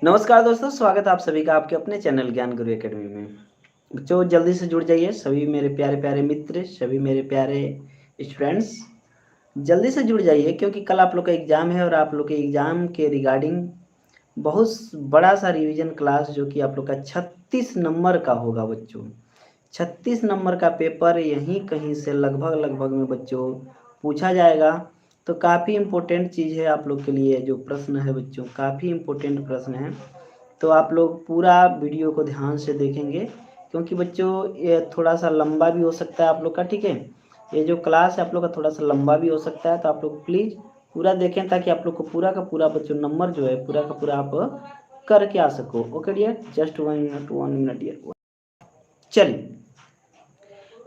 नमस्कार दोस्तों, स्वागत है आप सभी का आपके अपने चैनल ज्ञान गुरु एकेडमी में। बच्चों जल्दी से जुड़ जाइए, सभी मेरे प्यारे प्यारे मित्र, सभी मेरे प्यारे स्टूडेंट्स जल्दी से जुड़ जाइए, क्योंकि कल आप लोग का एग्ज़ाम है और आप लोग के एग्ज़ाम के रिगार्डिंग बहुत बड़ा सा रिवीजन क्लास जो कि आप लोग का 36 नंबर का होगा बच्चों। 36 नंबर का पेपर यहीं कहीं से लगभग लगभग में बच्चों पूछा जाएगा। तो काफ़ी इम्पोर्टेंट चीज़ है आप लोग के लिए, जो प्रश्न है बच्चों काफ़ी इम्पोर्टेंट प्रश्न है। तो आप लोग पूरा वीडियो को ध्यान से देखेंगे, क्योंकि बच्चों ये थोड़ा सा लंबा भी हो सकता है आप लोग का, ठीक है। ये जो क्लास है आप लोग का थोड़ा सा लंबा भी हो सकता है, तो आप लोग प्लीज़ पूरा देखें ताकि आप लोग को पूरा का पूरा बच्चों नंबर जो है पूरा का पूरा आप करके आ सको। Okay dear, just 1 minute dear. चलिए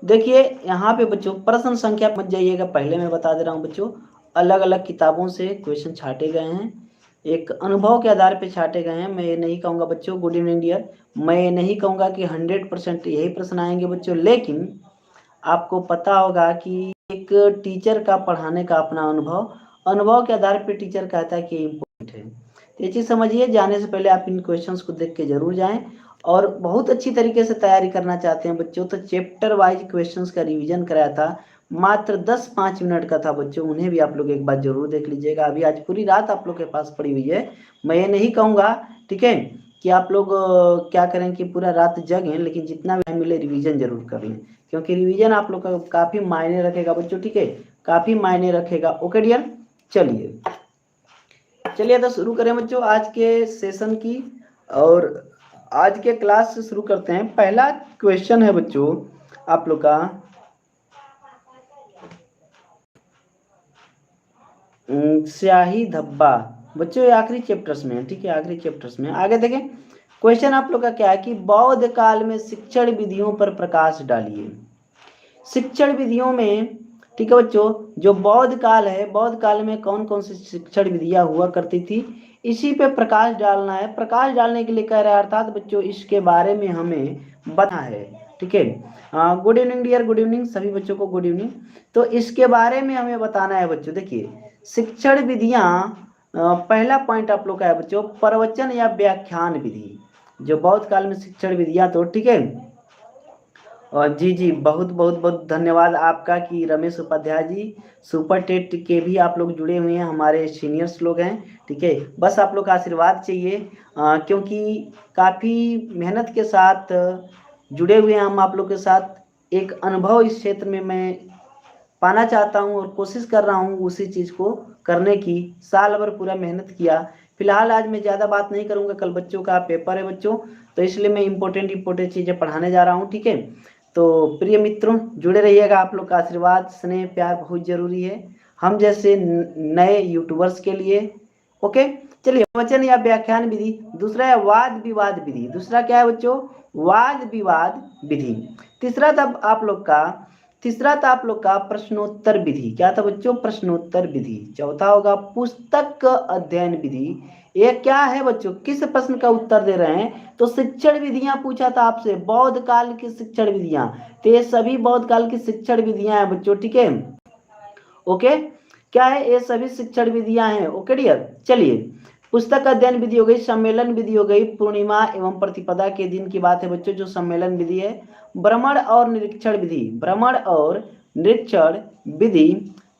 देखिए यहाँ पे बच्चों प्रश्न संख्या मत जाइएगा, पहले मैं बता दे रहा हूँ बच्चों, अलग अलग किताबों से क्वेश्चन छाटे गए हैं, एक अनुभव के आधार पे छाटे गए हैं। मैं ये नहीं कहूँगा बच्चों, गुड इवनिंग डियर, मैं ये नहीं कहूँगा कि 100% यही प्रश्न आएंगे बच्चों, लेकिन आपको पता होगा कि एक टीचर का पढ़ाने का अपना अनुभव, अनुभव के आधार पे टीचर कहता है कि इम्पोर्टेंट है। तो ये चीज़ समझिए, जाने से पहले आप इन क्वेश्चंस को देख के जरूर जाएं। और बहुत अच्छी तरीके से तैयारी करना चाहते हैं बच्चों तो चैप्टर वाइज क्वेश्चंस का रिवीजन कराया था, मात्र 10-5 मिनट का था बच्चों, उन्हें भी आप लोग एक बार जरूर देख लीजिएगा। अभी आज पूरी रात आप लोग के पास पड़ी हुई है, मैं ये नहीं कहूँगा ठीक है कि आप लोग क्या करें कि पूरा रात जगें, लेकिन जितना भी टाइम मिले रिवीजन जरूर कर लें, क्योंकि रिवीजन आप लोग का काफ़ी मायने रखेगा बच्चों, ठीक है, काफ़ी मायने रखेगा। ओके डियर, चलिए चलिए तो शुरू करें बच्चों आज के सेशन की, और आज के क्लास से शुरू करते हैं। पहला क्वेश्चन है बच्चों आप लोग का, स्याही धब्बा। बच्चों ये आखिरी चैप्टर्स में है, ठीक है, आखिरी चैप्टर्स में। आगे देखें क्वेश्चन आप लोग का क्या है कि बौद्ध काल में शिक्षण विधियों पर प्रकाश डालिए। शिक्षण विधियों में, ठीक है बच्चों, जो बौद्ध काल है, बौद्ध काल में कौन कौन सी शिक्षण विधियां हुआ करती थी, इसी पे प्रकाश डालना है। प्रकाश डालने के लिए कह रहा है, अर्थात बच्चों इसके बारे में हमें बताना है, ठीक है। Good evening dear, good evening सभी बच्चों को, गुड इवनिंग। तो इसके बारे में हमें बताना है बच्चों। देखिए शिक्षण विधियां, पहला पॉइंट आप लोग का है बच्चों, प्रवचन या व्याख्यान विधि। जो बौद्ध काल में शिक्षण विधियां, तो ठीक है। और जी जी बहुत बहुत बहुत धन्यवाद आपका कि रमेश उपाध्याय जी, सुपर टेट के भी आप लोग जुड़े हुए हैं, हमारे सीनियर्स लोग हैं, ठीक है। बस आप लोग का आशीर्वाद चाहिए, क्योंकि काफ़ी मेहनत के साथ जुड़े हुए हैं हम आप लोग के साथ। एक अनुभव इस क्षेत्र में मैं पाना चाहता हूं और कोशिश कर रहा हूं उसी चीज़ को करने की, साल भर पूरा मेहनत किया। फिलहाल आज मैं ज़्यादा बात नहीं करूंगा, कल बच्चों का पेपर है बच्चों, तो इसलिए मैं इंपॉर्टेंट चीज़ें पढ़ाने जा रहा हूं, ठीक है। तो प्रिय मित्रों जुड़े रहिएगा, आप लोग का आशीर्वाद स्नेह प्यार बहुत जरूरी है हम जैसे नए यूट्यूबर्स के लिए। ओके चलिए, वचन या व्याख्यान विधि। दूसरा है वाद विवाद विधि। दूसरा क्या है बच्चों, वाद विवाद विधि। तीसरा था आप लोग का, तीसरा था आप लोग का प्रश्नोत्तर विधि। क्या था बच्चों, प्रश्नोत्तर विधि। चौथा होगा पुस्तक अध्ययन विधि। ये क्या है बच्चों, किस प्रश्न का उत्तर दे रहे हैं, तो शिक्षण विधियां पूछा था आपसे, बौद्ध काल की शिक्षण विधियां। तो ये सभी बौद्ध काल की शिक्षण विधियां हैं बच्चों, ठीक है। ओके क्या है, ये सभी शिक्षण विधियां हैं। ओके डियर, चलिए पुस्तक अध्ययन विधि हो गई, सम्मेलन विधि हो गई, पूर्णिमा एवं प्रतिपदा के दिन की बात है बच्चों जो सम्मेलन विधि है। भ्रमण और निरीक्षण विधि, भ्रमण और निरीक्षण विधि।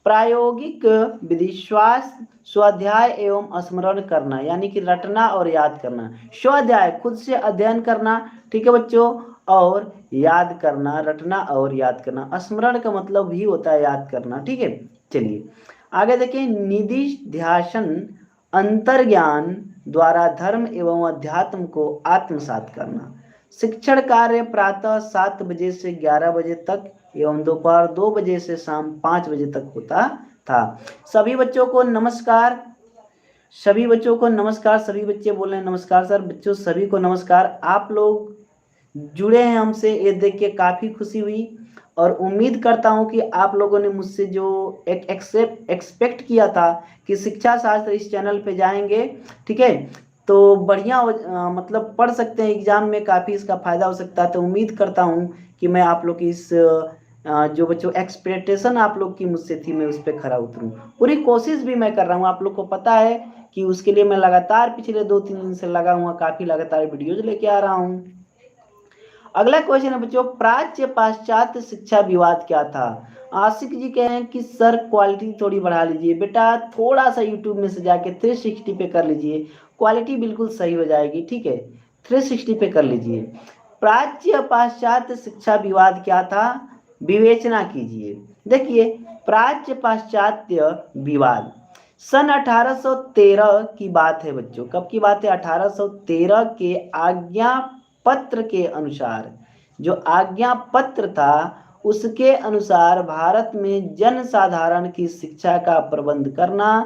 प्रायोगिक विधि, श्वास स्वाध्याय एवं स्मरण करना, यानी कि रटना और याद करना। स्वाध्याय खुद से अध्ययन करना, ठीक है बच्चों, और याद करना, रटना और याद करना। स्मरण का मतलब भी होता है याद करना, ठीक है। चलिए आगे देखिए, निधि ध्यासन अंतर्ज्ञान द्वारा धर्म एवं अध्यात्म को आत्मसात करना। शिक्षण कार्य प्रातः 7 बजे से 11 बजे तक एवं दोपहर 2 बजे से शाम 5 बजे तक होता था। सभी बच्चों को नमस्कार, सभी बच्चों को नमस्कार, सभी बच्चे बोल रहे हैं नमस्कार सर। बच्चों सभी को नमस्कार, आप लोग जुड़े हैं हमसे, ये देख के काफ़ी खुशी हुई, और उम्मीद करता हूं कि आप लोगों ने मुझसे जो एक एक्सपेक्ट किया था कि शिक्षा शास्त्र इस चैनल पे जाएंगे, ठीक है, तो बढ़िया मतलब पढ़ सकते हैं, एग्जाम में काफ़ी इसका फायदा हो सकता है। तो उम्मीद करता हूं कि मैं आप लोग की इस जो बच्चों एक्सपेक्टेशन आप लोग की मुझसे थी मैं उस पर खरा उतरूं, पूरी कोशिश भी मैं कर रहा हूँ। आप लोग को पता है कि उसके लिए मैं लगातार पिछले 2-3 दिन से लगा हुआ, काफी लगातार वीडियोज लेके आ रहा हूँ। अगला क्वेश्चन है बच्चों, प्राच्य पाश्चात्य शिक्षा विवाद क्या था? आशिक जी कह रहे हैं कि सर क्वालिटी थोड़ी बढ़ा लीजिए बेटा, थोड़ा सा यूट्यूब में से जाके 360 पे कर लीजिए, क्वालिटी बिल्कुल सही हो जाएगी, ठीक है। 360 पे कर लीजिए। प्राच्य पाश्चात्य शिक्षा विवाद क्या था, विवेचना कीजिए। देखिए, प्राच्य पाश्चात्य विवाद सन 1813 की बात है बच्चों। कब की बात है? 1813 के आज्ञा पत्र के अनुसार, जो आज्ञा पत्र था उसके अनुसार भारत में जन साधारण की शिक्षा का प्रबंध करना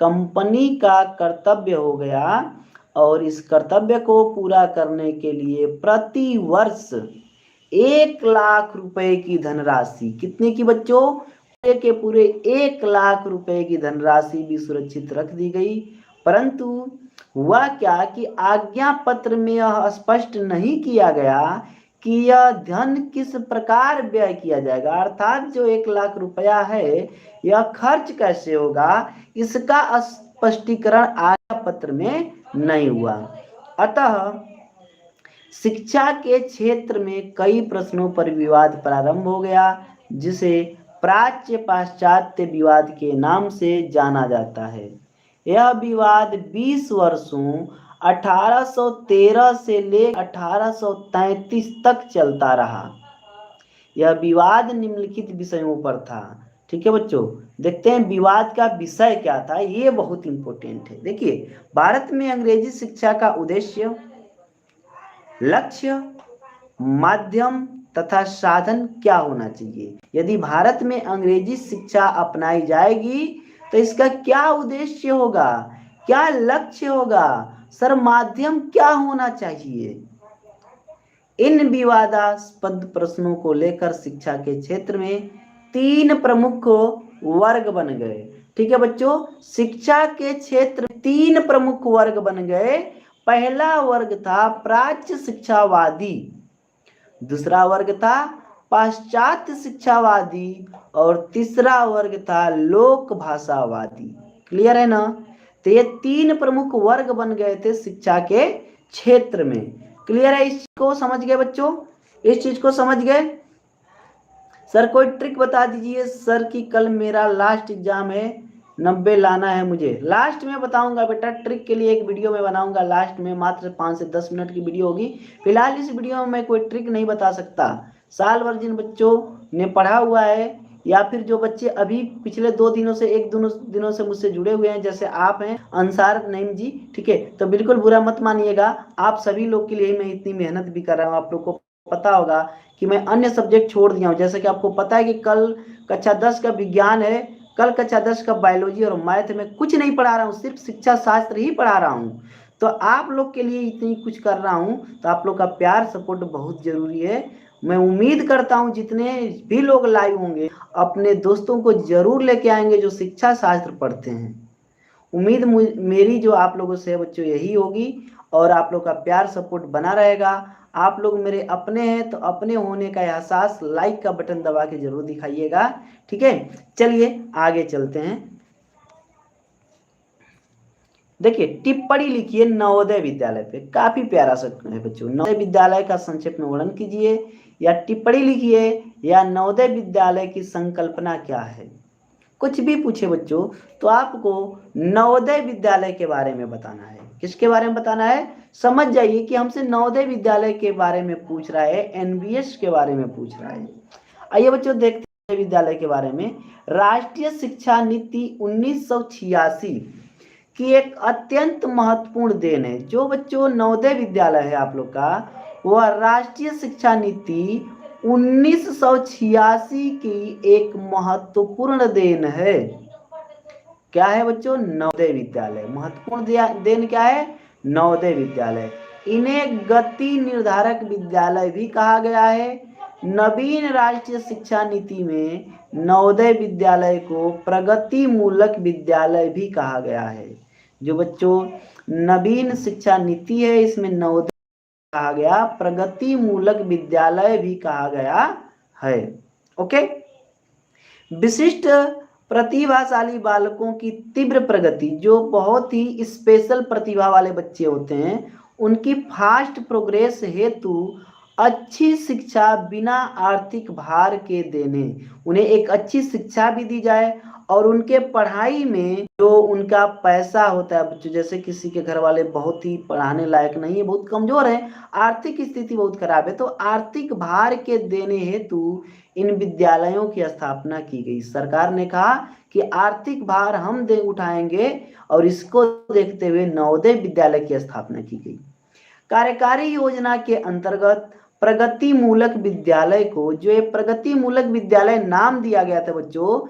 कंपनी का कर्तव्य हो गया, और इस कर्तव्य को पूरा करने के लिए प्रति वर्ष 1 लाख रुपए की धनराशि, कितने की बच्चों? पूरे के पूरे 1 लाख रुपए की धनराशि भी सुरक्षित रख दी गई। परंतु हुआ क्या कि आज्ञा पत्र में यह स्पष्ट नहीं किया गया कि यह धन किस प्रकार व्यय किया जाएगा, अर्थात जो 1 लाख रुपया है यह खर्च कैसे होगा, इसका स्पष्टीकरण आज्ञा पत्र में नहीं हुआ। अतः शिक्षा के क्षेत्र में कई प्रश्नों पर विवाद प्रारंभ हो गया, जिसे प्राच्य पाश्चात्य विवाद के नाम से जाना जाता है। यह विवाद 20 वर्षों 1813 से ले 1833 तक चलता रहा। यह विवाद निम्नलिखित विषयों पर था, ठीक है बच्चों। देखते हैं विवाद का विषय क्या था, ये बहुत इंपॉर्टेंट है। देखिए, भारत में अंग्रेजी शिक्षा का उद्देश्य, लक्ष्य, माध्यम तथा साधन क्या होना चाहिए। यदि भारत में अंग्रेजी शिक्षा अपनाई जाएगी तो इसका क्या उद्देश्य होगा, क्या लक्ष्य होगा, सर माध्यम क्या होना चाहिए। इन विवादास्पद प्रश्नों को लेकर शिक्षा के क्षेत्र में 3 प्रमुख वर्ग बन गए, ठीक है बच्चों। शिक्षा के क्षेत्र 3 प्रमुख वर्ग बन गए। पहला वर्ग था प्राच्य शिक्षावादी, दूसरा वर्ग था पाश्चात्य शिक्षावादी, और तीसरा वर्ग था लोक भाषावादी। क्लियर है ना? तो ये 3 प्रमुख वर्ग बन गए थे शिक्षा के क्षेत्र में। क्लियर है? इसको समझ गए बच्चों? इस चीज को समझ गए? सर कोई ट्रिक बता दीजिए सर कि कल मेरा लास्ट एग्जाम है, 90 लाना है मुझे। लास्ट में बताऊंगा बेटा, ट्रिक के लिए एक वीडियो में बनाऊंगा लास्ट में, मात्र 5 से 10 मिनट की वीडियो होगी। फिलहाल इस वीडियो में मैं कोई ट्रिक नहीं बता सकता। साल भर जिन बच्चों ने पढ़ा हुआ है, या फिर जो बच्चे अभी पिछले 2 दिनों से 1-2 दिनों से मुझसे जुड़े हुए हैं, जैसे आप हैं अंसार नईम जी, ठीक है, तो बिल्कुल बुरा मत मानिएगा। आप सभी लोग के लिए मैं इतनी मेहनत भी कर रहा हूँ। आप लोग को पता होगा कि मैं अन्य सब्जेक्ट छोड़ दिया हूँ, जैसे कि आपको पता है कि कल कक्षा 10 का विज्ञान है, कल कक्षा 10 का बायोलॉजी और मैथ में कुछ नहीं पढ़ा रहा हूँ, सिर्फ शिक्षा शास्त्र ही पढ़ा रहा हूँ। तो आप लोग के लिए इतनी कुछ कर रहा हूँ, तो आप लोग का प्यार सपोर्ट बहुत जरूरी है। मैं उम्मीद करता हूँ जितने भी लोग लाइव होंगे अपने दोस्तों को जरूर लेके आएंगे जो शिक्षा शास्त्र पढ़ते हैं। उम्मीद मेरी जो आप लोगों से बच्चों यही होगी, और आप लोग का प्यार सपोर्ट बना रहेगा। आप लोग मेरे अपने हैं तो अपने होने का एहसास लाइक का बटन दबा के जरूर दिखाइएगा, ठीक है। चलिए आगे चलते हैं। देखिए, टिप्पणी लिखिए नवोदय विद्यालय पे, काफी प्यारा सा है बच्चों। नवोदय विद्यालय का संक्षेप में वर्णन कीजिए, या टिप्पणी लिखिए, या नवोदय विद्यालय की संकल्पना क्या है। कुछ भी पूछे बच्चों तो आपको नवोदय विद्यालय के बारे में बताना है। किसके बारे में बताना है? समझ जाइए कि हमसे नवोदय विद्यालय के बारे में पूछ रहा है, एनबीएस के बारे में पूछ रहा है। आइए बच्चों देखते हैं विद्यालय के बारे में। राष्ट्रीय शिक्षा नीति 1986 की एक अत्यंत महत्वपूर्ण देन है। जो बच्चों नवोदय विद्यालय है आप लोग का, वह राष्ट्रीय शिक्षा नीति 1986 की एक महत्वपूर्ण देन है। क्या है बच्चों? नवोदय विद्यालय। महत्वपूर्ण देन क्या है? नवोदय विद्यालय। इन्हें गति निर्धारक विद्यालय भी कहा गया है। नवीन राष्ट्रीय शिक्षा नीति में नवोदय विद्यालय को प्रगति मूलक विद्यालय भी कहा गया है। जो बच्चों नवीन शिक्षा नीति है, इसमें नवोदय कहा गया, प्रगति मूलक विद्यालय भी कहा गया है। ओके। विशिष्ट प्रतिभाशाली बालकों की तीव्र प्रगति, जो बहुत ही स्पेशल प्रतिभा वाले बच्चे होते हैं, उनकी फास्ट प्रोग्रेस हेतु अच्छी शिक्षा बिना आर्थिक भार के देने, उन्हें एक अच्छी शिक्षा भी दी जाए और उनके पढ़ाई में जो उनका पैसा होता है बच्चों, जैसे किसी के घर वाले बहुत ही पढ़ाने लायक नहीं है, बहुत कमजोर है, आर्थिक स्थिति बहुत खराब है, तो आर्थिक भार के देने हेतु इन विद्यालयों की स्थापना की गई। सरकार ने कहा कि आर्थिक भार हम दे उठाएंगे और इसको देखते हुए नवोदय विद्यालय की स्थापना की गई। कार्यकारी योजना के अंतर्गत प्रगति मूलक विद्यालय को, जो ये प्रगति मूलक विद्यालय नाम दिया गया था बच्चों,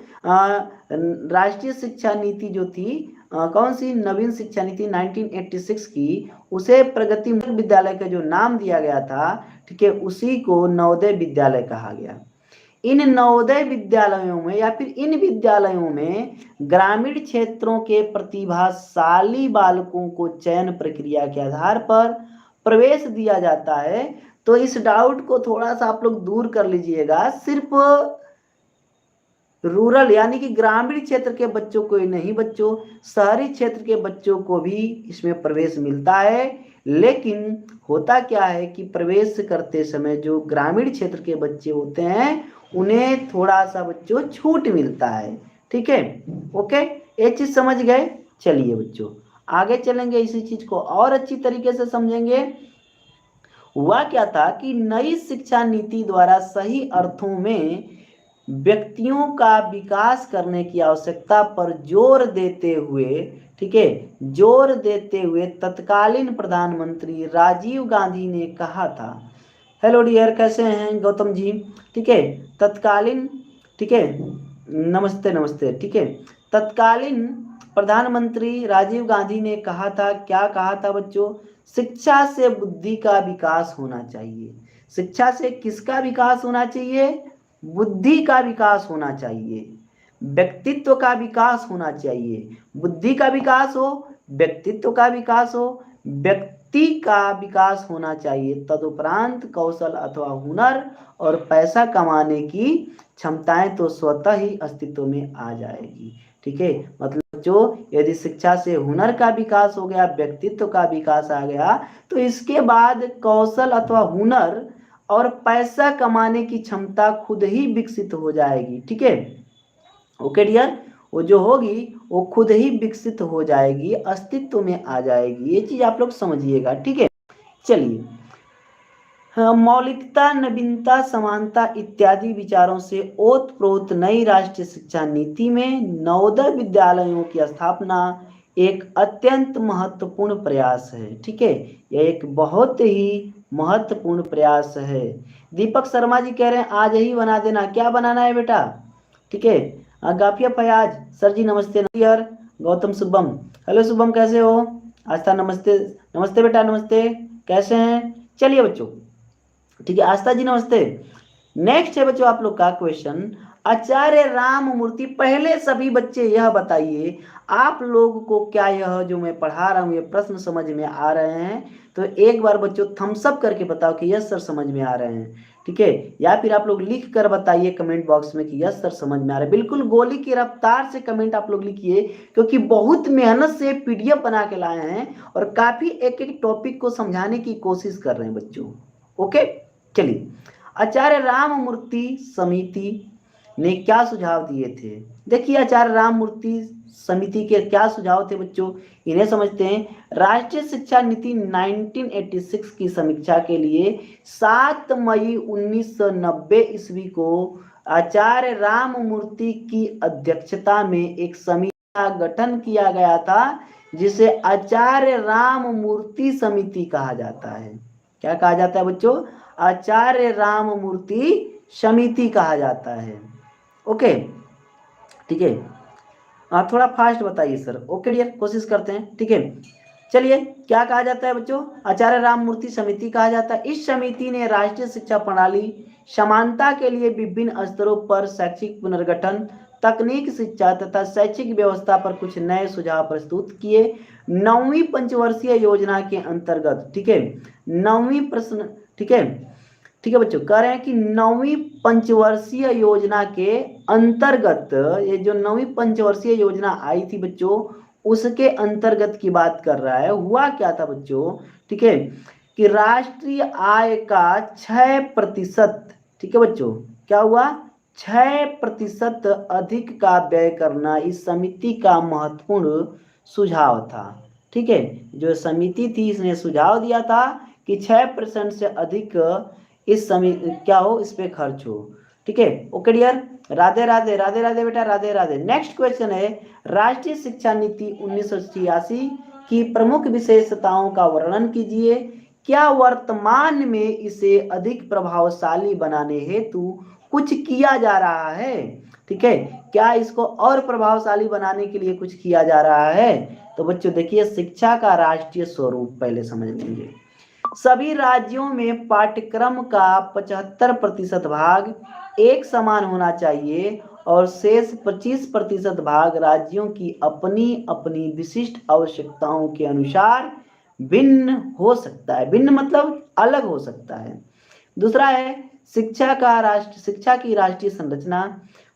राष्ट्रीय शिक्षा नीति जो थी, कौन सी, नवीन शिक्षा नीति 1986 की, उसे प्रगति मूलक विद्यालय का जो नाम दिया गया था, ठीक है, उसी को नवोदय विद्यालय कहा गया। इन नवोदय विद्यालयों में या फिर इन विद्यालयों में ग्रामीण क्षेत्रों के प्रतिभाशाली बालकों को चयन प्रक्रिया के आधार पर प्रवेश दिया जाता है। तो इस डाउट को थोड़ा सा आप लोग दूर कर लीजिएगा, सिर्फ रूरल यानी कि ग्रामीण क्षेत्र के बच्चों को ही नहीं बच्चों, शहरी क्षेत्र के बच्चों को भी इसमें प्रवेश मिलता है। लेकिन होता क्या है कि प्रवेश करते समय जो ग्रामीण क्षेत्र के बच्चे होते हैं उन्हें थोड़ा सा बच्चों छूट मिलता है। ठीक है, ओके, ये चीज समझ गए। चलिए बच्चों आगे चलेंगे, इसी चीज को और अच्छी तरीके से समझेंगे। हुआ क्या था कि नई शिक्षा नीति द्वारा सही अर्थों में व्यक्तियों का विकास करने की आवश्यकता पर जोर देते हुए, ठीक है, जोर देते हुए तत्कालीन प्रधानमंत्री राजीव गांधी ने कहा था, हेलो डियर, कैसे हैं गौतम जी, ठीक है, तत्कालीन, ठीक है, नमस्ते नमस्ते, ठीक है, तत्कालीन प्रधानमंत्री राजीव गांधी ने कहा था, क्या कहा था बच्चों, शिक्षा से बुद्धि का विकास होना चाहिए। शिक्षा से किसका विकास होना चाहिए, बुद्धि का विकास होना चाहिए, व्यक्तित्व का विकास होना चाहिए। बुद्धि का विकास हो, व्यक्तित्व का विकास हो, व्यक्ति का विकास होना चाहिए, तदुपरांत कौशल अथवा हुनर और पैसा कमाने की क्षमताएं तो स्वतः ही अस्तित्व में आ जाएगी। ठीक है, मतलब जो यदि शिक्षा से हुनर का विकास हो गया, व्यक्तित्व का विकास आ गया, तो इसके बाद कौशल अथवा हुनर और पैसा कमाने की क्षमता खुद ही विकसित हो जाएगी। ठीक है, ओके डियर, वो जो होगी वो खुद ही विकसित हो जाएगी, अस्तित्व में आ जाएगी। ये चीज आप लोग समझिएगा। ठीक है, चलिए, मौलिकता, नवीनता, समानता इत्यादि विचारों से ओतप्रोत नई राष्ट्रीय शिक्षा नीति में नवोदय विद्यालयों की स्थापना एक अत्यंत महत्वपूर्ण प्रयास है। ठीक है, यह एक बहुत ही महत्वपूर्ण प्रयास है। दीपक शर्मा जी कह रहे हैं आज ही बना देना, क्या बनाना है बेटा, ठीक है, गाफिया फयाज सर जी नमस्ते। यार गौतम शुभम, हेलो शुभम कैसे हो, आस्था नमस्ते, नमस्ते बेटा नमस्ते, कैसे हैं। चलिए बच्चों, ठीक है, आस्था जी नमस्ते। नेक्स्ट है बच्चों आप लोग का क्वेश्चन, आचार्य राममूर्ति, पहले सभी बच्चे यह बताइए आप लोग को क्या यह जो मैं पढ़ा रहा हूँ ये प्रश्न समझ में आ रहे हैं। तो एक बार बच्चों थम्स अप करके बताओ कि यस सर समझ में आ रहे हैं। ठीक है, या फिर आप लोग लिख कर बताइए कमेंट बॉक्स में कि यस सर समझ में आ रहा है। बिल्कुल गोली की रफ्तार से कमेंट आप लोग लिखिए, क्योंकि बहुत मेहनत से पीडीएफ बना के लाए हैं और काफी एक एक टॉपिक को समझाने की कोशिश कर रहे हैं बच्चों। ओके, चलिए, आचार्य राममूर्ति समिति ने क्या सुझाव दिए थे। देखिए आचार्य राममूर्ति समिति के क्या सुझाव थे बच्चों, इन्हें समझते हैं। राष्ट्रीय शिक्षा नीति 1986 की समीक्षा के लिए 7 मई 1990 ईस्वी को आचार्य राममूर्ति की अध्यक्षता में एक समिति का गठन किया गया था, जिसे आचार्य राममूर्ति समिति कहा जाता है। क्या कहा जाता है बच्चों, आचार्य राममूर्ति समिति कहा जाता है। ओके, ठीक है, थोड़ा फास्ट बताइए सर। ओके डियर, कोशिश करते हैं। ठीक है, चलिए, क्या कहा जाता है बच्चों, आचार्य राममूर्ति समिति कहा जाता है। इस समिति ने राष्ट्रीय शिक्षा प्रणाली समानता के लिए विभिन्न स्तरों पर शैक्षिक पुनर्गठन, तकनीक शिक्षा तथा शैक्षिक व्यवस्था पर कुछ नए सुझाव प्रस्तुत किए। 9वीं पंचवर्षीय योजना के अंतर्गत, ठीक है, 9वीं प्रश्न, ठीक है, ठीक है बच्चों, कह रहे हैं कि 9वीं पंचवर्षीय योजना के अंतर्गत, ये जो 9वीं पंचवर्षीय योजना आई थी बच्चों, उसके अंतर्गत की बात कर रहा है। हुआ क्या था बच्चों, ठीक है, कि राष्ट्रीय आय का 6%, ठीक है बच्चों, क्या हुआ, 6% अधिक का व्यय करना इस समिति का महत्वपूर्ण सुझाव था। ठीक है, जो समिति थी इसने सुझाव दिया था कि 6% से अधिक इस समिति क्या हो, इस पे खर्च हो। ठीक है, ओके डियर, राधे राधे, राधे राधे बेटा, राधे राधे। नेक्स्ट क्वेश्चन है, राष्ट्रीय शिक्षा नीति 1986 की प्रमुख विशेषताओं का वर्णन कीजिए। क्या वर्तमान में इसे अधिक प्रभावशाली बनाने हेतु कुछ किया जा रहा है? ठीक है, क्या इसको और प्रभावशाली बनाने के लिए कुछ किया जा रहा है? तो बच्चों देखिए, शिक्षा का राष्ट्रीय स्वरूप पहले समझ लेंगे। सभी राज्यों में पाठ्यक्रम का 75% भाग एक समान होना चाहिए और शेष 25% भाग राज्यों की अपनी अपनी विशिष्ट आवश्यकताओं के अनुसार भिन्न हो सकता है। भिन्न मतलब अलग हो सकता है। दूसरा है शिक्षा की राष्ट्रीय संरचना।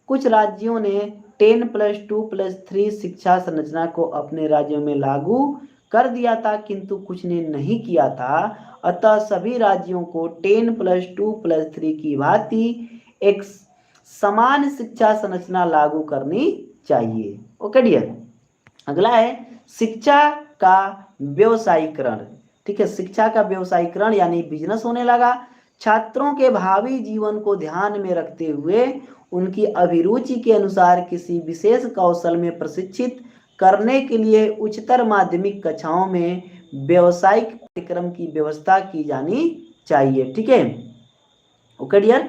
कुछ राज्यों ने 10+2+3 शिक्षा संरचना को अपने राज्यों में लागू कर दिया था, किंतु कुछ ने नहीं किया था। अतः सभी राज्यों को 10+2+3 की भांति एक समान शिक्षा संरचना लागू करनी चाहिए। ओके डियर, अगला है शिक्षा का व्यवसायीकरण। ठीक है, शिक्षा का व्यवसायीकरण यानी बिजनेस होने लगा। छात्रों के भावी जीवन को ध्यान में रखते हुए उनकी अभिरुचि के अनुसार किसी विशेष कौशल में प्रशिक्षित करने के लिए उच्चतर माध्यमिक कक्षाओं में व्यवसायिक पाठ्यक्रम की व्यवस्था की जानी चाहिए। ठीक है, ओके डियर,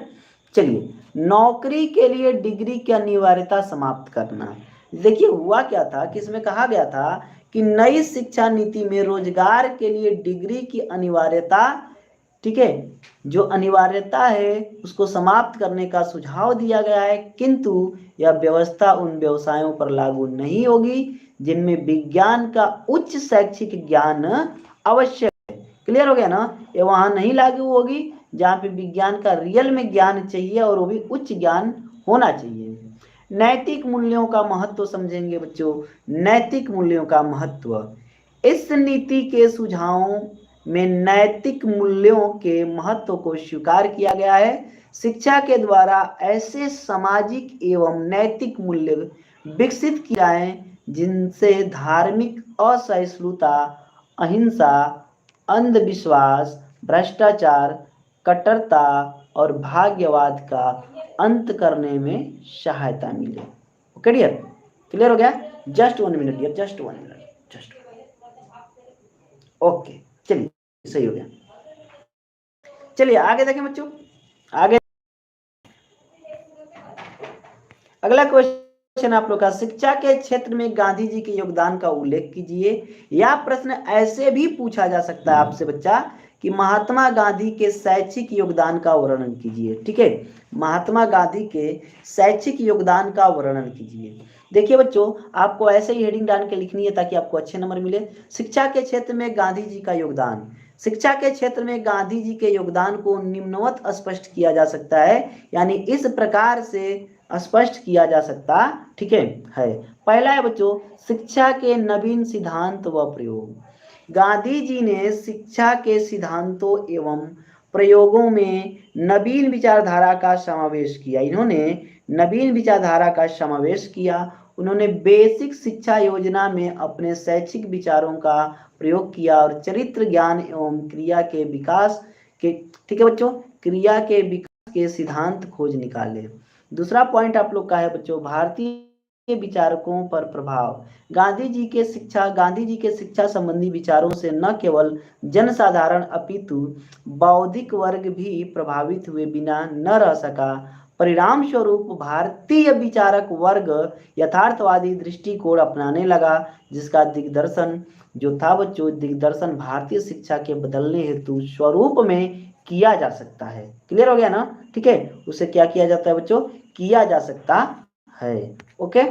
चलिए, नौकरी के लिए डिग्री की अनिवार्यता समाप्त करना। देखिए हुआ क्या था कि इसमें कहा गया था कि नई शिक्षा नीति में रोजगार के लिए डिग्री की अनिवार्यता, ठीक है, जो अनिवार्यता है उसको समाप्त करने का सुझाव दिया गया है, किंतु यह व्यवस्था उन व्यवसायों पर लागू नहीं होगी जिनमें विज्ञान का उच्च शैक्षिक ज्ञान आवश्यक है। क्लियर हो गया ना, ये वहां नहीं लागू होगी जहाँ पे विज्ञान का रियल में ज्ञान चाहिए और वो भी उच्च ज्ञान होना चाहिए। नैतिक मूल्यों का महत्व समझेंगे बच्चों। नैतिक मूल्यों का महत्व, इस नीति के सुझावों में नैतिक मूल्यों के महत्व को स्वीकार किया गया है। शिक्षा के द्वारा ऐसे सामाजिक एवं नैतिक मूल्य विकसित किए जाएं जिनसे धार्मिक असहिष्णुता, अहिंसा, अंधविश्वास, भ्रष्टाचार, कट्टरता और भाग्यवाद का अंत करने में सहायता मिले। ओके डियर, क्लियर हो गया? Just 1 minute dear, just 1 minute, just okay, चलिए सही हो गया। चलिए आगे देखें बच्चों, आगे अगला क्वेश्चन आप लोग का, शिक्षा के क्षेत्र में गांधी जी के योगदान का उल्लेख कीजिए। यह प्रश्न ऐसे भी पूछा जा सकता है आपसे बच्चा कि महात्मा गांधी के शैक्षिक योगदान का वर्णन कीजिए। ठीक है, महात्मा गांधी के शैक्षिक योगदान का वर्णन कीजिए। देखिए बच्चों, आपको ऐसे ही हेडिंग डाल के लिखनी है ताकि आपको अच्छे नंबर मिले। शिक्षा के क्षेत्र में गांधी जी का योगदान। शिक्षा के क्षेत्र में गांधी जी के योगदान को निम्नवत स्पष्ट किया जा सकता है, यानी इस प्रकार से स्पष्ट किया जा सकता, ठीक है। पहला है बच्चों, शिक्षा के नवीन सिद्धांत व प्रयोग। गांधी जी ने शिक्षा के सिद्धांतों एवं प्रयोगों में नवीन विचारधारा का समावेश किया। इन्होंने नवीन विचारधारा का समावेश किया। उन्होंने बेसिक शिक्षा योजना में अपने शैक्षिक विचारों का प्रयोग किया और चरित्र ज्ञान एवं क्रिया के विकास के, ठीक है बच्चों, क्रिया के विकास के सिद्धांत खोज निकाले। दूसरा पॉइंट आप लोग का है बच्चों, भारतीय विचारकों पर प्रभाव। गांधी जी के शिक्षा संबंधी विचारों से न केवल जनसाधारण अपितु बौद्धिक वर्ग भी प्रभावित हुए बिना न रह सका। परिणाम स्वरूप भारतीय विचारक वर्ग यथार्थवादी दृष्टिकोण अपनाने लगा, जिसका दिग्दर्शन जो था बच्चों, दिग्दर्शन भारतीय शिक्षा के बदलने हेतु स्वरूप में किया जा सकता है। क्लियर हो गया ना? ठीक है, उसे क्या किया जाता है बच्चों, किया जा सकता है। ओके,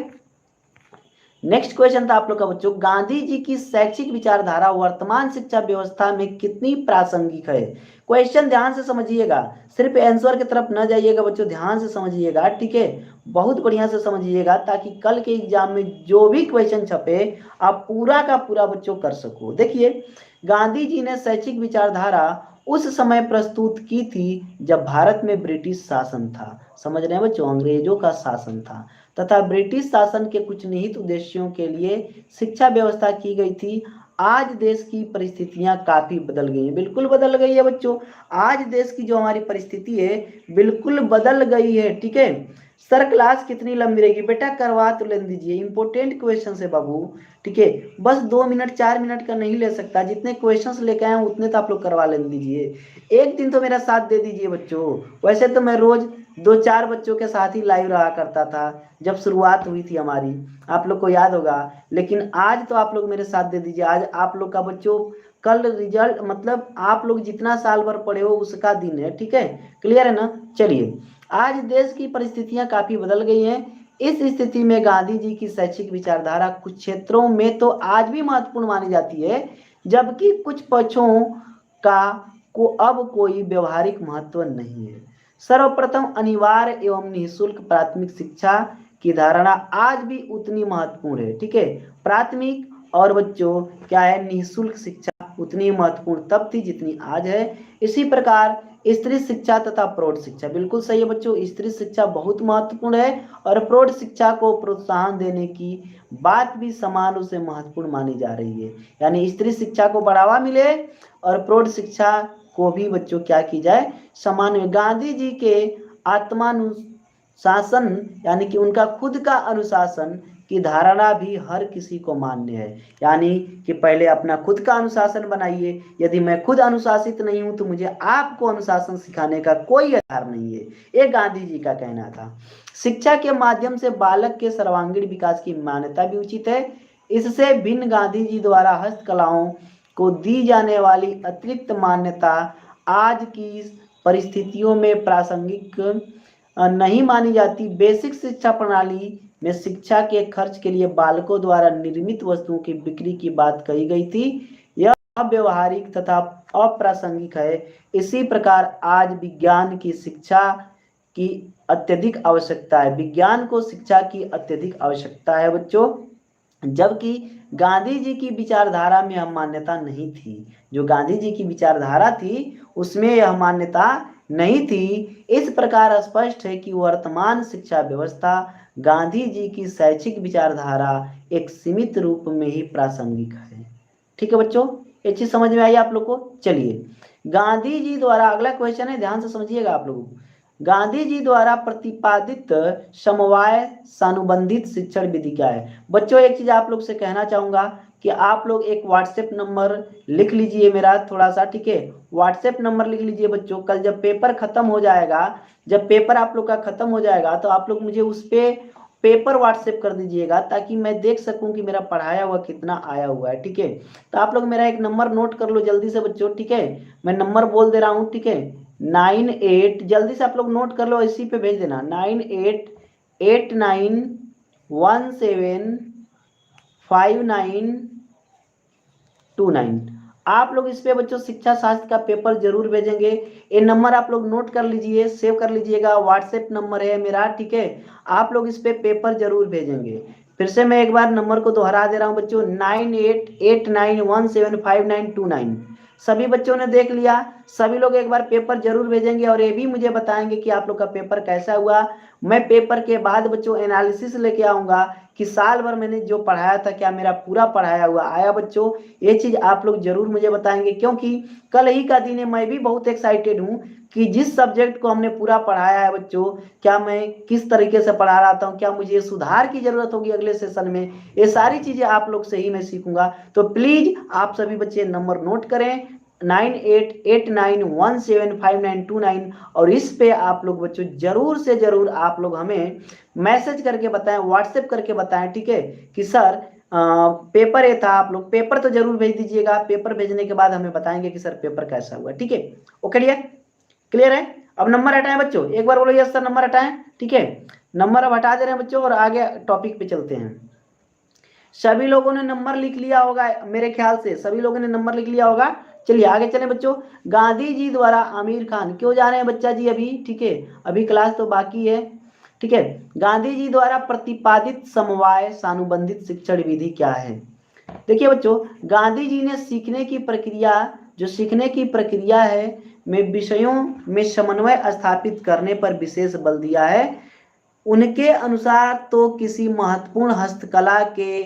नेक्स्ट क्वेश्चन था आप लोग का बच्चों, गांधी जी की शैक्षिक विचारधारा वर्तमान शिक्षा व्यवस्था में कितनी प्रासंगिक है। क्वेश्चन ध्यान से समझिएगा, सिर्फ आंसर की तरफ न जाइएगा बच्चों, ध्यान से समझिएगा, ठीक है, बहुत बढ़िया से समझिएगा, ताकि कल के एग्जाम में जो भी क्वेश्चन छपे आप पूरा का पूरा बच्चों कर सको। देखिए, गांधी जी ने शैक्षिक विचारधारा उस समय प्रस्तुत की थी जब भारत में ब्रिटिश शासन था। समझ रहे हैं बच्चों, अंग्रेजों का शासन था, तथा ब्रिटिश शासन के कुछ निहित उद्देश्यों के लिए शिक्षा व्यवस्था की गई थी। आज देश की परिस्थितियां काफी बदल गई हैं, बिल्कुल बदल गई है बच्चों। आज देश की जो हमारी परिस्थिति है बिल्कुल बदल गई है, ठीक है। सर क्लास कितनी लंबी रहेगी बेटा, करवा तो लेने दीजिए, इंपॉर्टेंट क्वेश्चन है बाबू, ठीक है। बस 2 मिनट 4 मिनट का नहीं ले सकता, जितने क्वेश्चंस लेके आए उतने तो आप लोग करवा लेने दीजिए। एक दिन तो मेरा साथ दे दीजिए बच्चों। वैसे तो मैं रोज 2-4 बच्चों के साथ ही लाइव रहा करता था जब शुरुआत हुई थी हमारी, आप लोग को याद होगा। लेकिन आज तो आप लोग मेरे साथ दे दीजिए, आज आप लोग का बच्चों कल रिजल्ट, मतलब आप लोग जितना साल भर पढ़े हो उसका दिन है, ठीक है, क्लियर है ना। चलिए, आज देश की परिस्थितियां काफी बदल गई हैं। इस स्थिति में गांधी जी की शैक्षिक विचारधारा कुछ क्षेत्रों में तो आज भी महत्वपूर्ण मानी जाती है, जबकि कुछ पक्षों का को अब कोई व्यवहारिक महत्व नहीं है। सर्वप्रथम, अनिवार्य एवं निःशुल्क प्राथमिक शिक्षा की धारणा आज भी उतनी महत्वपूर्ण है, ठीक है। प्राथमिक और बच्चों क्या है, निःशुल्क शिक्षा उतनी महत्वपूर्ण तब थी जितनी आज है। इसी प्रकार स्त्री शिक्षा तथा प्रौढ़ शिक्षा, बिल्कुल सही है बच्चों, स्त्री शिक्षा बहुत महत्वपूर्ण है और प्रौढ़ शिक्षा को प्रोत्साहन देने की बात भी समान रूप से महत्वपूर्ण मानी जा रही है। यानी स्त्री शिक्षा को बढ़ावा मिले और प्रौढ़ शिक्षा को भी बच्चों क्या की जाए, समान। गांधी जी के आत्मानुशासन यानी कि उनका खुद का अनुशासन की धारणा भी हर किसी को मान्य है। यानी कि पहले अपना खुद का अनुशासन बनाइए, यदि मैं खुद अनुशासित नहीं हूं तो मुझे आपको अनुशासन सिखाने का कोई अधिकार नहीं है, ये गांधी जी का कहना था। शिक्षा के माध्यम से बालक के सर्वांगीण विकास की मान्यता भी उचित है। इससे भिन्न गांधी जी द्वारा हस्तकलाओं को दी जाने वाली अतिरिक्त मान्यता आज की परिस्थितियों में प्रासंगिक नहीं मानी जाती। बेसिक शिक्षा प्रणाली में शिक्षा के खर्च के लिए बालकों द्वारा निर्मित वस्तुओं की बिक्री की बात कही गई थी, यह अव्यवहारिक तथा अप्रासंगिक है। इसी प्रकार आज विज्ञान की शिक्षा की अत्यधिक आवश्यकता है, विज्ञान को शिक्षा की अत्यधिक आवश्यकता है बच्चों, जबकि गांधी जी की विचारधारा में यह मान्यता नहीं थी। जो गांधी जी की विचारधारा थी उसमें यह मान्यता नहीं थी। इस प्रकार स्पष्ट है कि वर्तमान शिक्षा व्यवस्था गांधी जी की शैक्षिक विचारधारा एक सीमित रूप में ही प्रासंगिक है। ठीक है बच्चों, ये चीज समझ में आई आप लोग को। चलिए, गांधी जी द्वारा, अगला क्वेश्चन है, ध्यान से समझिएगा आप लोग, गांधी जी द्वारा प्रतिपादित समवाय सानुबंधित शिक्षण विधि क्या है। बच्चों एक चीज आप लोग से कहना चाहूंगा कि आप लोग एक व्हाट्सएप नंबर लिख लीजिए मेरा थोड़ा सा, ठीक है, व्हाट्सएप नंबर लिख लीजिए बच्चों। कल जब पेपर खत्म हो जाएगा, जब पेपर आप लोग का खत्म हो जाएगा तो आप लोग मुझे उस पे पेपर व्हाट्सएप कर दीजिएगा, ताकि मैं देख सकूं कि मेरा पढ़ाया हुआ कितना आया हुआ है, ठीक है। तो आप लोग मेरा एक नंबर नोट कर लो जल्दी से बच्चों, ठीक है, मैं नंबर बोल दे रहा हूँ, ठीक है, 98, जल्दी से आप लोग नोट कर लो, इसी पे भेज देना, 9889175929। आप लोग इस पे बच्चों शिक्षा शास्त्र का पेपर जरूर भेजेंगे। ये नंबर आप लोग नोट कर लीजिए, सेव कर लीजिएगा, व्हाट्सएप नंबर है मेरा, ठीक है। आप लोग इस पे पेपर जरूर भेजेंगे। फिर से मैं एक बार नंबर को दोहरा दे रहा हूं बच्चों, 9889175929। सभी बच्चों ने देख लिया, सभी लोग एक बार पेपर जरूर भेजेंगे और ये भी मुझे बताएंगे कि आप लोग का पेपर कैसा हुआ। मैं पेपर के बाद बच्चों एनालिसिस लेके आऊंगा कि साल भर मैंने जो पढ़ाया था क्या मेरा पूरा पढ़ाया हुआ आया बच्चों। ये चीज आप लोग जरूर मुझे बताएंगे, क्योंकि कल ही का दिन है, मैं भी बहुत एक्साइटेड हूँ कि जिस सब्जेक्ट को हमने पूरा पढ़ाया है बच्चों, क्या मैं किस तरीके से पढ़ा रहा था, क्या मुझे सुधार की जरूरत होगी अगले सेशन में, ये सारी चीजें आप लोग से ही मैं सीखूंगा। तो प्लीज आप सभी बच्चे नंबर नोट करें, 9889175929, और इस पे आप लोग बच्चों जरूर से जरूर आप लोग हमें मैसेज करके बताएं, व्हाट्सएप करके बताएं, ठीक है, कि सर पेपर ये था। आप लोग पेपर तो जरूर भेज दीजिएगा, पेपर भेजने के बाद हमें बताएंगे कि सर पेपर कैसा हुआ, ठीक है। ओके डियर, क्लियर है। अब नंबर हटाएं बच्चों, एक बार बोलो यस सर नंबर हटाएं, ठीक है, नंबर अब हटा दे रहे हैं बच्चों और आगे टॉपिक पे चलते हैं। सभी लोगों ने नंबर लिख लिया होगा, मेरे ख्याल से सभी लोगों ने नंबर लिख लिया होगा। चलिए आगे चले बच्चों। गांधी जी द्वारा आमिर खान, क्यों जा रहे हैं बच्चा जी अभी, ठीक है अभी क्लास तो बाकी है, ठीक है। गांधी जी द्वारा प्रतिपादित समवाय सानुबंधित शिक्षण विधि क्या है? देखिए बच्चों, गांधी जी ने सीखने की प्रक्रिया, जो सीखने की प्रक्रिया है में विषयों में समन्वय स्थापित करने पर विशेष बल दिया है। उनके अनुसार तो किसी महत्वपूर्ण हस्तकला के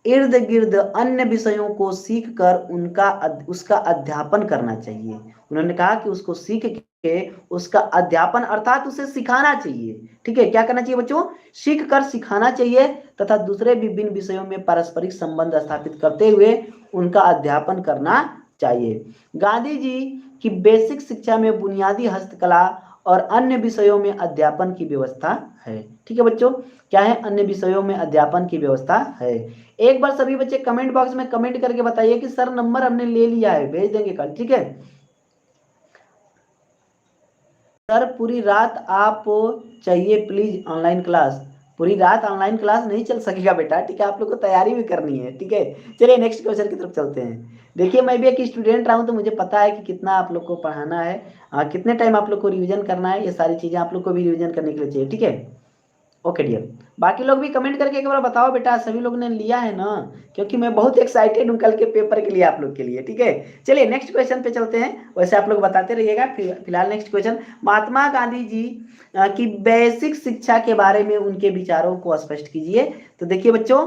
इर्द गिर्द अन्य विषयों को सीख कर उसका अध्यापन करना चाहिए। उन्होंने कहा कि उसको सीख के उसका अध्यापन अर्थात उसे सिखाना चाहिए, ठीक है। क्या करना चाहिए बच्चों? सीख कर सिखाना चाहिए तथा दूसरे विभिन्न विषयों में पारस्परिक संबंध स्थापित करते हुए उनका अध्यापन करना चाहिए। गांधी जी की बेसिक शिक्षा में बुनियादी हस्तकला और अन्य विषयों में अध्यापन की व्यवस्था है, ठीक है बच्चों। क्या है? अन्य विषयों में अध्यापन की व्यवस्था है। एक बार सभी बच्चे कमेंट बॉक्स में कमेंट करके बताइए कि सर नंबर हमने ले लिया है, भेज देंगे कल, ठीक है। सर पूरी रात आप चाहिए प्लीज ऑनलाइन क्लास, पूरी रात ऑनलाइन क्लास नहीं चल सकेगा बेटा, ठीक है, आप लोग को तैयारी भी करनी है, ठीक है। चलिए नेक्स्ट क्वेश्चन की तरफ चलते हैं। देखिए मैं भी एक स्टूडेंट रहा हूँ तो मुझे पता है कि कितना आप लोग को पढ़ाना है, कितने टाइम आप लोग को रिवीजन करना है, ये सारी चीजें आप लोग को भी रिवीजन करने के लिए चाहिए, ठीक है। ओके डियर, बाकी लोग भी कमेंट करके एक बार बताओ बेटा सभी लोग ने लिया है ना, क्योंकि मैं बहुत एक्साइटेड हूँ कल के पेपर के लिए आप लोग के लिए, ठीक है। चलिए नेक्स्ट क्वेश्चन पे चलते हैं, वैसे आप लोग बताते रहिएगा। फिलहाल नेक्स्ट क्वेश्चन, महात्मा गांधी जी की बेसिक शिक्षा के बारे में उनके विचारों को स्पष्ट कीजिए। तो देखिए बच्चों,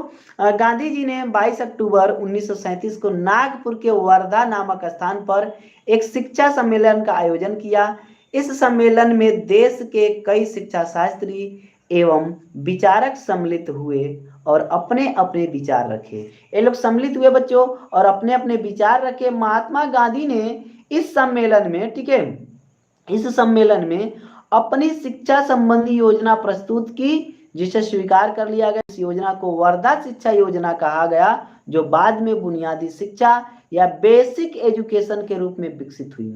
गांधी जी ने 22 अक्टूबर 1937 को नागपुर के वर्धा नामक स्थान पर एक शिक्षा सम्मेलन का आयोजन किया। इस सम्मेलन में देश के कई शिक्षा शास्त्री एवं विचारक सम्मिलित हुए और अपने अपने विचार रखे। ये लोग सम्मिलित हुए बच्चों और अपने अपने विचार रखे। महात्मा गांधी ने इस सम्मेलन में, ठीक है, इस सम्मेलन में अपनी शिक्षा संबंधी योजना प्रस्तुत की, जिसे स्वीकार कर लिया गया। इस योजना को वर्धा शिक्षा योजना कहा गया, जो बाद में बुनियादी शिक्षा या बेसिक एजुकेशन के रूप में विकसित हुई।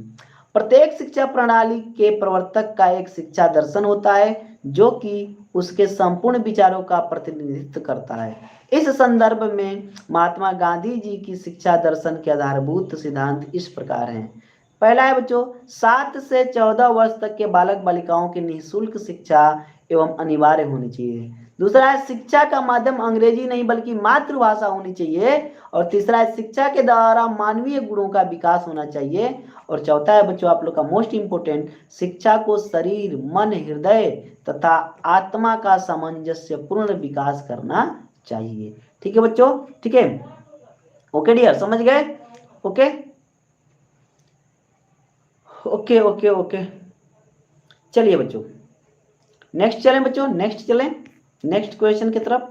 प्रत्येक शिक्षा प्रणाली के प्रवर्तक का एक शिक्षा दर्शन होता है, जो कि उसके संपूर्ण विचारों का प्रतिनिधित्व करता है। इस संदर्भ में महात्मा गांधी जी की शिक्षा दर्शन के आधारभूत सिद्धांत इस प्रकार हैं। पहला है बच्चों, 7 से 14 वर्ष तक के बालक बालिकाओं की निःशुल्क शिक्षा एवं अनिवार्य होनी चाहिए। दूसरा है, शिक्षा का माध्यम अंग्रेजी नहीं बल्कि मातृभाषा होनी चाहिए। और तीसरा है, शिक्षा के द्वारा मानवीय गुणों का विकास होना चाहिए। और चौथा है बच्चों आप लोग का मोस्ट इंपोर्टेंट, शिक्षा को शरीर, मन, हृदय तथा आत्मा का सामंजस्यपूर्ण विकास करना चाहिए, ठीक है बच्चों, ठीक है। ओके डियर, समझ गए? ओके ओके ओके ओके, चलिए बच्चों नेक्स्ट चलें बच्चों, नेक्स्ट चलें नेक्स्ट क्वेश्चन की तरफ।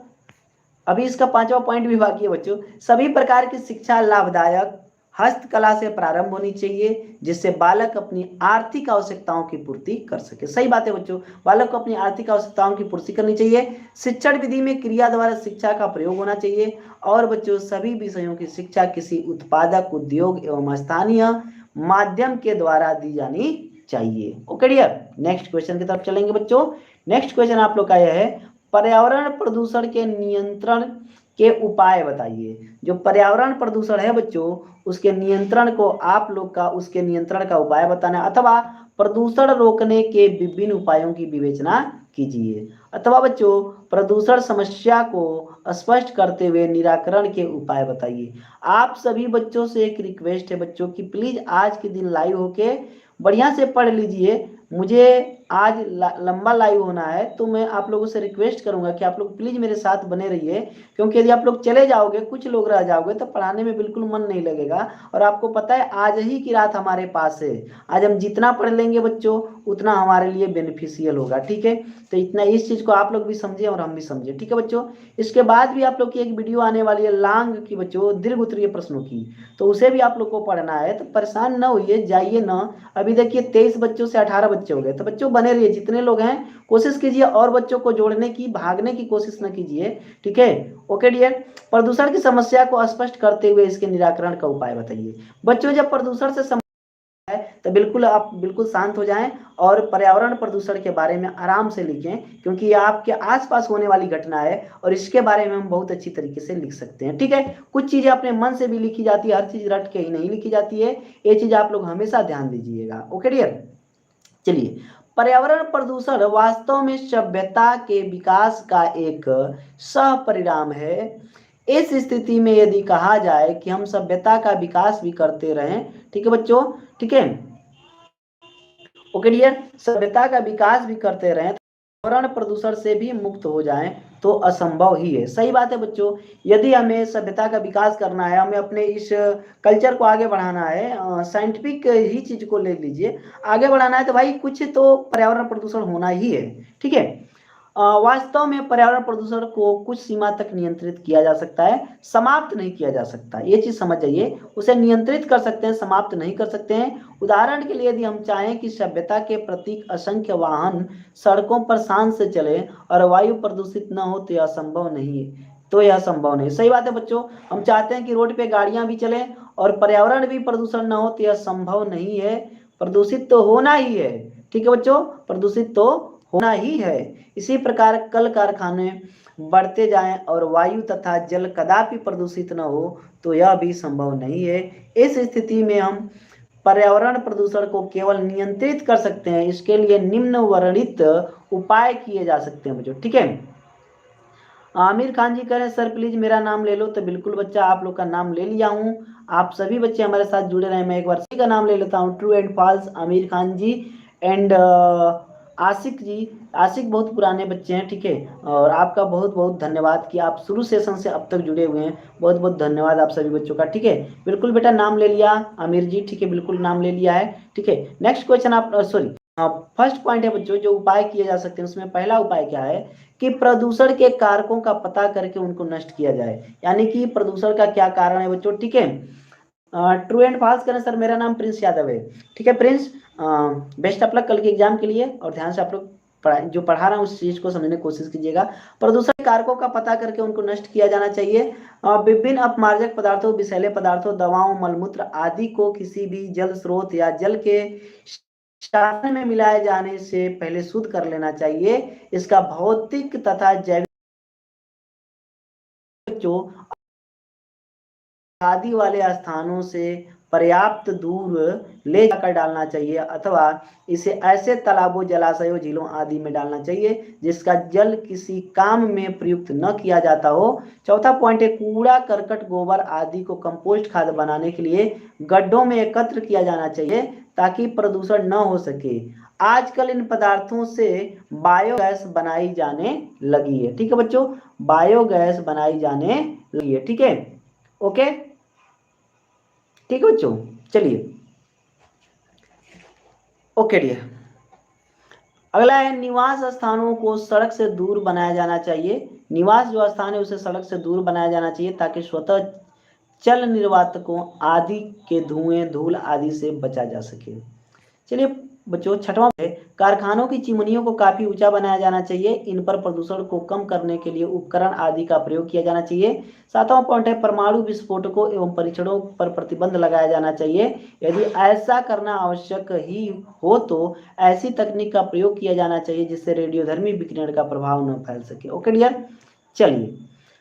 अभी इसका 5वां पॉइंट भी बाकी है बच्चों। सभी प्रकार की शिक्षा लाभदायक हस्तकला से प्रारंभ होनी चाहिए, जिससे बालक अपनी आर्थिक आवश्यकताओं की पूर्ति कर सके। सही बात है बच्चों, बालक को अपनी आर्थिक आवश्यकताओं की पूर्ति करनी चाहिए। शिक्षण विधि में क्रिया द्वारा शिक्षा का प्रयोग होना चाहिए। और बच्चों सभी विषयों की शिक्षा किसी उत्पादक, उद्योग एवं स्थानीय माध्यम के द्वारा दी जानी चाहिए। ओके डियर, नेक्स्ट क्वेश्चन की तरफ चलेंगे बच्चों। नेक्स्ट क्वेश्चन आप लोग का यह है, पर्यावरण प्रदूषण के नियंत्रण के उपाय बताइए। जो पर्यावरण प्रदूषण है बच्चों, उसके नियंत्रण को आप लोग का, उसके नियंत्रण का उपाय बताना, अथवा प्रदूषण रोकने के विभिन्न उपायों की विवेचना कीजिए। अथवा बच्चों प्रदूषण समस्या को स्पष्ट करते हुए निराकरण के उपाय बताइए। आप सभी बच्चों से एक रिक्वेस्ट है बच्चों की प्लीज आज के दिन लाइव होके बढ़िया से पढ़ लीजिए। मुझे आज लंबा लाइव होना है, तो मैं आप लोगों से रिक्वेस्ट करूंगा कि आप लोग प्लीज मेरे साथ बने रहिए, क्योंकि यदि आप लोग चले जाओगे, कुछ लोग रह जाओगे, तो पढ़ाने में बिल्कुल मन नहीं लगेगा। और आपको पता है आज ही की रात हमारे पास है, आज हम जितना पढ़ लेंगे बच्चों उतना हमारे लिए बेनिफिशियल होगा, ठीक है। तो इतना इस चीज को आप लोग भी समझे और हम भी समझे, ठीक है बच्चों। इसके बाद भी आप लोग की एक वीडियो आने वाली है लांग की बच्चों, दीर्घ उत्तरीय प्रश्नों की, तो उसे भी आप लोग को पढ़ना है। तो परेशान न होइए, जाइए ना। अभी देखिए 23 बच्चों से 18 बच्चे हो गए, तो बच्चों बने रहिए, जितने लोग हैं कोशिश कीजिए और बच्चों को जोड़ने की, भागने की कोशिश न कीजिए, ठीक है। ओके डियर, प्रदूषण की समस्या को स्पष्ट करते हुए इसके निराकरण का उपाय बताइए। बच्चों जब प्रदूषण से तो बिल्कुल आप बिल्कुल शांत हो जाएं और पर्यावरण प्रदूषण के बारे में आराम से लिखें, क्योंकि ये आपके आसपास होने वाली घटना है और इसके बारे में हम बहुत अच्छी तरीके से लिख सकते हैं। ठीक है, कुछ चीजें अपने मन से भी लिखी जाती है, हर चीज रट के ही नहीं लिखी जाती है, ये चीज आप लोग हमेशा ध्यान दीजिएगा। ओके डियर, चलिए, पर्यावरण प्रदूषण वास्तव में सभ्यता के विकास का एक सह परिणाम है। इस स्थिति में यदि कहा जाए कि हम सभ्यता का विकास भी करते रहें, ठीक है बच्चों, ठीक है, ओके डियर, सभ्यता का विकास भी करते रहें, पर्यावरण प्रदूषण से भी मुक्त हो जाएं तो असंभव ही है। सही बात है बच्चों, यदि हमें सभ्यता का विकास करना है, हमें अपने इस कल्चर को आगे बढ़ाना है, साइंटिफिक ही चीज को ले लीजिए, आगे बढ़ाना है, तो भाई कुछ तो पर्यावरण प्रदूषण होना ही है। ठीक है, वास्तव में पर्यावरण प्रदूषण को कुछ सीमा तक नियंत्रित किया जा सकता है, समाप्त नहीं किया जा सकता, ये चीज समझ जाइए। उसे नियंत्रित कर सकते हैं, समाप्त नहीं कर सकते हैं। उदाहरण के लिए यदि हम चाहें कि सभ्यता के प्रतीक असंख्य वाहन सड़कों पर शान से चले और वायु प्रदूषित न हो, तो यह संभव नहीं है, तो यह संभव नहीं। सही बात है बच्चों, हम चाहते हैं कि रोड पे गाड़ियां भी चले और पर्यावरण भी प्रदूषण न हो, तो यह संभव नहीं है, प्रदूषित तो होना ही है। ठीक है बच्चों, प्रदूषित तो होना ही है। इसी प्रकार कल कारखाने बढ़ते जाएं और वायु तथा जल कदापि प्रदूषित न हो, तो यह भी संभव नहीं है। इस स्थिति में हम पर्यावरण प्रदूषण को केवल नियंत्रित कर सकते हैं, इसके लिए निम्न वर्णित उपाय किए जा सकते हैं बच्चों। ठीक है, आमिर खान जी कह रहे हैं सर प्लीज मेरा नाम ले लो, तो बिल्कुल बच्चा आप लोग का नाम ले लिया हूं। आप सभी बच्चे हमारे साथ जुड़े रहे, मैं एक बार सभी का नाम ले लेता हूं, true and false, Aamir Khan ji and Ashiq ji. Ashiq बहुत पुराने बच्चे हैं, ठीक है, और आपका बहुत बहुत धन्यवाद कि आप शुरू सेशन से अब तक जुड़े हुए हैं, बहुत बहुत धन्यवाद आप सभी बच्चों का। ठीक है, बिल्कुल बेटा नाम ले लिया आमिर जी, ठीक है, बिल्कुल नाम ले लिया है। ठीक है, नेक्स्ट क्वेश्चन आप सॉरी फर्स्ट पॉइंट है बच्चों, जो उपाय किए जा सकते हैं उसमें पहला उपाय क्या है कि प्रदूषण के कारकों का पता करके उनको नष्ट किया जाए, यानी कि प्रदूषण का क्या कारण है बच्चों। ठीक है, ट्रू एंड फॉल्स करें सर, मेरा नाम प्रिंस यादव है। ठीक है प्रिंस, बेस्ट ऑफ लक कल के एग्जाम के लिए, और ध्यान से आप लोग जो पढ़ा रहा हूँ उस चीज को समझने की कोशिश कीजिएगा। प्रदूषण कारकों का पता करके उनको नष्ट किया जाना चाहिए। विभिन्न अपमार्जक पदार्थों, विषैले पदार्थों, दवाओं, मलमूत्र आदि को किसी भी जल स्रोत या जल के साधन में मिलाए जाने से पहले शुद्ध कर लेना चाहिए। इसका भौतिक तथा जैविक जो आदि वाले स्थानों से पर्याप्त दूर ले जाकर डालना चाहिए, अथवा इसे ऐसे तालाबों, जलाशयों, झीलों आदि में डालना चाहिए जिसका जल किसी काम में प्रयुक्त न किया जाता हो। चौथा पॉइंट है कूड़ा करकट, गोबर आदि को कंपोस्ट खाद बनाने के लिए गड्ढों में एकत्र किया जाना चाहिए ताकि प्रदूषण न हो सके। आजकल इन पदार्थों से बायोगैस बनाई जाने लगी है। ठीक है बच्चों, बायोगैस बनाई जाने लगी है। ठीक है, ओके, ठीक है बच्चों, चलिए ओके डियर। अगला है निवास स्थानों को सड़क से दूर बनाया जाना चाहिए। निवास जो स्थान है उसे सड़क से दूर बनाया जाना चाहिए ताकि स्वतः चल निर्वातकों आदि के धुएं, धूल आदि से बचा जा सके। चलिए बच्चों, छठवां है कारखानों की चिमनियों को काफी ऊंचा बनाया जाना चाहिए, इन पर प्रदूषण को कम करने के लिए उपकरण आदि का प्रयोग किया जाना चाहिए। सातवां पॉइंट है परमाणु विस्फोटकों एवं परीक्षणों पर प्रतिबंध लगाया जाना चाहिए। यदि ऐसा करना आवश्यक ही हो तो ऐसी तकनीक का प्रयोग किया जाना चाहिए जिससे रेडियोधर्मी विकिरण का प्रभाव न फैल सके। ओके डियर, चलिए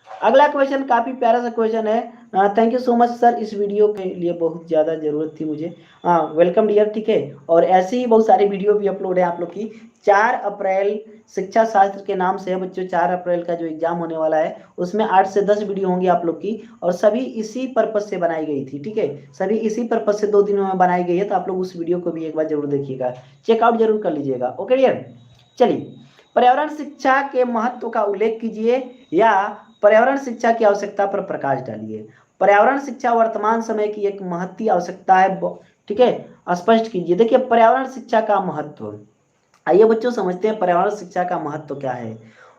अगला क्वेश्चन काफी प्यारा सा क्वेश्चन है। Thank you so much sir, इस वीडियो के लिए बहुत ज़्यादा ज़रूरत थी मुझे। Welcome dear. ठीक है, और ऐसे ही बहुत सारे वीडियो भी अपलोड है आप लोग की। 4 अप्रैल शिक्षा शास्त्र के नाम से है बच्चों, 4 अप्रैल का जो एग्जाम होने वाला है उसमें 8 से 10 वीडियो होंगी आप लोग की, और सभी इसी पर्पज से बनाई गई थी। ठीक है, सभी इसी पर्पज से 2 दिनों में बनाई गई है, तो आप लोग उस वीडियो को भी एक बार जरूर देखिएगा, चेकआउट जरूर कर लीजिएगा। ओके डियर, चलिए पर्यावरण शिक्षा के महत्व का उल्लेख कीजिए या पर्यावरण शिक्षा की आवश्यकता पर प्रकाश डालिए। पर्यावरण शिक्षा वर्तमान समय की एक महती आवश्यकता है। ठीक है, स्पष्ट कीजिए। देखिए पर्यावरण शिक्षा का महत्व, आइए बच्चों समझते हैं पर्यावरण शिक्षा का महत्व क्या है।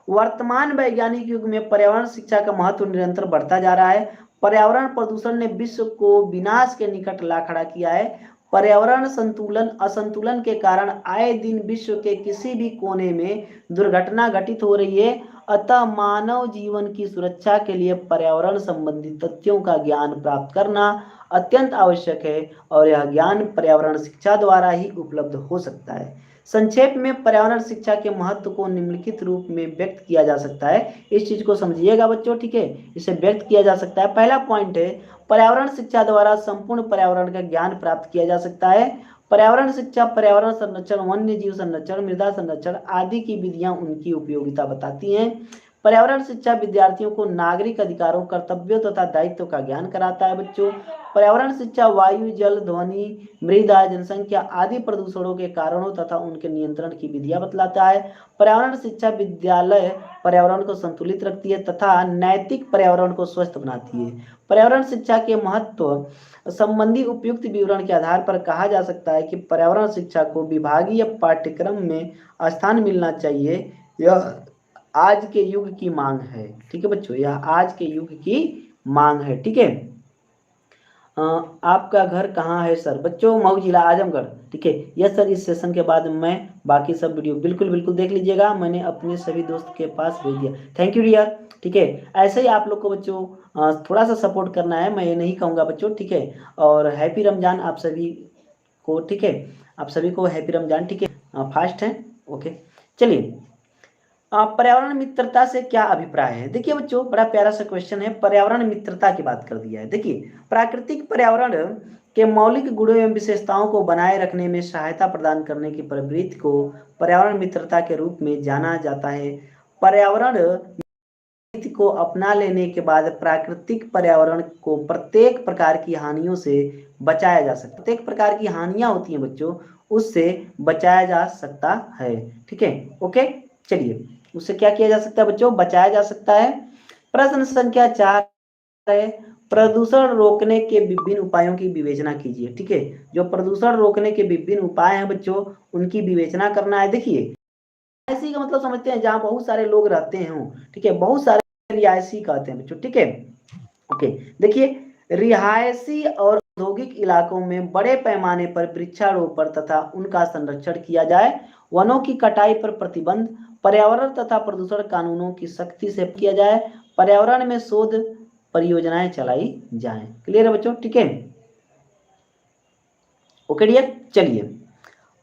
वर्तमान वैज्ञानिक युग में पर्यावरण शिक्षा का महत्व निरंतर बढ़ता जा रहा है। पर्यावरण प्रदूषण ने विश्व को विनाश के निकट ला खड़ा किया है। पर्यावरण संतुलन असंतुलन के कारण आए दिन विश्व के किसी भी कोने में दुर्घटना घटित हो रही है। अतः मानव जीवन की सुरक्षा के लिए पर्यावरण संबंधी तथ्यों का ज्ञान प्राप्त करना अत्यंत आवश्यक है और यह ज्ञान पर्यावरण शिक्षा द्वारा ही उपलब्ध हो सकता है। संक्षेप में पर्यावरण शिक्षा के महत्व को निम्नलिखित रूप में व्यक्त किया जा सकता है। इस चीज को समझिएगा बच्चों, ठीक है। इसे व्यक्त किया जा सकता है। पहला पॉइंट है, पर्यावरण शिक्षा द्वारा संपूर्ण पर्यावरण का ज्ञान प्राप्त किया जा सकता है। पर्यावरण शिक्षा पर्यावरण संरक्षण, वन्य जीव संरक्षण, मृदा संरक्षण आदि की विधियां उनकी उपयोगिता बताती हैं। पर्यावरण शिक्षा विद्यार्थियों को नागरिक अधिकारों, कर्तव्यों तथा दायित्व का ज्ञान कराता है बच्चों। पर्यावरण शिक्षा वायु, जल, ध्वनि, मृदा, जनसंख्या आदि प्रदूषणों के कारणों तथा उनके नियंत्रण की विधियां बतलाता है। पर्यावरण शिक्षा विद्यालय पर्यावरण को संतुलित रखती है तथा नैतिक पर्यावरण को स्वस्थ बनाती है। पर्यावरण शिक्षा के महत्व संबंधी उपयुक्त विवरण के आधार पर कहा जा सकता है कि पर्यावरण शिक्षा को विभागीय पाठ्यक्रम में स्थान मिलना चाहिए। यह आज के युग की मांग है, ठीक है बच्चों, यह आज के युग की मांग है, ठीक है। आपका घर कहाँ है सर? बच्चों मऊ जिला आजमगढ़, ठीक है। यस सर, इस सेशन के बाद मैं बाकी सब वीडियो बिल्कुल बिल्कुल देख लीजिएगा, मैंने अपने सभी दोस्त के पास भेज दिया। थैंक यू डियर, ठीक है। ऐसे ही आप लोग को बच्चों थोड़ा सा सपोर्ट करना है, मैं ये नहीं कहूँगा बच्चों, ठीक है। और हैप्पी रमजान आप सभी को, ठीक है। आप सभी को हैप्पी रमजान, ठीक है। फास्ट है, ओके। चलिए, पर्यावरण मित्रता से क्या अभिप्राय है? देखिए बच्चों, बड़ा प्यारा सा क्वेश्चन है। पर्यावरण मित्रता की बात कर दिया है। देखिए, प्राकृतिक पर्यावरण के मौलिक गुणों एवं विशेषताओं को बनाए रखने में सहायता प्रदान करने की प्रवृत्ति को पर्यावरण मित्रता के रूप में जाना जाता है। पर्यावरण नीति को अपना लेने के बाद प्राकृतिक पर्यावरण को प्रत्येक प्रकार की हानियों से बचाया जा सकता है। प्रत्येक प्रकार की हानियां होती हैं बच्चों, उससे बचाया जा सकता है, ठीक है, ओके। चलिए, उससे क्या किया जा सकता है बच्चों? बचाया जा सकता है। प्रश्न संख्या 4 है, प्रदूषण रोकने के विभिन्न उपायों की विवेचना कीजिए, ठीक है। जो प्रदूषण रोकने के विभिन्न उपाय हैं बच्चों, उनकी विवेचना करना है। देखिए, रिहायशी का मतलब समझते हैं जहां बहुत सारे लोग रहते हैं, ठीक है, बहुत सारे रिहायशी कहते हैं बच्चों, ठीक है, ओके। देखिए, रिहायशी और औद्योगिक इलाकों में बड़े पैमाने पर वृक्षारोपण तथा उनका संरक्षण किया जाए। वनों की कटाई पर प्रतिबंध, पर्यावरण तथा प्रदूषण कानूनों की सख्ती से किया जाए। पर्यावरण में शोध परियोजनाएं चलाई जाएं। क्लियर है बच्चों, ठीक है, ओके डियर। चलिए,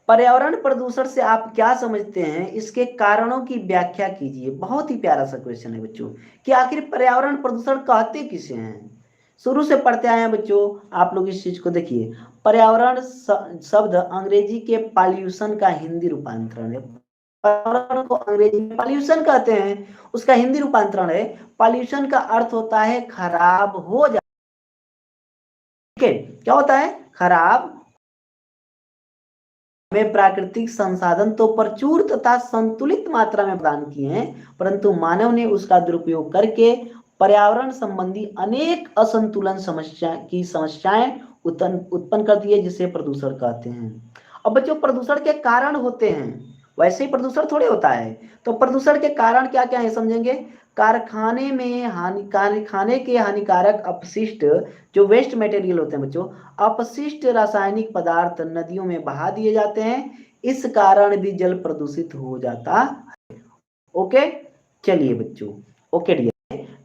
पर्यावरण प्रदूषण से आप क्या समझते हैं, इसके कारणों की व्याख्या कीजिए। बहुत ही प्यारा सा क्वेश्चन है बच्चों कि आखिर पर्यावरण प्रदूषण कहते किसे हैं। शुरू से पढ़ते आए हैं बच्चों, आप लोग इस चीज को देखिए। पर्यावरण शब्द अंग्रेजी के पॉल्यूशन का हिंदी रूपांतरण है। पर्यावरण को अंग्रेजी में पॉल्यूशन कहते हैं, उसका हिंदी रूपांतरण है। पॉल्यूशन का अर्थ होता है खराब हो जाना, ठीक है। क्या होता है? खराब। में प्राकृतिक संसाधन तो प्रचुर तथा संतुलित मात्रा में प्रदान किए हैं, परंतु मानव ने उसका दुरुपयोग करके पर्यावरण संबंधी अनेक असंतुलन समस्याएं उत्पन्न कर दी है, जिसे प्रदूषण कहते हैं। अब बच्चों, प्रदूषण के कारण होते हैं, वैसे ही प्रदूषण थोड़े होता है। तो प्रदूषण के कारण क्या क्या है समझेंगे। कारखाने में कारखाने के हानिकारक अपशिष्ट, जो वेस्ट मटेरियल होते हैं बच्चों, अपशिष्ट रासायनिक पदार्थ नदियों में बहा दिए जाते हैं। इस कारण भी जल प्रदूषित हो जाता है, ओके। चलिए बच्चों, ओके डियर।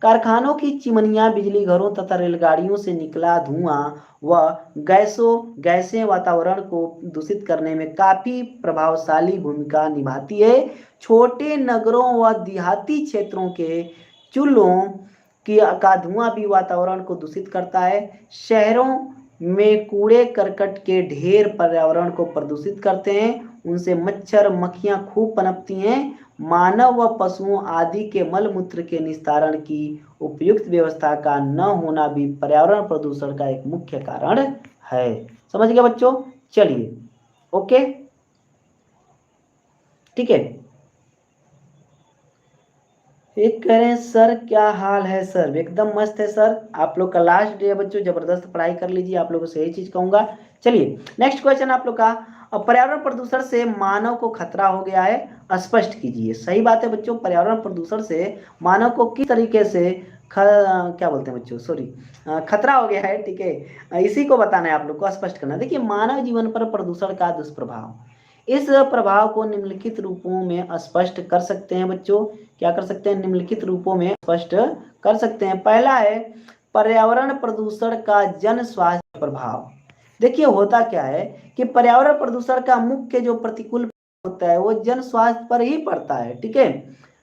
कारखानों की चिमनियां, बिजली घरों तथा रेलगाड़ियों से निकला धुआं व गैसें वातावरण को दूषित करने में काफी प्रभावशाली भूमिका निभाती है। छोटे नगरों व देहाती क्षेत्रों के चूल्हों का धुआं भी वातावरण को दूषित करता है। शहरों में कूड़े करकट के ढेर पर्यावरण को प्रदूषित करते हैं, उनसे मच्छर मक्खियां खूब पनपती हैं। मानव व पशुओं आदि के मल मूत्र के निस्तारण की उपयुक्त व्यवस्था का न होना भी पर्यावरण प्रदूषण का एक मुख्य कारण है। समझ गए बच्चों? चलिए, ओके, ठीक है। एक कह रहे हैं सर क्या हाल है सर? एकदम मस्त है सर। आप लोग का लास्ट डे है बच्चों, जबरदस्त पढ़ाई कर लीजिए, आप लोगों से यही चीज कहूंगा। चलिए, नेक्स्ट क्वेश्चन आप लोग का, पर्यावरण प्रदूषण से मानव को खतरा हो गया है, स्पष्ट कीजिए। सही बात है बच्चों, पर्यावरण प्रदूषण से मानव को किस तरीके से क्या बोलते हैं बच्चों, सॉरी, खतरा हो गया है, ठीक है। इसी को बताना है आप लोग को, स्पष्ट करना। देखिए, मानव जीवन पर प्रदूषण का दुष्प्रभाव, इस प्रभाव को निम्नलिखित रूपों में स्पष्ट कर सकते हैं बच्चों। क्या कर सकते हैं? निम्नलिखित रूपों में स्पष्ट कर सकते हैं। पहला है पर्यावरण प्रदूषण का जन स्वास्थ्य प्रभाव। देखिए होता क्या है कि पर्यावरण प्रदूषण का मुख्य जो प्रतिकूल होता है वो जन स्वास्थ्य पर ही पड़ता है। ठीक है,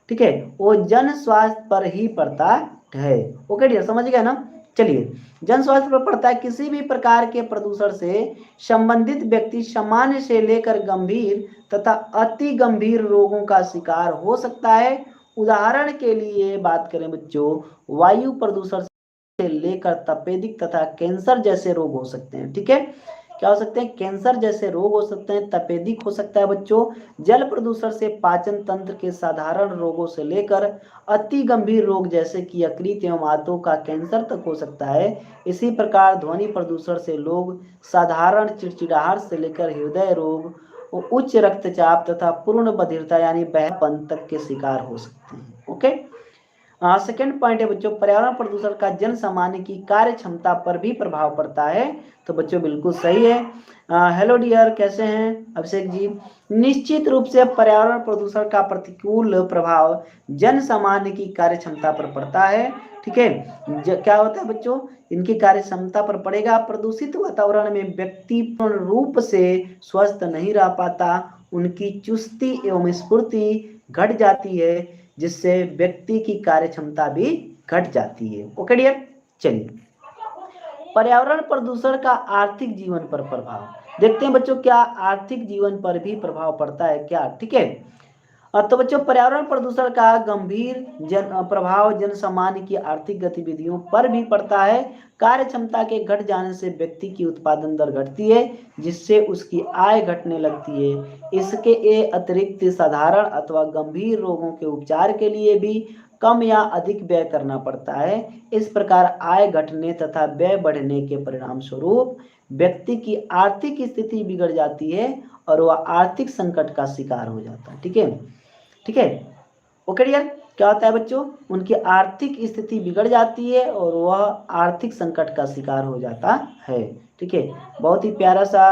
ठीक है, वो जन स्वास्थ्य पर ही पड़ता है। ओके डियर, समझ गया ना? चलिए, जन स्वास्थ्य पर पड़ता है। किसी भी प्रकार के प्रदूषण से संबंधित व्यक्ति सामान्य से लेकर गंभीर तथा अति गंभीर रोगों का शिकार हो सकता है। उदाहरण के लिए बात करें बच्चों, वायु प्रदूषण से लेकर तपेदिक तथा कैंसर जैसे रोग हो सकते हैं। ठीक है, क्या हो सकते हैं? कैंसर जैसे रोग हो सकते हैं, तपेदिक हो सकता है बच्चों। जल प्रदूषण से पाचन तंत्र के साधारण रोगों से लेकर अति गंभीर रोग जैसे कि यकृत एवं आंतों का कैंसर तक हो सकता है। इसी प्रकार ध्वनि प्रदूषण से लोग साधारण चिड़चिड़ाहट से लेकर हृदय रोग, उच्च रक्तचाप तथा पूर्ण बधिरता यानी बहरापन तक के शिकार हो सकते हैं। ओके, सेकेंड पॉइंट है बच्चों, पर्यावरण प्रदूषण का जन सामान्य की कार्य क्षमता पर भी प्रभाव पड़ता है। तो बच्चों बिल्कुल सही है। हेलो डियर, कैसे हैं अभिषेक जी? निश्चित रूप से पर्यावरण प्रदूषण का प्रतिकूल प्रभाव जन सामान्य की कार्य क्षमता पर पड़ता है। ठीक है, क्या होता है बच्चों? इनकी कार्य क्षमता पर पड़ेगा। प्रदूषित वातावरण में व्यक्ति पूर्ण रूप से स्वस्थ नहीं रह पाता, उनकी चुस्ती एवं स्फूर्ति घट जाती है, जिससे व्यक्ति की कार्य क्षमता भी घट जाती है। ओके डियर, चलिए, पर्यावरण प्रदूषण का आर्थिक जीवन पर प्रभाव देखते हैं बच्चों। क्या आर्थिक जीवन पर भी प्रभाव पड़ता है क्या? ठीक है, तो बच्चों पर्यावरण प्रदूषण का गंभीर प्रभाव जन सामान्य की आर्थिक गतिविधियों पर भी पड़ता है। कार्य क्षमता के घट जाने से व्यक्ति की उत्पादन दर घटती है, जिससे उसकी आय घटने लगती है। इसके अतिरिक्त साधारण अथवा गंभीर रोगों के उपचार के लिए भी कम या अधिक व्यय करना पड़ता है। इस प्रकार आय घटने तथा व्यय बढ़ने के परिणाम स्वरूप व्यक्ति की आर्थिक स्थिति बिगड़ जाती है और वह आर्थिक संकट का शिकार हो जाता है। ठीक है, ठीक है, ओके डियर, क्या होता है बच्चों? उनकी आर्थिक स्थिति बिगड़ जाती है और वह आर्थिक संकट का शिकार हो जाता है। ठीक है, बहुत ही प्यारा सा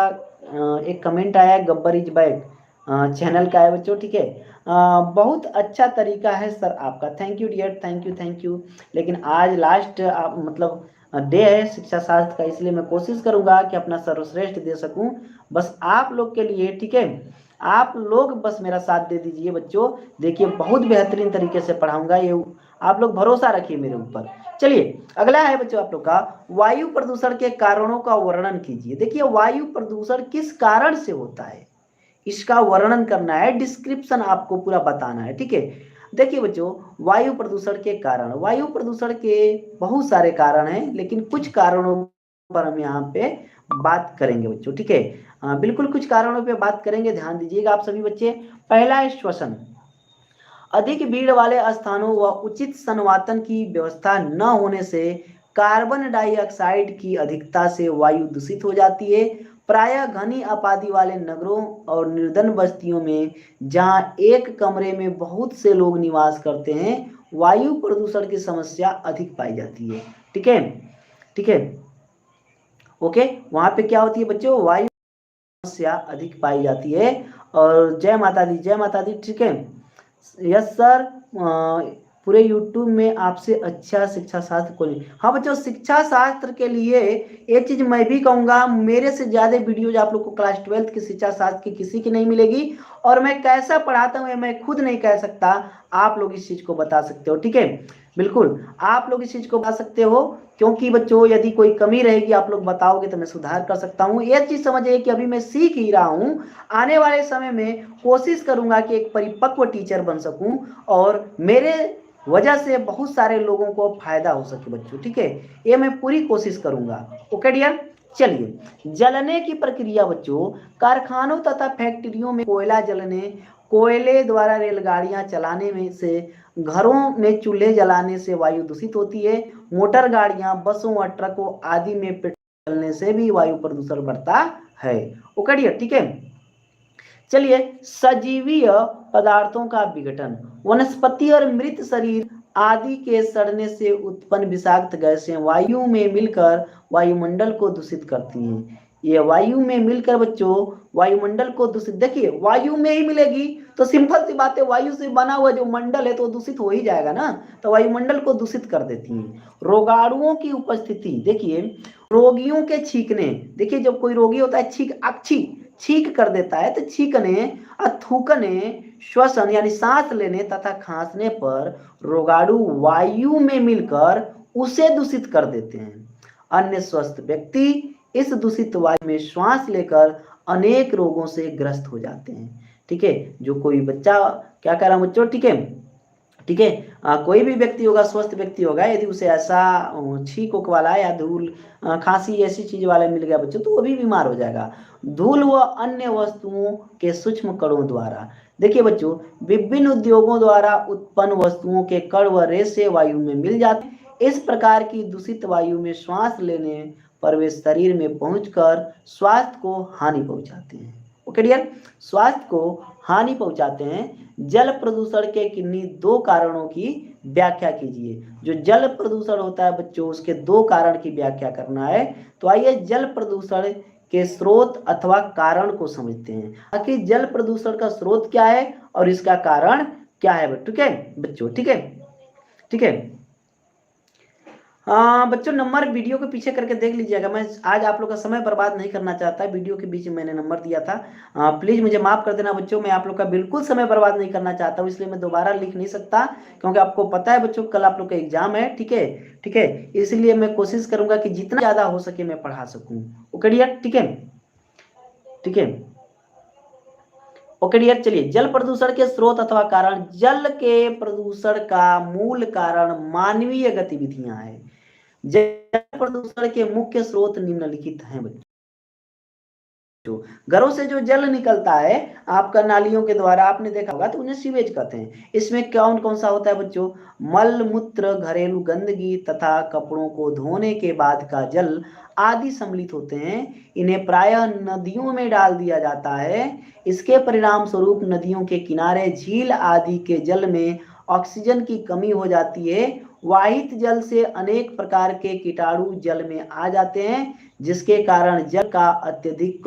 एक कमेंट आया है, गब्बर इज बैक चैनल का है बच्चों। ठीक है, बहुत अच्छा तरीका है सर आपका, thank you dear, thank you, thank you. लेकिन आज लास्ट मतलब डे है शिक्षा शास्त्र का, इसलिए मैं कोशिश करूंगा कि अपना सर्वश्रेष्ठ दे सकूं बस आप लोग के लिए। ठीक है, आप लोग बस मेरा साथ दे दीजिए बच्चों। देखिए बहुत बेहतरीन तरीके से पढ़ाऊंगा, ये आप लोग भरोसा रखिए मेरे ऊपर। चलिए अगला है बच्चों आप लोग का, वायु प्रदूषण के कारणों का वर्णन कीजिए। देखिए वायु प्रदूषण किस कारण से होता है, इसका वर्णन करना है, डिस्क्रिप्शन आपको पूरा बताना है। ठीक है, देखिए बच्चों वायु प्रदूषण के कारण, वायु प्रदूषण के बहुत सारे कारण हैं, लेकिन कुछ कारणों पर हम यहाँ पे बात करेंगे बच्चों। ठीक है, बिल्कुल कुछ कारणों पे बात करेंगे, ध्यान दीजिएगा आप सभी बच्चे। पहला है श्वसन। अधिक भीड़ वाले स्थानों व उचित संवातन की व्यवस्था न होने से कार्बन डाइऑक्साइड की अधिकता से वायु दूषित हो जाती है। प्रायः घनी आबादी वाले नगरों और निर्धन बस्तियों में जहां एक कमरे में बहुत से लोग निवास करते हैं, वायु प्रदूषण की समस्या अधिक पाई जाती है। ठीक है, ठीक है, ओके, वहां पे क्या होती है बच्चों? वायु समस्या अधिक पाई जाती है। और जय माता दी, जय माता दी। ठीक है, यस सर, पूरे यूट्यूब में आपसे अच्छा शिक्षा शास्त्र को नहीं। हाँ बच्चों, शिक्षा शास्त्र के लिए एक चीज मैं भी कहूंगा, मेरे से ज्यादा वीडियोज आप लोग को क्लास 12th की शिक्षा शास्त्र की किसी की नहीं मिलेगी। और मैं कैसा पढ़ाता हूँ मैं खुद नहीं कह सकता, आप लोग इस चीज को बता सकते हो। ठीक है, बिल्कुल आप लोग इस चीज को बता सकते हो, क्योंकि बच्चों यदि कोई कमी रहेगी आप लोग बताओगे तो मैं सुधार कर सकता हूँ। ये चीज समझिए कि अभी मैं सीख ही रहा हूँ, आने वाले समय में कोशिश करूंगा कि एक परिपक्व टीचर बन सकूं और मेरे वजह से बहुत सारे लोगों को फायदा हो सके बच्चों। ठीक है, ये मैं पूरी कोशिश करूंगा। ओके डियर, चलिए, जलने की प्रक्रिया बच्चों, कारखानों तथा फैक्ट्रियों में कोयला जलने, कोयले द्वारा रेलगाड़ियां चलाने में से, घरों में चूल्हे जलाने से वायु दूषित होती है। मोटर गाड़ियां, बसों और ट्रकों आदि में पेट्रोल जलने से भी वायु प्रदूषण बढ़ता है। ओके डियर, ठीक है, चलिए, सजीवीय पदार्थों का विघटन, वनस्पति और मृत शरीर आदि के सड़ने से उत्पन्न विषाक्त गैसें वायु में मिलकर वायुमंडल को दूषित करती हैं। ये वायु में मिलकर बच्चों वायुमंडल को दूषित, देखिए वायु में ही मिलेगी तो सिंपल सी बात है, वायु से बना हुआ जो मंडल है तो दूषित हो ही जाएगा ना, तो वायुमंडल को दूषित कर देती है। रोगाणुओं की उपस्थिति, देखिए रोगियों के छींकने, देखिए जब कोई रोगी होता है छींक कर देता है, तो छींकने, थूकने, श्वसन यानी सांस लेने तथा खांसने पर रोगाणु वायु में मिलकर उसे दूषित कर देते हैं। अन्य स्वस्थ व्यक्ति इस दूषित वायु में श्वास लेकर अनेक रोगों से ग्रस्त हो जाते हैं। ठीक है, जो कोई बच्चा, क्या कह रहा हूं बच्चों, ठीक है, ठीक है, कोई भी व्यक्ति होगा, स्वस्थ व्यक्ति होगा, यदि उसे ऐसा छींक ओक वाला या धूल खांसी ऐसी चीज वाला मिल गया बच्चों, तो वो भी बीमार हो जाएगा। धूल व अन्य वस्तुओं के सूक्ष्म कणों द्वारा, देखिए बच्चों विभिन्न उद्योगों द्वारा उत्पन्न वस्तुओं के कण व रेशे वायु में मिल जाते हैं। इस प्रकार की दूषित वायु में श्वास लेने पर वे शरीर में पहुंचकर स्वास्थ्य को हानि पहुंचाते हैं। ओके डियर, स्वास्थ्य को हानि पहुंचाते हैं। जल प्रदूषण के किन्हीं दो कारणों की व्याख्या कीजिए। जो जल प्रदूषण होता है बच्चों, उसके दो कारण की व्याख्या करना है। तो आइए जल प्रदूषण के स्रोत अथवा कारण को समझते हैं। आखिर जल प्रदूषण का स्रोत क्या है और इसका कारण क्या है, ठीक है बच्चों, ठीक है, ठीक है। बच्चों नंबर वीडियो के पीछे करके देख लीजिएगा। मैं आज आप लोग का समय बर्बाद नहीं करना चाहता, वीडियो के बीच में मैंने नंबर दिया था, प्लीज मुझे माफ कर देना बच्चों, मैं आप लोग का बिल्कुल समय बर्बाद नहीं करना चाहता हूँ, इसलिए मैं दोबारा लिख नहीं सकता, क्योंकि आपको पता है बच्चों कल आप लोग का एग्जाम है, ठीक है, ठीक है, इसलिए मैं कोशिश करूंगा कि जितना ज्यादा हो सके मैं पढ़ा सकूं। ओके डियर, ठीक है, ठीक है, ओके डियर। चलिए, जल प्रदूषण के स्रोत अथवा कारण। जल के प्रदूषण का मूल कारण मानवीय गतिविधियां हैं। जल प्रदूषण के मुख्य स्रोत निम्नलिखित हैं बच्चों। घरों से जो जल निकलता है आपका नालियों के द्वारा, आपने देखा होगा, तो उन्हें सीवेज कहते हैं। इसमें कौन कौन सा होता है बच्चों? मल मूत्र, घरेलू गंदगी तथा कपड़ों को धोने के बाद का जल आदि सम्मिलित होते हैं। इन्हें प्रायः नदियों में डाल दिया जाता है। इसके परिणाम स्वरूप नदियों के किनारे, झील आदि के जल में ऑक्सीजन की कमी हो जाती है। वाहित जल से अनेक प्रकार के कीटाणु जल में आ जाते हैं, जिसके कारण जल का अत्यधिक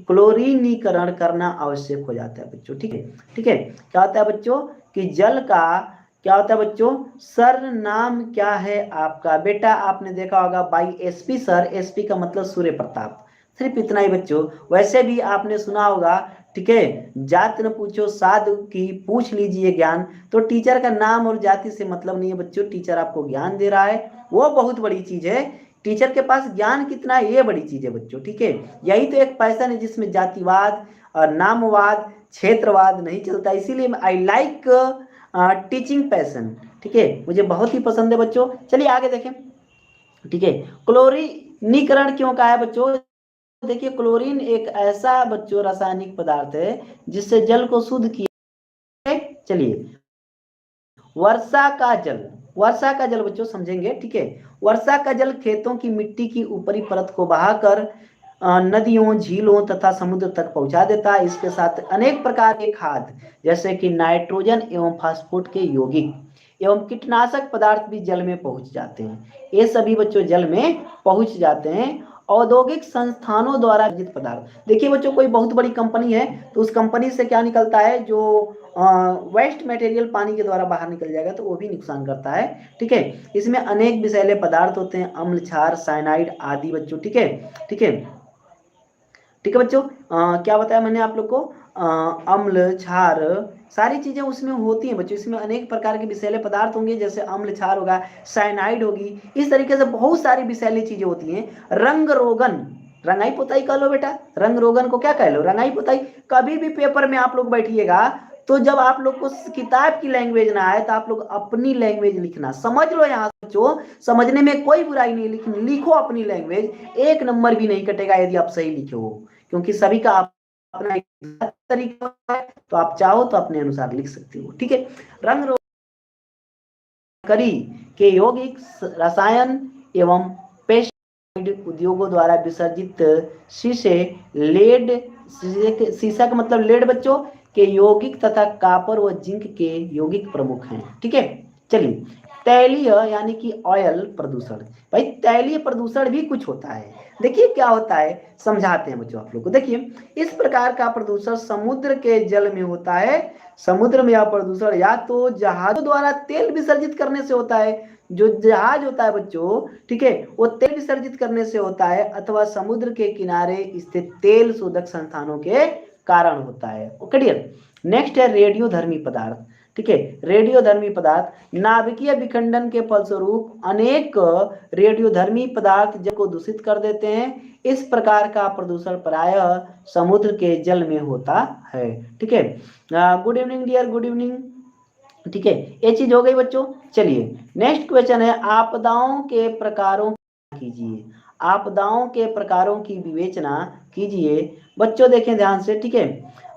क्लोरीनीकरण करना आवश्यक हो जाता है बच्चों। ठीक है, ठीक है। क्या होता है बच्चों कि जल का क्या होता है बच्चों? सर नाम क्या है आपका? बेटा आपने देखा होगा बाई एसपी सर, एसपी का मतलब सूर्य प्रताप, सिर्फ इतना ही बच्चों। वैसे भी आपने सुना होगा, ठीक है, जात न पूछो साधु की पूछ लीजिए ज्ञान। तो टीचर का नाम और जाति से मतलब नहीं है बच्चों, टीचर आपको ज्ञान दे रहा है, वो बहुत बड़ी चीज है। टीचर के पास ज्ञान कितना है, ये बड़ी चीज है बच्चों। ठीक है, यही तो एक पैशन है जिसमें जातिवाद और नामवाद, क्षेत्रवाद नहीं चलता। इसीलिए आई लाइक टीचिंग पैशन। ठीक है, मुझे बहुत ही पसंद है बच्चों। चलिए आगे देखें। ठीक है, क्लोरीनीकरण क्यों कहा है बच्चों? देखिए क्लोरीन एक ऐसा बच्चों रासायनिक पदार्थ है जिससे जल को शुद्ध किया। चलिए, वर्षा का जल, वर्षा का जल बच्चों समझेंगे। ठीक है, वर्षा का जल खेतों की मिट्टी की ऊपरी परत को बहाकर नदियों, झीलों तथा समुद्र तक पहुंचा देता है। इसके साथ अनेक प्रकार के खाद जैसे कि नाइट्रोजन एवं फास्फोरस के यौगिक एवं कीटनाशक पदार्थ भी जल में पहुंच जाते हैं। ये सभी बच्चों जल में पहुंच जाते हैं। औद्योगिक संस्थानों द्वारा विजित पदार्थ, देखिए बच्चों कोई बहुत बड़ी कंपनी है तो उस कंपनी से क्या निकलता है? जो वेस्ट मटेरियल पानी के द्वारा बाहर निकल जाएगा तो वो भी नुकसान करता है। ठीक है, इसमें अनेक विषैले पदार्थ होते हैं, अम्ल, क्षार, साइनाइड आदि बच्चों। ठीक है, ठीक है, ठीक है बच्चों। क्या बताया मैंने आप लोग को? अम्ल, क्षार, सारी चीजें उसमें होती हैं बच्चों। इसमें अनेक प्रकार के विषैले पदार्थ होंगे, जैसे अम्ल, क्षार होगा, साइनाइड होगी, इस तरीके से बहुत सारी विषैली चीजें होती हैं। रंग रोगन, रंगाई पुताई कह लो बेटा, रंग रोगन को क्या कह लो? रंगाई पुताई। कभी भी पेपर में आप लोग बैठिएगा तो जब आप लोग को किताब की लैंग्वेज ना आए तो आप लोग अपनी लैंग्वेज लिखना, समझ लो। यहाँ बच्चों समझने में कोई बुराई नहीं, लिखो अपनी लैंग्वेज, एक नंबर भी नहीं कटेगा यदि आप सही लिखे हो, क्योंकि सभी का अपना एक तरीका है, तो आप चाहो तो अपने अनुसार लिख सकते हो। ठीक है, रंग रोगन के यौगिक, रसायन एवं पेस्टिसाइड उद्योगों द्वारा विसर्जित शीशे, लेड, शीशा का मतलब लेड बच्चों के यौगिक तथा कॉपर व जिंक के यौगिक प्रमुख हैं। ठीक है, चलिए तैलीय यानी कि ऑयल प्रदूषण। भाई तैलीय प्रदूषण भी कुछ होता है, देखिए क्या होता है, समझाते हैं बच्चों आप लोग को। देखिए इस प्रकार का प्रदूषण समुद्र के जल में होता है। समुद्र में यह प्रदूषण या तो जहाजों द्वारा तेल विसर्जित करने से होता है, जो जहाज होता है बच्चों, ठीक है, वो तेल विसर्जित करने से होता है, अथवा समुद्र के किनारे स्थित तेल शोधक संस्थानों के कारण होता है। Okay dear. नेक्स्ट है रेडियोधर्मी पदार्थ। ठीक है, रेडियोधर्मी पदार्थ नाभिकीय विखंडन के फलस्वरूप अनेक रेडियोधर्मी पदार्थ जल को दूषित कर देते हैं। इस प्रकार का प्रदूषण प्रायः समुद्र के जल में होता है। ठीक है, good evening dear, good evening. ठीक है, ये चीज हो गई बच्चों। चलिए नेक्स्ट क्वेश्चन है, आपदाओं के प्रकारों कीजिए। आपदाओं के प्रकारों की विवेचना कीजिए। बच्चों देखें ध्यान से, ठीक है।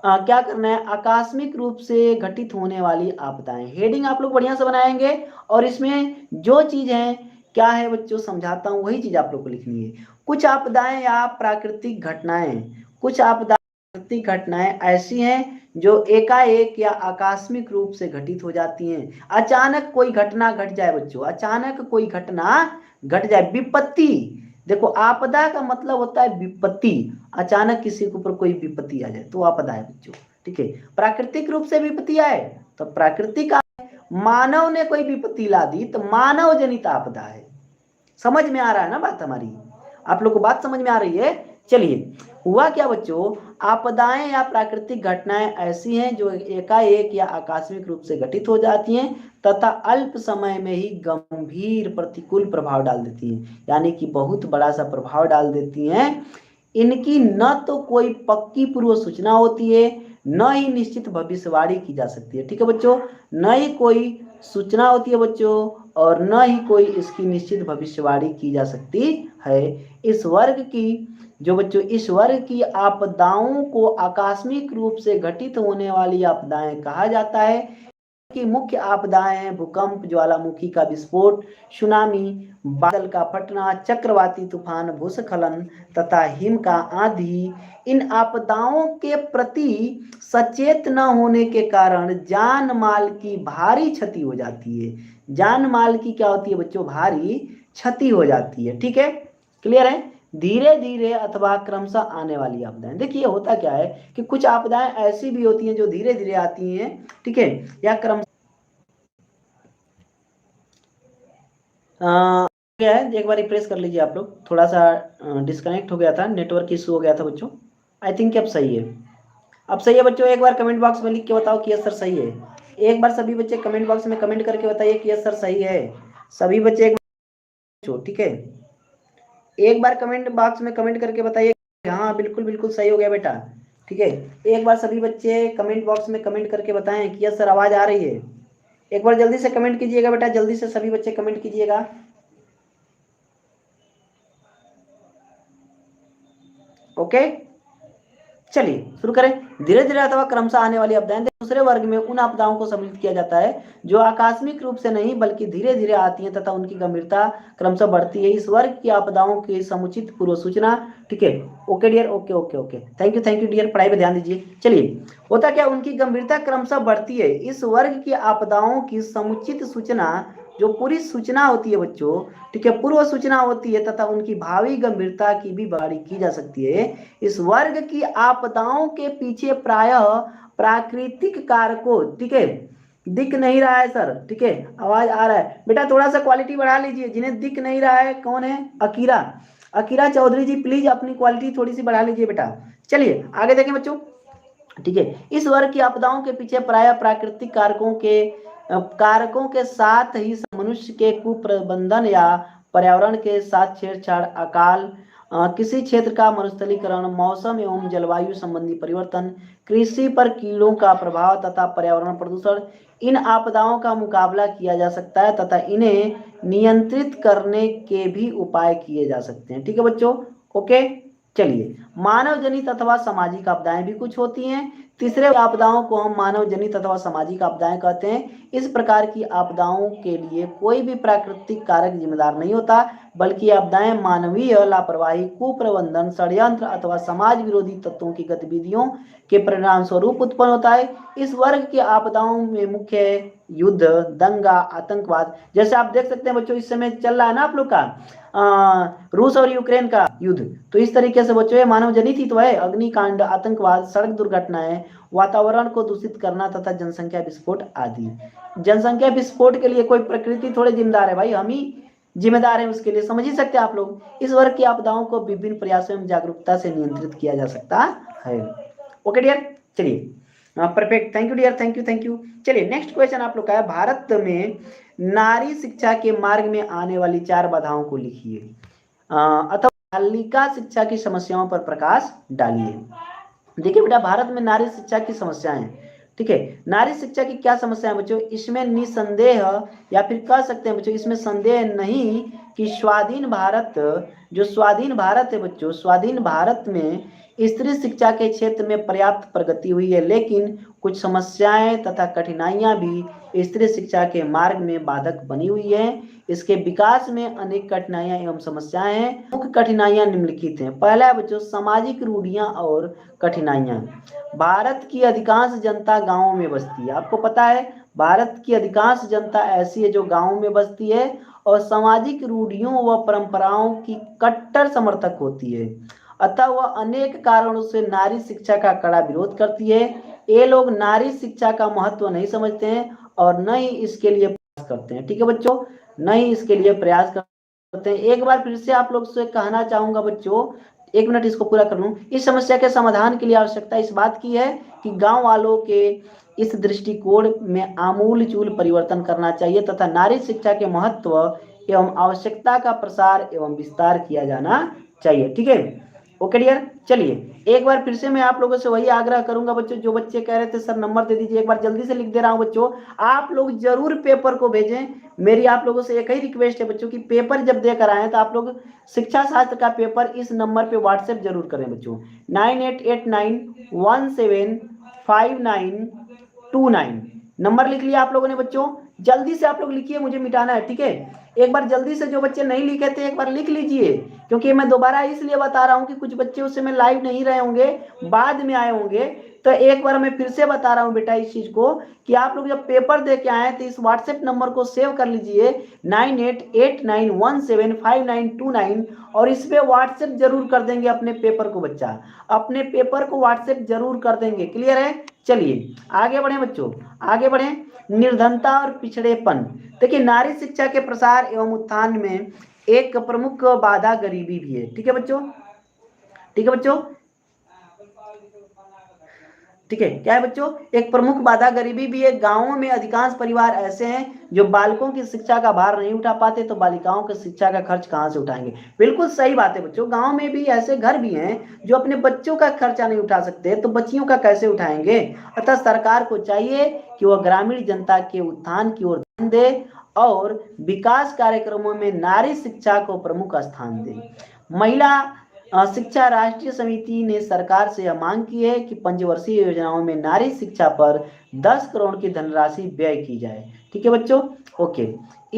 क्या करना है, आकस्मिक रूप से घटित होने वाली आपदाएं। हेडिंग आप लोग बढ़िया से बनाएंगे और इसमें जो चीज है क्या है बच्चों समझाता हूं, वही चीज आप लोग को लिखनी है। कुछ आपदाएं या प्राकृतिक घटनाएं, कुछ आपदाएं प्राकृतिक घटनाएं ऐसी हैं जो एकाएक या आकस्मिक रूप से घटित हो जाती हैं। अचानक कोई घटना घट जाए बच्चों, अचानक कोई घटना घट जाए, विपत्ति। देखो आपदा का मतलब होता है विपत्ति, अचानक किसी के ऊपर कोई विपत्ति आ जाए तो आपदा है बच्चों। ठीक है, प्राकृतिक रूप से विपत्ति आए तो प्राकृतिक, मानव ने कोई विपत्ति ला दी तो मानव जनित आपदा है। समझ में आ रहा है ना बात हमारी, आप लोग को बात समझ में आ रही है। चलिए हुआ क्या बच्चों, आपदाएं या प्राकृतिक घटनाएं ऐसी हैं जो एकाएक या आकस्मिक रूप से घटित हो जाती हैं तथा अल्प समय में ही गंभीर प्रतिकूल प्रभाव डाल देती हैं, यानी कि बहुत बड़ा सा प्रभाव डाल देती हैं। इनकी न तो कोई पक्की पूर्व सूचना होती है, न ही निश्चित भविष्यवाणी की जा सकती है। ठीक है बच्चों, न ही कोई सूचना होती है बच्चों और न ही कोई इसकी निश्चित भविष्यवाणी की जा सकती है। इस वर्ग की जो बच्चों, इस वर्ग की आपदाओं को आकस्मिक रूप से घटित होने वाली आपदाएं कहा जाता है। की मुख्य आपदाएं हैं भूकंप, ज्वालामुखी का विस्फोट, सुनामी, बादल का फटना, चक्रवाती तूफान, भूस्खलन तथा हिम का आंधी। इन आपदाओं के प्रति सचेत न होने के कारण जान माल की भारी क्षति हो जाती है। जान माल की क्या होती है बच्चों, भारी क्षति हो जाती है। ठीक है, क्लियर है। धीरे धीरे अथवा क्रमशः आने वाली आपदाएं, देखिए होता क्या है कि कुछ आपदाएं ऐसी भी होती हैं जो धीरे धीरे आती हैं, ठीक है, या क्रम क्या है, एक बार रिफ्रेश कर लीजिए आप लोग, थोड़ा सा डिस्कनेक्ट हो गया था, नेटवर्क इशू हो गया था बच्चों। आई थिंक अब सही है, अब सही है बच्चों। एक बार कमेंट बॉक्स में लिख के बताओ कि यस सर सही है। एक बार सभी बच्चे कमेंट बॉक्स में कमेंट करके बताइए कि यस सर सही है। सभी बच्चे एक, ठीक है, एक बार कमेंट बॉक्स में कमेंट करके बताइए हाँ बिल्कुल बिल्कुल सही हो गया बेटा। ठीक है, एक बार सभी बच्चे कमेंट बॉक्स में कमेंट करके बताएं कि यस सर आवाज आ रही है। एक बार जल्दी से कमेंट कीजिएगा बेटा, जल्दी से सभी बच्चे कमेंट कीजिएगा। ओके, चलिए शुरू करें। धीरे धीरे अथवा क्रमशः आने वाली आपदाएं, दूसरे वर्ग में उन आपदाओं को सम्मिलित किया जाता है जो आकस्मिक रूप से नहीं बल्कि धीरे धीरे आती हैं तथा उनकी गंभीरता क्रमशः बढ़ती है। इस वर्ग की आपदाओं की समुचित पूर्व सूचना, ठीक है, okay dear, okay okay okay, thank you dear, पढ़ाई पे ध्यान दीजिए। चलिए होता क्या, उनकी गंभीरता क्रमशः बढ़ती है। इस वर्ग की आपदाओं की समुचित सूचना, जो पूरी सूचना होती है बच्चों, ठीक है, पूर्व सूचना होती है तथा उनकी भावी गंभीरता की भी बारी की जा सकती है। इस वर्ग की आपदाओं के पीछे प्रायः प्राकृतिक कारकों, ठीक है, दिख नहीं रहा है सर, ठीक है, आवाज आ रहा है बेटा, थोड़ा सा क्वालिटी बढ़ा लीजिए। जिन्हें दिख नहीं रहा है कौन है, अकीरा, अकीरा चौधरी जी, प्लीज अपनी क्वालिटी थोड़ी सी बढ़ा लीजिए बेटा। चलिए आगे देखें बच्चों, ठीक है, इस वर्ग की आपदाओं के पीछे प्रायः प्राकृतिक कारकों के साथ ही मनुष्य के कुप्रबंधन या पर्यावरण के साथ छेड़छाड़, अकाल, किसी क्षेत्र का मरुस्थलीकरण, मौसम एवं जलवायु संबंधी परिवर्तन, कृषि पर कीड़ों का प्रभाव तथा पर्यावरण प्रदूषण, इन आपदाओं का मुकाबला किया जा सकता है तथा इन्हें नियंत्रित करने के भी उपाय किए जा सकते हैं। ठीक है बच्चों, ओके, चलिए, मानव जनित अथवा सामाजिक आपदाएं भी कुछ होती हैं। तीसरे आपदाओं को हम मानव जनित अथवा सामाजिक आपदाएं कहते हैं। इस प्रकार की आपदाओं के लिए कोई भी प्राकृतिक कारक जिम्मेदार नहीं होता, बल्कि आपदाएं मानवीय लापरवाही, कुप्रबंधन, षड्यंत्र अथवा समाज विरोधी तत्वों की गतिविधियों के परिणाम स्वरूप उत्पन्न होता है। इस वर्ग की आपदाओं में मुख्य है युद्ध, दंगा, आतंकवाद। जैसे आप देख सकते हैं बच्चों, इस समय चल रहा है ना आप लोग का रूस और यूक्रेन का युद्ध, तो इस तरीके से बच्चों ये मानव जनित ही तो है। अग्निकांड, आतंकवाद, सड़क दुर्घटनाएं, वातावरण को दूषित करना तथा जनसंख्या विस्फोट आदि। जनसंख्या विस्फोट के लिए कोई प्रकृति थोड़े जिम्मेदार है भाई, हम ही जिम्मेदार हैं उसके लिए, समझ ही सकते हैं आप लोग। इस वर्ग की आपदाओं को विभिन्न प्रयासों एवं जागरूकता से नियंत्रित किया जा सकता है। ओके डियर, चलिए perfect, thank you dear, thank you thank you. चलिए नेक्स्ट क्वेश्चन आप लोग का है, भारत में नारी शिक्षा के मार्ग में आने वाली 4 बाधाओं को लिखिए अथवा बालिका शिक्षा की समस्याओं पर प्रकाश डालिए। देखिए बेटा, भारत में नारी शिक्षा की समस्याएं, ठीक है, नारी शिक्षा की क्या समस्या है बच्चों, इसमें निसंदेह या फिर कह सकते हैं बच्चों, इसमें संदेह नहीं कि स्वाधीन भारत, जो स्वाधीन भारत है बच्चों, स्वाधीन भारत में स्त्री शिक्षा के क्षेत्र में पर्याप्त प्रगति हुई है, लेकिन कुछ समस्याएं तथा कठिनाइयां भी स्त्री शिक्षा के मार्ग में बाधक बनी हुई है। इसके विकास में अनेक कठिनाइयां एवं समस्याएं हैं। मुख्य कठिनाइयां निम्नलिखित हैं। पहला है बच्चों सामाजिक रूढ़ियां और कठिनाइयां। भारत की अधिकांश जनता गांवों में बसती है, आपको पता है भारत की अधिकांश जनता ऐसी है जो गांवों में बसती है और सामाजिक रूढ़ियों व परंपराओं की कट्टर समर्थक होती है। अतः वह अनेक कारणों से नारी शिक्षा का कड़ा विरोध करती है। ये लोग नारी शिक्षा का महत्व नहीं समझते हैं और न ही इसके लिए प्रयास करते हैं। ठीक है बच्चों, न ही इसके लिए प्रयास करते हैं। एक बार फिर से आप लोग से कहना चाहूंगा बच्चों, 1 मिनट इसको पूरा कर लूं। इस समस्या के समाधान के लिए आवश्यकता इस बात की है कि गांव वालों के इस दृष्टिकोण में आमूलचूल परिवर्तन करना चाहिए तथा नारी शिक्षा के महत्व एवं आवश्यकता का प्रसार एवं विस्तार किया जाना चाहिए। ठीक है, ओके डियर। चलिए एक बार फिर से मैं आप लोगों से वही आग्रह करूंगा बच्चों, जो बच्चे कह रहे थे सर नंबर दे दीजिए, एक बार जल्दी से लिख दे रहा हूं बच्चों। आप लोग जरूर पेपर को भेजें। मेरी आप लोगों से एक ही रिक्वेस्ट है बच्चों की पेपर जब देकर आए तो आप लोग शिक्षा शास्त्र का पेपर इस नंबर पे व्हाट्सएप जरूर करें बच्चों, 9889175929। नंबर लिख लिया आप लोगों ने बच्चों, जल्दी से आप लोग लिखिए, मुझे मिटाना है। ठीक है, एक बार जल्दी से, जो बच्चे नहीं लिखे थे एक बार लिख लीजिए, क्योंकि मैं दोबारा इसलिए बता रहा हूं कि कुछ बच्चे उस समय लाइव नहीं रहे होंगे, बाद में आए होंगे। तो एक बार मैं फिर से बता रहा हूं बेटा इस चीज को कि आप लोग जब पेपर दे के आए तो इस व्हाट्सएप नंबर को सेव कर लीजिए 9889175929, और इस पे व्हाट्सएप जरूर कर देंगे अपने पेपर को, बच्चा अपने पेपर को व्हाट्सएप जरूर कर देंगे। क्लियर है? चलिए आगे बढ़े बच्चों, आगे बढ़े। निर्धनता और पिछड़ेपन। देखिए नारी शिक्षा के प्रसार एवं उत्थान में एक प्रमुख बाधा गरीबी भी है। ठीक है बच्चों, ठीक है बच्चों, ठीक है, क्या है बच्चों, एक प्रमुख बाधा गरीबी भी है। गांवों में अधिकांश परिवार ऐसे हैं जो बालकों की शिक्षा का भार नहीं उठा पाते, तो बालिकाओं की शिक्षा का खर्च कहां से उठाएंगे। बिल्कुल सही बात है बच्चों, गांव में भी ऐसे घर भी हैं जो अपने बच्चों का खर्चा नहीं उठा सकते, तो बच्चियों का कैसे उठाएंगे। अतः सरकार को चाहिए कि वह ग्रामीण जनता के उत्थान की ओर ध्यान दे और विकास कार्यक्रमों में नारी शिक्षा को प्रमुख स्थान दे। महिला शिक्षा राष्ट्रीय समिति ने सरकार से यह मांग की है कि पंचवर्षीय योजनाओं में नारी शिक्षा पर 10 करोड़ की धनराशि व्यय की जाए। ठीक है बच्चों, ओके।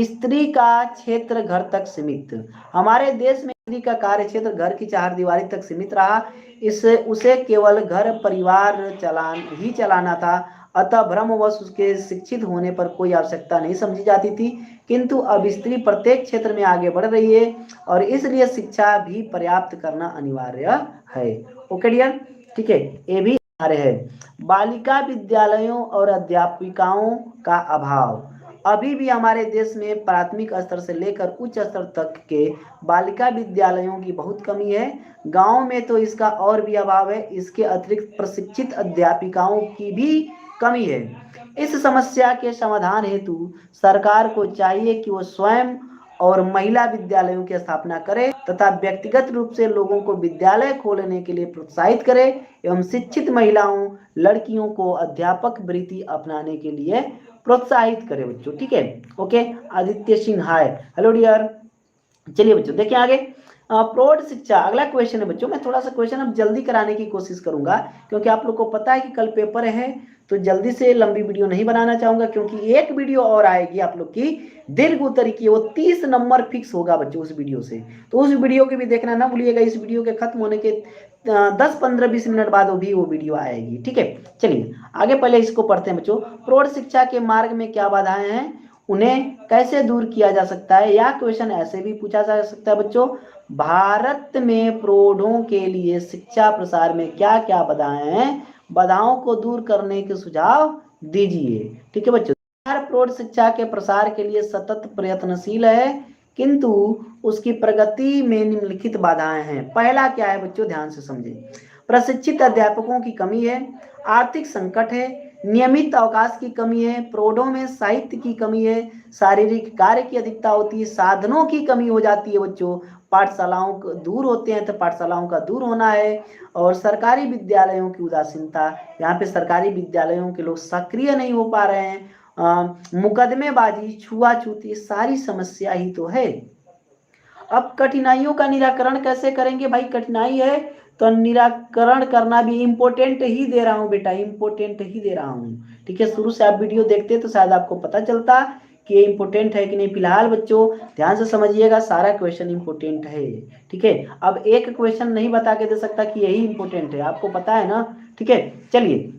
स्त्री का क्षेत्र घर तक सीमित। हमारे देश में स्त्री का कार्य क्षेत्र घर की चारदीवारी तक सीमित रहा। उसे केवल घर परिवार चलाना था। अतः भ्रमवश उसके शिक्षित होने पर कोई आवश्यकता नहीं समझी जाती थी, किंतु अब स्त्री प्रत्येक क्षेत्र में आगे बढ़ रही है और इसलिए शिक्षा भी पर्याप्त करना अनिवार्य है। ओके डियर, ठीक है, ये भी अनिवार्य है। बालिका विद्यालयों और अध्यापिकाओं का अभाव। अभी भी हमारे देश में प्राथमिक स्तर से लेकर उच्च स्तर तक के बालिका विद्यालयों की बहुत कमी है। गांव में तो इसका और भी अभाव है। इसके अतिरिक्त प्रशिक्षित अध्यापिकाओं की भी कमी है। इस समस्या के समाधान हेतु सरकार को चाहिए कि वो स्वयं और महिला विद्यालयों की स्थापना करे तथा व्यक्तिगत रूप से लोगों को विद्यालय खोलने के लिए प्रोत्साहित करे एवं शिक्षित महिलाओं लड़कियों को अध्यापक वृत्ति अपनाने के लिए प्रोत्साहित करे बच्चों। ठीक है, ओके। आदित्य सिंह हाय, हेलो डियर, चलिए बच्चों देखिए आगे प्रौढ़ शिक्षा अगला क्वेश्चन है बच्चों। मैं थोड़ा सा क्वेश्चन अब जल्दी कराने की कोशिश करूंगा क्योंकि आप लोग को पता है कि कल पेपर है, तो जल्दी से लंबी वीडियो नहीं बनाना चाहूंगा क्योंकि एक वीडियो और आएगी आप लोग की दीर्घ उत्तर की, वो 30 नंबर फिक्स होगा बच्चों उस वीडियो से। तो उस वीडियो के भी देखना ना भूलिएगा, इस वीडियो के खत्म होने के 10-15-20 मिनट बाद वो वीडियो आएगी, ठीक है। चलिए आगे पहले इसको पढ़ते हैं बच्चों। प्रौढ़ शिक्षा के मार्ग में क्या बाधाएं हैं, उन्हें कैसे दूर किया जा सकता है, या क्वेश्चन ऐसे भी पूछा जा सकता है बच्चों, भारत में प्रौढ़ों के लिए शिक्षा प्रसार में क्या क्या बाधाएं हैं, बाधाओं को दूर करने के सुझाव दीजिए, ठीक है बच्चों। प्रौढ़ शिक्षा के प्रसार के लिए सतत प्रयत्नशील है किंतु उसकी प्रगति में निम्नलिखित बाधाएं हैं। पहला क्या है बच्चों, ध्यान से समझें। प्रशिक्षित अध्यापकों की कमी है, आर्थिक संकट है, नियमित अवकाश की कमी है, प्रौढ़ों में साहित्य की कमी है, शारीरिक कार्य की अधिकता होती है, साधनों की कमी हो जाती है बच्चों, पाठशालाओं दूर होते हैं तो पाठशालाओं का दूर होना है, और सरकारी विद्यालयों की उदासीनता, यहाँ पे सरकारी विद्यालयों के लोग सक्रिय नहीं हो पा रहे हैं, मुकदमेबाजी, छुआछूत, सारी समस्या ही तो है। अब कठिनाइयों का निराकरण कैसे करेंगे भाई, कठिनाई है तो निराकरण करना भी इम्पोर्टेंट ही दे रहा हूँ बेटा, इम्पोर्टेंट ही दे रहा हूँ, ठीक है। शुरू से आप वीडियो देखते तो शायद आपको पता चलता कि ये इम्पोर्टेंट है कि नहीं। फिलहाल बच्चों ध्यान से समझिएगा, सारा क्वेश्चन इम्पोर्टेंट है, ठीक है। अब एक क्वेश्चन नहीं बता के दे सकता कि यही इम्पोर्टेंट है, आपको पता है ना, ठीक है। चलिए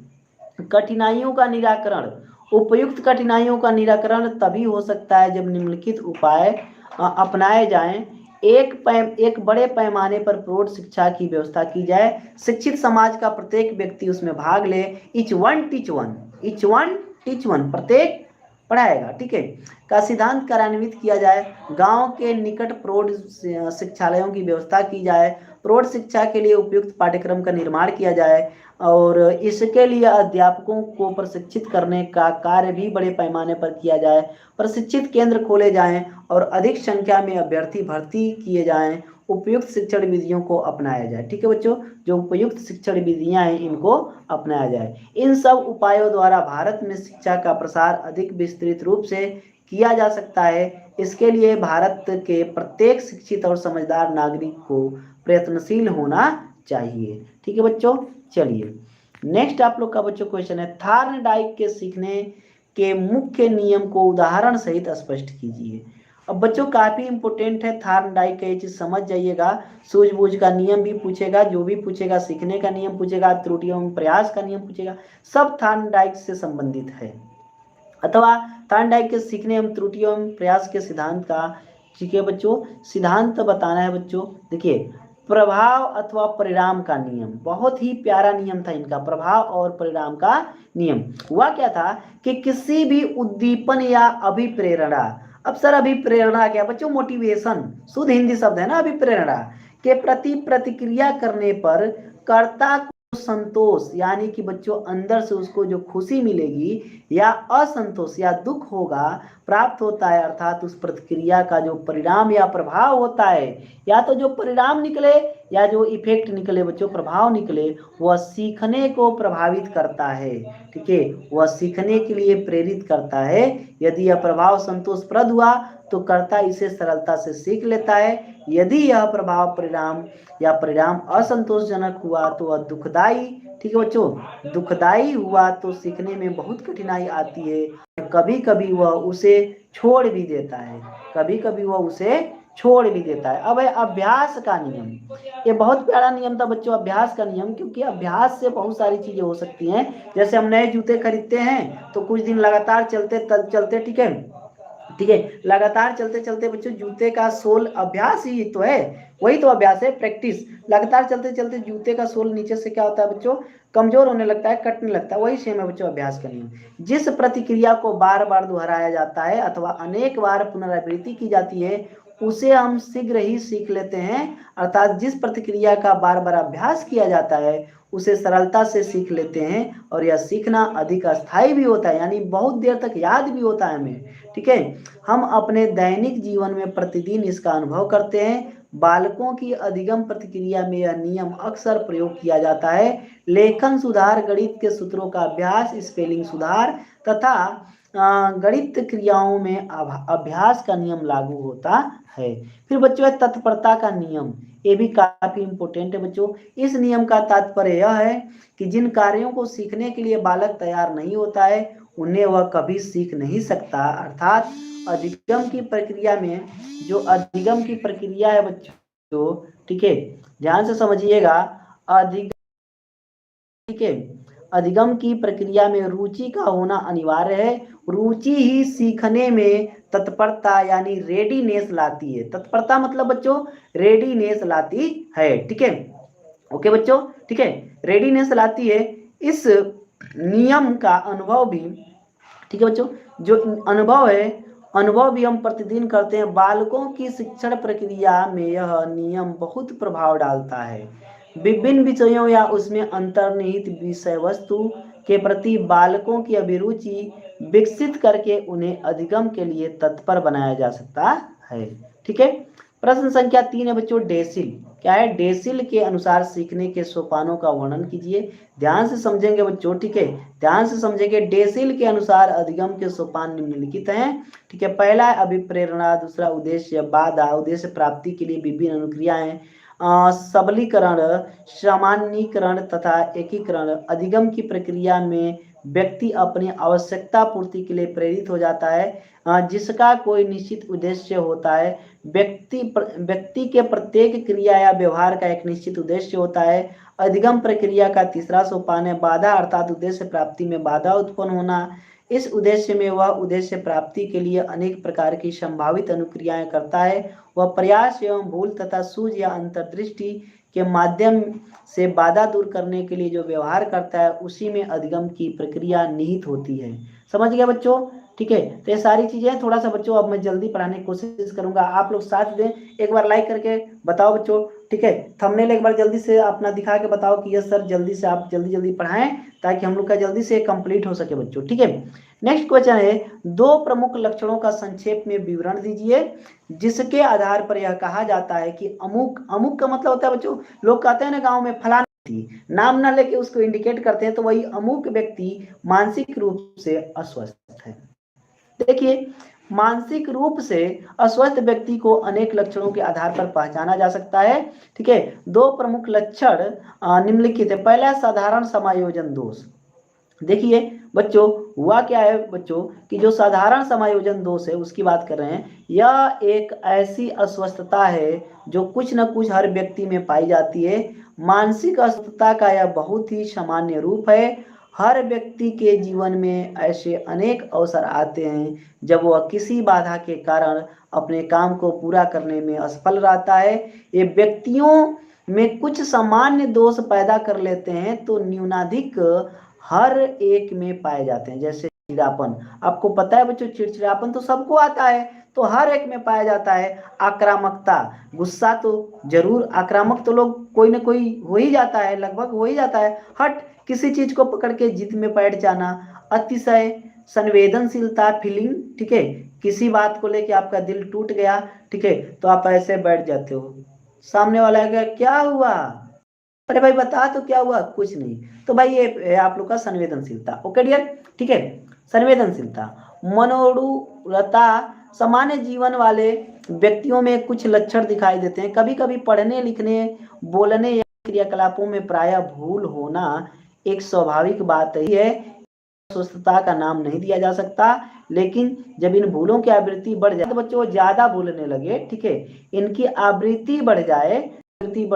कठिनाइयों का निराकरण, उपयुक्त कठिनाइयों का निराकरण तभी हो सकता है जब निम्नलिखित उपाय अपनाए जाएं। एक बड़े पैमाने पर प्रौढ़ शिक्षा की व्यवस्था की जाए, शिक्षित समाज का प्रत्येक व्यक्ति उसमें भाग ले, each one teach one, each one teach one, प्रत्येक पढ़ाएगा, ठीक है, का सिद्धांत कार्यान्वित किया जाए, गांव के निकट प्रौढ़ शिक्षालयों की व्यवस्था की जाए, प्रौढ़ शिक्षा के लिए उपयुक्त पाठ्यक्रम का निर्माण किया जाए, और इसके लिए अध्यापकों को प्रशिक्षित करने का कार्य भी बड़े पैमाने पर किया जाए, प्रशिक्षित केंद्र खोले जाएं और अधिक संख्या में अभ्यर्थी भर्ती किए जाएं, उपयुक्त शिक्षण विधियों को अपनाया जाए, ठीक है बच्चों। जो उपयुक्त शिक्षण विधियां हैं इनको अपनाया जाए। इन सब उपायों द्वारा भारत में शिक्षा का प्रसार अधिक विस्तृत रूप से किया जा सकता है। इसके लिए भारत के प्रत्येक शिक्षित और समझदार नागरिक को प्रयत्नशील होना चाहिए, ठीक है बच्चों। चलिए नेक्स्ट आप लोग का बच्चों क्वेश्चन है, थार्नडाइक के सीखने के मुख्य नियम को उदाहरण सहित स्पष्ट कीजिए। अब बच्चों काफी इंपोर्टेंट है थार्नडाइक का, ये चीज समझ जाइएगा। सूझबूझ का नियम भी पूछेगा, जो भी पूछेगा, सीखने का नियम पूछेगा, त्रुटियों में प्रयास का नियम पूछेगा, सब थार्नडाइक से संबंधित है। अथवा थार्नडाइक के सीखने एवं त्रुटियों एवं प्रयास के सिद्धांत का, ठीक है बच्चों, सिद्धांत बताना है बच्चों। देखिए प्रभाव अथवा परिणाम का नियम, बहुत ही प्यारा नियम था इनका, प्रभाव और परिणाम का नियम। हुआ क्या था कि किसी भी उद्दीपन या अभिप्रेरणा, अब सर अभिप्रेरणा क्या बच्चों, मोटिवेशन, शुद्ध हिंदी शब्द है ना अभिप्रेरणा, के प्रति प्रतिक्रिया करने पर कर्ता संतोष, यानी कि बच्चों अंदर से उसको जो खुशी मिलेगी या असंतोष या दुख होगा प्राप्त होता है, अर्थात उस प्रतिक्रिया का जो परिणाम या प्रभाव होता है, या तो जो परिणाम निकले या जो इफेक्ट निकले बच्चों, प्रभाव निकले, वह सीखने को प्रभावित करता है, ठीक है, वह सीखने के लिए प्रेरित करता है। यदि यह प्रभाव संतोषप्रद हुआ तो कर्ता इसे सरलता से सीख लेता है, यदि यह प्रभाव परिणाम या परिणाम असंतोषजनक हुआ तो वह दुखदाई, ठीक है बच्चों, दुखदाई हुआ तो सीखने में बहुत कठिनाई आती है, कभी कभी वह उसे छोड़ भी देता है, कभी कभी वह उसे छोड़ भी देता है। अब है अभ्यास का नियम, ये बहुत प्यारा नियम था बच्चों, अभ्यास का नियम, क्योंकि अभ्यास से बहुत सारी चीजें हो सकती हैं। जैसे हम नए जूते खरीदते हैं तो कुछ दिन लगातार चलते, ठीक है, ठीक है, लगातार चलते चलते बच्चों जूते का सोल, अभ्यास ही तो है, वही तो अभ्यास है, प्रैक्टिस। लगातार चलते चलते जूते का सोल नीचे से क्या होता है बच्चों, कमजोर होने लगता है, कटने लगता है, वही सेम है बच्चों अभ्यास का नियम। जिस प्रतिक्रिया को बार बार दोहराया जाता है अथवा अनेक बार पुनरावृत्ति की जाती है उसे हम शीघ्र ही सीख लेते हैं, अर्थात जिस प्रतिक्रिया का बार बार अभ्यास किया जाता है उसे सरलता से सीख लेते हैं, और यह सीखना अधिक अस्थायी भी होता है, यानी बहुत देर तक याद भी होता है हमें, ठीक है। हम अपने दैनिक जीवन में प्रतिदिन इसका अनुभव करते हैं। बालकों की अधिगम प्रतिक्रिया में यह नियम अक्सर प्रयोग किया जाता है। लेखन सुधार, गणित के सूत्रों का अभ्यास, स्पेलिंग सुधार तथा गणित क्रियाओं में अभ्यास का नियम लागू होता है। फिर बच्चों है तत्परता का नियम, ये भी काफी इंपॉर्टेंट है बच्चों। इस नियम का तात्पर्य यह है कि जिन कार्यों को सीखने के लिए बालक तैयार नहीं होता है उन्हें वह कभी सीख नहीं सकता। अर्थात अधिगम की प्रक्रिया में जो अधिगम की प्रक्रिया है बच्चों, ठीक है, ध्यान से समझिएगा। अधिगम, ठीक है, अधिगम की प्रक्रिया में रुचि का होना अनिवार्य है। रुचि ही सीखने में तत्परता यानी रेडीनेस लाती है। तत्परता मतलब बच्चों रेडीनेस लाती है, ठीक है, ओके बच्चों, ठीक है, रेडीनेस लाती है। इस नियम का अनुभव भी, ठीक है बच्चों, जो अनुभव है, अनुभव भी हम प्रतिदिन करते हैं। बालकों की शिक्षण प्रक्रिया में यह नियम बहुत प्रभाव डालता है। विभिन्न विषयों या उसमें अंतर्निहित विषय वस्तु के प्रति बालकों की अभिरुचि विकसित करके उन्हें अधिगम के लिए तत्पर बनाया जा सकता है, ठीक है। प्रश्न संख्या 3 है बच्चों, डेसिल क्या है? डेसिल के अनुसार सीखने के सोपानों का वर्णन कीजिए। ध्यान से समझेंगे बच्चों, ठीक है, ध्यान से समझेंगे। डेसिल के अनुसार अधिगम के सोपान निम्नलिखित हैं, ठीक है। पहला है अभिप्रेरणा, दूसरा उद्देश्य, बाधा, उद्देश्य प्राप्ति के लिए विभिन्न अनुक्रियाएं, सबलीकरण, सामान्यीकरण तथा एकीकरण। अधिगम की प्रक्रिया में व्यक्ति अपनी आवश्यकता पूर्ति के लिए प्रेरित हो जाता है, जिसका कोई निश्चित उद्देश्य होता है। व्यक्ति के प्रत्येक क्रिया या व्यवहार का एक निश्चित उद्देश्य होता है। अधिगम प्रक्रिया का तीसरा सोपान है बाधा, अर्थात उद्देश्य प्राप्ति में बाधा उत्पन्न होना। इस उद्देश्य में वह उद्देश्य प्राप्ति के लिए अनेक प्रकार की संभावित अनुक्रियाएं करता है। वह प्रयास एवं भूल तथा सूझ या अंतर्दृष्टि के माध्यम से बाधा दूर करने के लिए जो व्यवहार करता है उसी में अधिगम की प्रक्रिया निहित होती है। समझ गए बच्चों, ठीक है। तो ये सारी चीजें थोड़ा सा बच्चों अब मैं जल्दी पढ़ाने की कोशिश करूंगा, आप लोग साथ दें। एक बार लाइक करके बताओ बच्चों, ठीक है। थंबनेल एक बार जल्दी से अपना दिखा के बताओ कि यस सर, जल्दी से आप जल्दी जल्दी पढ़ाएं ताकि हम लोग का जल्दी से कंप्लीट हो सके बच्चों, ठीक है। नेक्स्ट क्वेश्चन है, दो प्रमुख लक्षणों का संक्षेप में विवरण दीजिए जिसके आधार पर यह कहा जाता है कि अमुक, अमुक का मतलब होता है बच्चों, लोग कहते हैं ना गांव में फलाना, नाम ना लेके उसको इंडिकेट करते हैं, तो वही अमुक व्यक्ति मानसिक रूप से अस्वस्थ है। देखिए, मानसिक रूप से अस्वस्थ व्यक्ति को अनेक लक्षणों के आधार पर पहचाना जा सकता है, ठीक है। दो प्रमुख लक्षण निम्नलिखित है। पहला साधारण समायोजन दोष। देखिए बच्चों, हुआ क्या है बच्चों कि जो साधारण समायोजन दोष है उसकी बात कर रहे हैं। यह एक ऐसी अस्वस्थता है जो कुछ न कुछ हर व्यक्ति में पाई जाती है। मानसिक अस्वस्थता का यह बहुत ही सामान्य रूप है। हर व्यक्ति के जीवन में ऐसे अनेक अवसर आते हैं जब वह किसी बाधा के कारण अपने काम को पूरा करने में असफल रहता है। ये व्यक्तियों में कुछ सामान्य दोष पैदा कर लेते हैं तो न्यूनाधिक हर एक में पाए जाते हैं। जैसे चिड़चिड़ापन, आपको पता है बच्चों चिड़चिड़ापन तो सबको आता है, तो हर एक में पाया जाता है। आक्रामकता, गुस्सा तो जरूर, आक्रामक तो लोग कोई ना कोई हो ही जाता है, लगभग हो ही जाता है। हट, किसी चीज को पकड़ के जिद में बैठ जाना। अतिशय संवेदनशीलता, फीलिंग, ठीक है, किसी बात को लेके आपका दिल टूट गया, ठीक है, तो आप ऐसे बैठ जाते हो, सामने वाला है क्या हुआ, अरे भाई बता तो क्या हुआ, कुछ नहीं। तो भाई ये आप लोग का संवेदनशीलता, ओके डियर, ठीक है। संवेदनशीलता, मनोरूरता, सामान्य जीवन वाले व्यक्तियों में कुछ लक्षण दिखाई देते हैं। कभी कभी पढ़ने लिखने बोलने या क्रियाकलापों में प्रायः भूल होना एक स्वाभाविक बात ही है। अस्वस्थता का नाम नहीं दिया जा सकता, लेकिन जब इन भूलों की आवृत्ति बढ़ जाए तो बच्चों ज्यादा भूलने लगे, ठीक है, इनकी आवृत्ति बढ़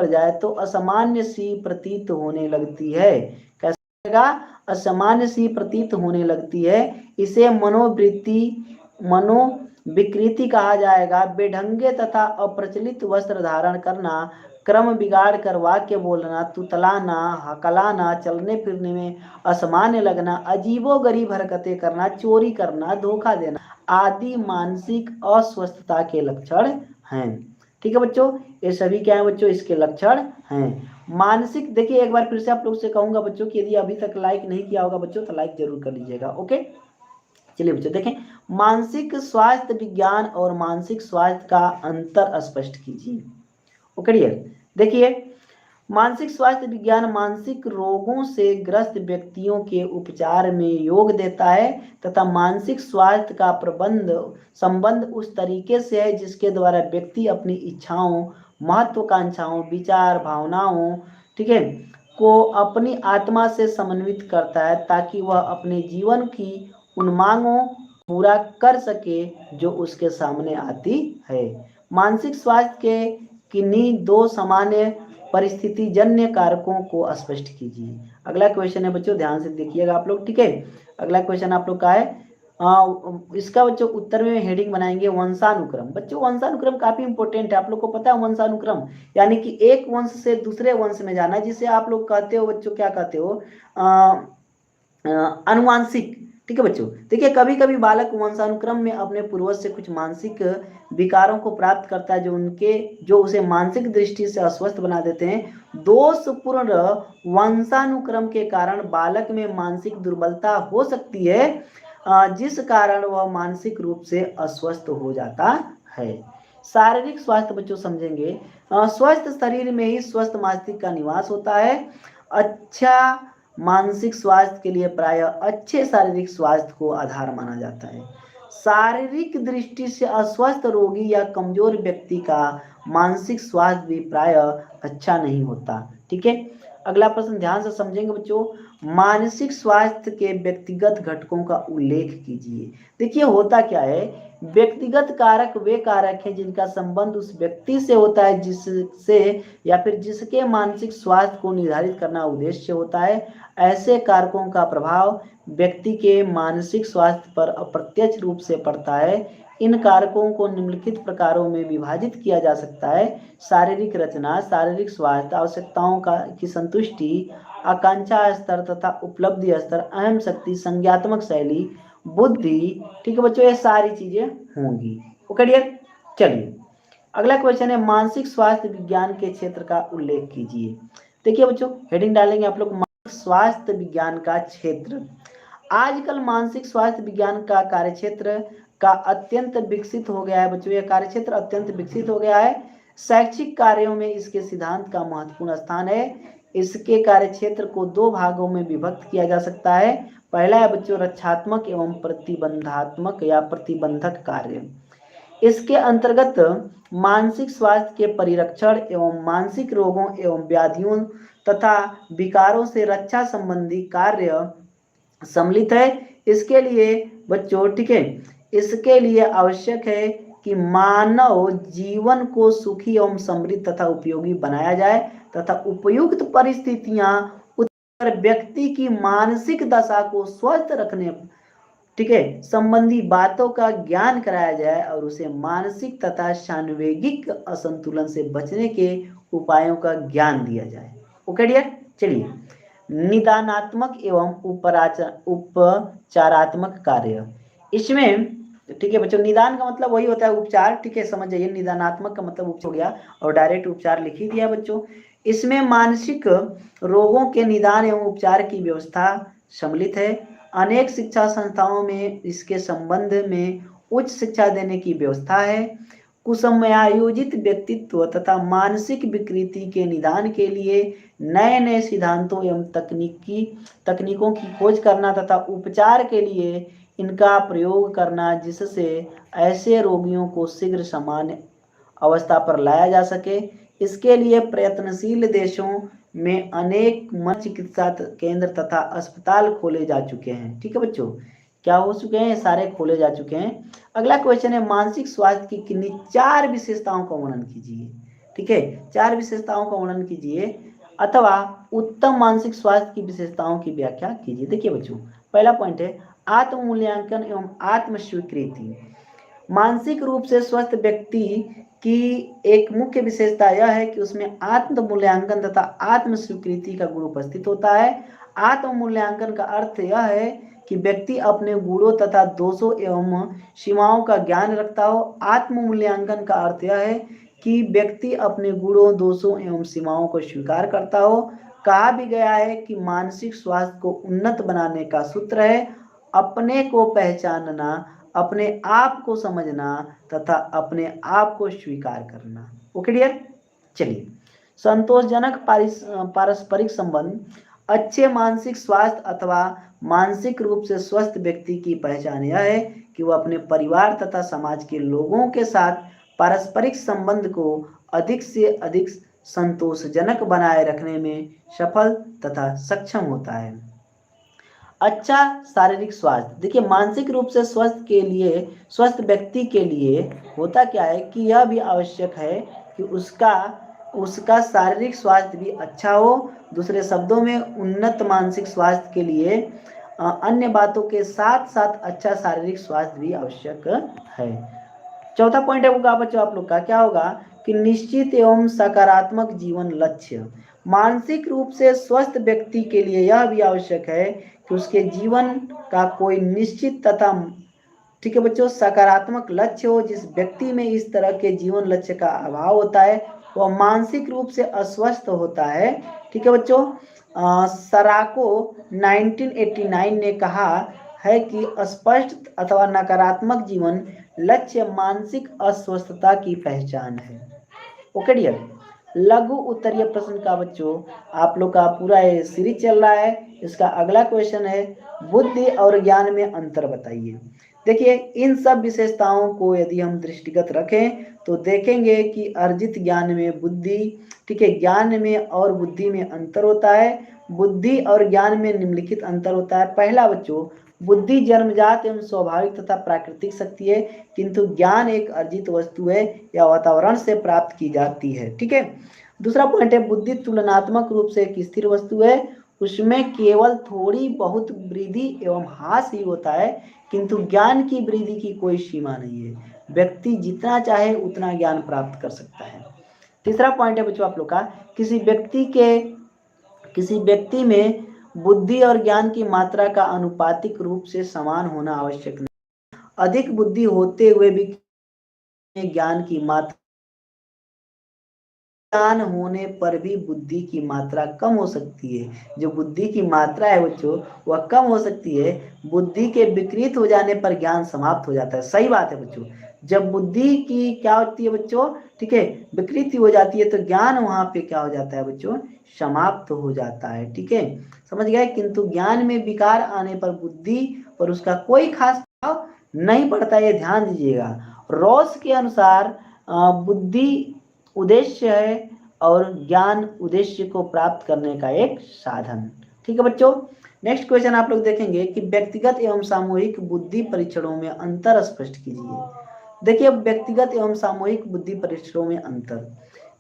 जाए तो असामान्य सी प्रतीत होने लगती है। कैसे लगा? असामान्य सी प्रतीत होने लगती है। इसे मनोविकृति कहा जाएगा। बेढंगे तथा अप्रचलित वस्त्र धारण करना, क्रम बिगाड़ कर वाक्य बोलना, तुतलाना, हकलाना, चलने फिरने में असामान्य लगना, अजीबोगरीब हरकतें करना, चोरी करना, धोखा देना आदि मानसिक अस्वस्थता के लक्षण हैं। ठीक है बच्चों, ये सभी क्या है बच्चों, इसके लक्षण हैं। मानसिक, देखिए एक बार फिर से आप लोग से कहूंगा बच्चों कि यदि अभी तक लाइक नहीं किया होगा बच्चों तो लाइक जरूर कर लीजिएगा, ओके। चलिए बच्चों देखें, मानसिक स्वास्थ्य विज्ञान और मानसिक स्वास्थ्य का अंतर स्पष्ट कीजिए, ओके डियर। देखिए, मानसिक स्वास्थ्य विज्ञान मानसिक रोगों से ग्रस्त व्यक्तियों के उपचार में योग देता है तथा मानसिक स्वास्थ्य का संबंध उस तरीके से है जिसके द्वारा व्यक्ति अपनी इच्छाओं, महत्वाकांक्षाओं, विचार, भावनाओं, ठीक है, को अपनी आत्मा से समन्वित करता है ताकि वह अपने जीवन की उन मांगों पूरा कर सके जो उसके सामने आती है। मानसिक स्वास्थ्य के किन्हीं दो सामान्य परिस्थिति जन्य कारकों को स्पष्ट कीजिए। अगला क्वेश्चन है बच्चों, ध्यान से देखिएगा आप लोग, ठीक है। अगला क्वेश्चन आप लोग का है इसका बच्चों उत्तर में हेडिंग बनाएंगे वंशानुक्रम। बच्चों वंशानुक्रम काफी इंपॉर्टेंट है, आप लोग को पता है वंशानुक्रम यानी कि एक वंश से दूसरे वंश में जाना, जिसे आप लोग कहते हो बच्चों, क्या कहते हो, अनुवांशिक। ठीक है बच्चों, देखिए कभी कभी बालक वंशानुक्रम में अपने पूर्वज से कुछ मानसिक विकारों को प्राप्त करता है जो उसे मानसिक दृष्टि से अस्वस्थ बना देते हैं। दोषपूर्ण वंशानुक्रम के कारण बालक में मानसिक दुर्बलता हो सकती है जिस कारण वह मानसिक रूप से अस्वस्थ हो जाता है। शारीरिक स्वास्थ्य बच्चों समझेंगे, स्वस्थ शरीर में ही स्वस्थ मस्तिष्क का निवास होता है। अच्छा मानसिक स्वास्थ्य के लिए प्रायः अच्छे शारीरिक स्वास्थ्य को आधार माना जाता है। शारीरिक दृष्टि से अस्वस्थ रोगी या कमजोर व्यक्ति का मानसिक स्वास्थ्य भी प्रायः अच्छा नहीं होता। ठीक है, अगला प्रश्न ध्यान से समझेंगे बच्चों, मानसिक स्वास्थ्य के व्यक्तिगत घटकों का उल्लेख कीजिए। देखिए होता क्या है, व्यक्तिगत कारक वे कारक हैं जिनका संबंध उस व्यक्ति से होता है जिससे या फिर जिसके मानसिक स्वास्थ्य को निर्धारित करना उद्देश्य होता है। ऐसे कारकों का प्रभाव व्यक्ति के मानसिक स्वास्थ्य पर अप्रत्यक्ष रूप से पड़ता है। इन कारकों को निम्नलिखित प्रकारों में विभाजित किया जा सकता है: शारीरिक रचना, शारीरिक स्वास्थ्य, आवश्यकताओं की संतुष्टि, आकांक्षा स्तर तथा उपलब्धि स्तर, अहम शक्ति, संज्ञात्मक शैली, बुद्धि। ठीक है बच्चों, ये सारी चीजें होंगी। ओके डियर, चलिए अगला क्वेश्चन है, मानसिक स्वास्थ्य विज्ञान के क्षेत्र का उल्लेख कीजिए। देखिए बच्चों हेडिंग डालेंगे आप लोग, मानसिक स्वास्थ्य विज्ञान का क्षेत्र। आजकल मानसिक स्वास्थ्य विज्ञान का कार्यक्षेत्र का अत्यंत विकसित हो गया है बच्चों, यह कार्यक्षेत्र अत्यंत विकसित हो गया है। शैक्षिक कार्यों में इसके सिद्धांत का महत्वपूर्ण स्थान है। इसके कार्यक्षेत्र को दो भागों में विभक्त किया जा सकता है। पहला है बच्चों रक्षात्मक एवं प्रतिबंधात्मक या प्रतिबंधक कार्य। इसके अंतर्गत मानसिक स्वास्थ्य के परिरक्षण एवं मानसिक रोगों एवं व्याधियों तथा विकारों से रक्षा संबंधी कार्य सम्मिलित है। इसके लिए बच्चों, ठीक है, इसके लिए आवश्यक है कि मानव जीवन को सुखी एवं समृद्ध तथा उपयोगी बनाया जाए तथा उपयुक्त परिस्थितियां उत्तर व्यक्ति की मानसिक दशा को स्वस्थ रखने, ठीक है, संबंधी बातों का ज्ञान कराया जाए और उसे मानसिक तथा सांवेगिक असंतुलन से बचने के उपायों का ज्ञान दिया जाए। ओके डियर, चलिए निदानात्मक एवं उपचारात्मक कार्य। इसमें ठीक है बच्चों, निदान का मतलब वही होता है उपचार, ठीक है, समझ जाइए। निदानात्मक का मतलब उपचार हो गया और डायरेक्ट उपचार लिख ही दिया बच्चों। इसमें मानसिक रोगों के निदान एवं उपचार की व्यवस्था सम्मिलित है। अनेक शिक्षा संस्थाओं में इसके संबंध में उच्च शिक्षा देने की व्यवस्था है। कुसमयायोजित व्यक्तित्व तथा मानसिक विकृति के निदान के लिए नए नए सिद्धांतों एवं तकनीकों की खोज करना तथा उपचार के लिए इनका प्रयोग करना जिससे ऐसे रोगियों को शीघ्र सामान्य अवस्था पर लाया जा सके। इसके लिए प्रयत्नशील देशों में अनेक मन चिकित्सा केंद्र तथा अस्पताल खोले जा चुके हैं। ठीक है बच्चों, क्या हो चुके हैं, सारे खोले जा चुके हैं। अगला क्वेश्चन है, मानसिक स्वास्थ्य की किन्हीं चार विशेषताओं का वर्णन कीजिए। ठीक है, चार विशेषताओं का वर्णन कीजिए अथवा उत्तम मानसिक स्वास्थ्य की विशेषताओं की व्याख्या कीजिए। देखिए बच्चों, पहला पॉइंट है आत्म मूल्यांकन एवं आत्म स्वीकृति। मानसिक रूप से स्वस्थ व्यक्ति की एक मुख्य विशेषता यह है कि उसमें आत्म मूल्यांकन तथा आत्म स्वीकृति का गुण उपस्थित होता है। आत्म मूल्यांकन का अर्थ यह है कि व्यक्ति अपने गुणों तथा दोषों एवं सीमाओं का ज्ञान रखता हो। आत्म मूल्यांकन का अर्थ यह है कि व्यक्ति अपने गुणों, दोषों एवं सीमाओं को स्वीकार करता हो। कहा भी गया है कि मानसिक स्वास्थ्य को उन्नत बनाने का सूत्र है अपने को पहचानना, अपने आप को समझना तथा अपने आप को स्वीकार करना। ओके डियर, चलिए संतोषजनक पारस्परिक संबंध अच्छे मानसिक स्वास्थ्य अथवा मानसिक रूप से स्वस्थ व्यक्ति की पहचान यह है कि वह अपने परिवार तथा समाज के लोगों के साथ पारस्परिक संबंध को अधिक से अधिक संतोषजनक बनाए रखने में सफल तथा सक्षम होता है। अच्छा शारीरिक स्वास्थ्य, देखिए मानसिक रूप से स्वस्थ व्यक्ति के लिए होता क्या है कि यह भी आवश्यक है कि उसका उसका शारीरिक स्वास्थ्य भी अच्छा हो। दूसरे शब्दों में उन्नत मानसिक स्वास्थ्य के लिए अन्य बातों के साथ साथ अच्छा शारीरिक स्वास्थ्य भी आवश्यक है। चौथा पॉइंट होगा बच्चों आप लोग का क्या होगा कि निश्चित एवं सकारात्मक जीवन लक्ष्य। मानसिक रूप से स्वस्थ व्यक्ति के लिए यह भी आवश्यक है कि उसके जीवन का कोई निश्चित तथा ठीक है बच्चों सकारात्मक लक्ष्य हो। जिस व्यक्ति में इस तरह के जीवन लक्ष्य का अभाव होता है वह मानसिक रूप से अस्वस्थ होता है। ठीक है बच्चों, सराको 1989 ने कहा है कि अस्पष्ट अथवा नकारात्मक जीवन लक्ष्य मानसिक अस्वस्थता की पहचान है। ओके डियर, लघु उत्तरीय प्रश्न का बच्चों आप लोग का पूरा ये सीरीज चल रहा है। इसका अगला क्वेश्चन है बुद्धि और ज्ञान में अंतर बताइए। देखिए इन सब विशेषताओं को यदि हम दृष्टिगत रखें तो देखेंगे कि अर्जित ज्ञान में बुद्धि, ठीक है, ज्ञान में और बुद्धि में अंतर होता है। बुद्धि और ज्ञान में निम्नलिखित अंतर होता है। पहला बच्चों, बुद्धि जन्मजात एवं स्वाभाविक तथा प्राकृतिक शक्ति है, किंतु ज्ञान एक अर्जित वस्तु है या वातावरण से प्राप्त की जाती है। ठीक है। दूसरा पॉइंट है बुद्धि तुलनात्मक रूप से एक स्थिर वस्तु है, उसमें केवल थोड़ी बहुत वृद्धि एवं ह्रास ही होता है, किंतु ज्ञान की वृद्धि की कोई सीमा नहीं है। व्यक्ति जितना चाहे उतना ज्ञान प्राप्त कर सकता है। तीसरा पॉइंट है बच्चों आप लोग का किसी व्यक्ति में बुद्धि और ज्ञान की मात्रा का अनुपातिक रूप से समान होना आवश्यक नहीं। अधिक बुद्धि होते हुए भी ज्ञान की मात्रा ज्ञान होने पर भी बुद्धि की मात्रा कम हो सकती है। जो बुद्धि की मात्रा है बच्चों वह कम हो सकती है। बुद्धि के विकृत हो जाने पर ज्ञान समाप्त हो जाता है। सही बात है बच्चों, जब बुद्धि की क्या होती है बच्चों, ठीक है, विकृति हो जाती है तो ज्ञान वहां पे क्या हो जाता है बच्चों, समाप्त हो जाता है। ठीक है, समझ गए। किंतु ज्ञान में विकार आने पर बुद्धि पर उसका कोई खास प्रभाव नहीं पड़ता, ये ध्यान दीजिएगा। रॉस के अनुसार बुद्धि उद्देश्य है और ज्ञान उद्देश्य को प्राप्त करने का एक साधन। ठीक है बच्चों, नेक्स्ट क्वेश्चन आप लोग देखेंगे कि व्यक्तिगत एवं सामूहिक बुद्धि परीक्षणों में अंतर स्पष्ट कीजिए। देखिए व्यक्तिगत एवं सामूहिक बुद्धि परीक्षणों में अंतर,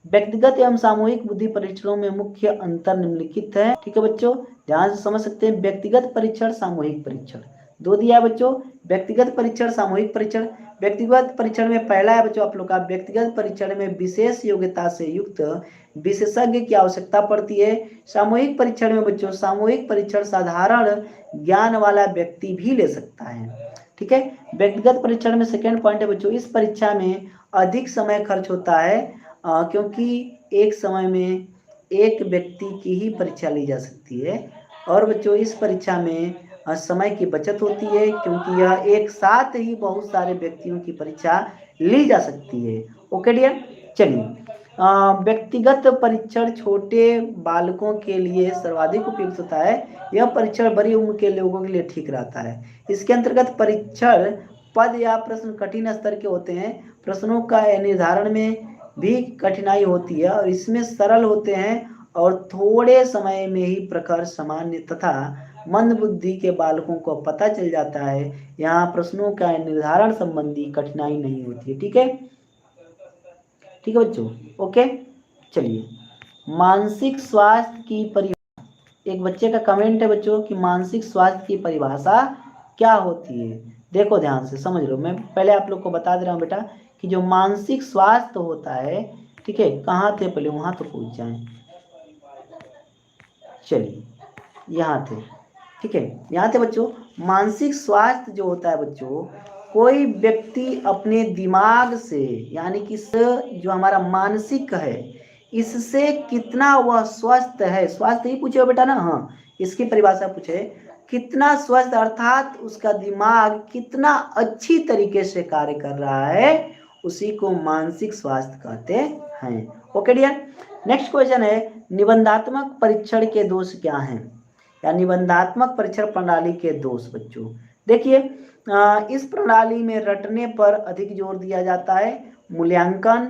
व्यक्तिगत एवं सामूहिक बुद्धि परीक्षणों में मुख्य अंतर निम्नलिखित है। ठीक है बच्चों, ध्यान से समझ सकते हैं। व्यक्तिगत परीक्षण, सामूहिक परीक्षण, दो दिया है बच्चों, व्यक्तिगत परीक्षण, सामूहिक परीक्षण। व्यक्तिगत परीक्षण में पहला है बच्चों आप लोग का व्यक्तिगत परीक्षण में विशेष योग्यता से युक्त विशेषज्ञ की आवश्यकता पड़ती है। सामूहिक परीक्षण में बच्चों सामूहिक परीक्षण साधारण ज्ञान वाला व्यक्ति भी ले सकता है। ठीक है, व्यक्तिगत परीक्षण में सेकेंड पॉइंट है बच्चों इस परीक्षा में अधिक समय खर्च होता है क्योंकि एक समय में एक व्यक्ति की ही परीक्षा ली जा सकती है। और बच्चों इस परीक्षा में समय की बचत होती है क्योंकि यह एक साथ ही बहुत सारे व्यक्तियों की परीक्षा ली जा सकती है। ओके डियर, चलिए व्यक्तिगत परीक्षण छोटे बालकों के लिए सर्वाधिक उपयुक्त होता है। यह परीक्षण बड़ी उम्र के लोगों के लिए ठीक रहता है। इसके अंतर्गत परीक्षण पद या प्रश्न कठिन स्तर के होते हैं। प्रश्नों का निर्धारण में भी कठिनाई होती है और इसमें सरल होते हैं और थोड़े समय में ही प्रखर, सामान्य तथा मंद बुद्धि के बालकों को पता चल जाता है। यहाँ प्रश्नों का निर्धारण संबंधी कठिनाई नहीं होती है। ठीक है, ठीक है बच्चों, ओके। चलिए मानसिक स्वास्थ्य की परिभाषा, एक बच्चे का कमेंट है बच्चों कि मानसिक स्वास्थ्य की परिभाषा क्या होती है। देखो ध्यान से समझ लो, मैं पहले आप लोग को बता दे रहा हूँ बेटा कि जो मानसिक स्वास्थ्य होता है, ठीक है, कहाँ थे पहले वहां तो पहुंच जाए। चलिए यहाँ थे, ठीक है, यहाँ थे बच्चों। मानसिक स्वास्थ्य जो होता है बच्चों, कोई व्यक्ति अपने दिमाग से यानी कि जो हमारा मानसिक है इससे कितना वह स्वस्थ है, स्वास्थ्य ही पूछे बेटा ना, हाँ इसकी परिभाषा पूछे कितना स्वस्थ, अर्थात उसका दिमाग कितना अच्छी तरीके से कार्य कर रहा है, उसी को मानसिक स्वास्थ्य कहते हैं। Okay dear. नेक्स्ट क्वेश्चन है निबंधात्मक परीक्षण के दोष क्या हैं, या निबंधात्मक परीक्षण प्रणाली के दोष। बच्चों देखिए इस प्रणाली में रटने पर अधिक जोर दिया जाता है, मूल्यांकन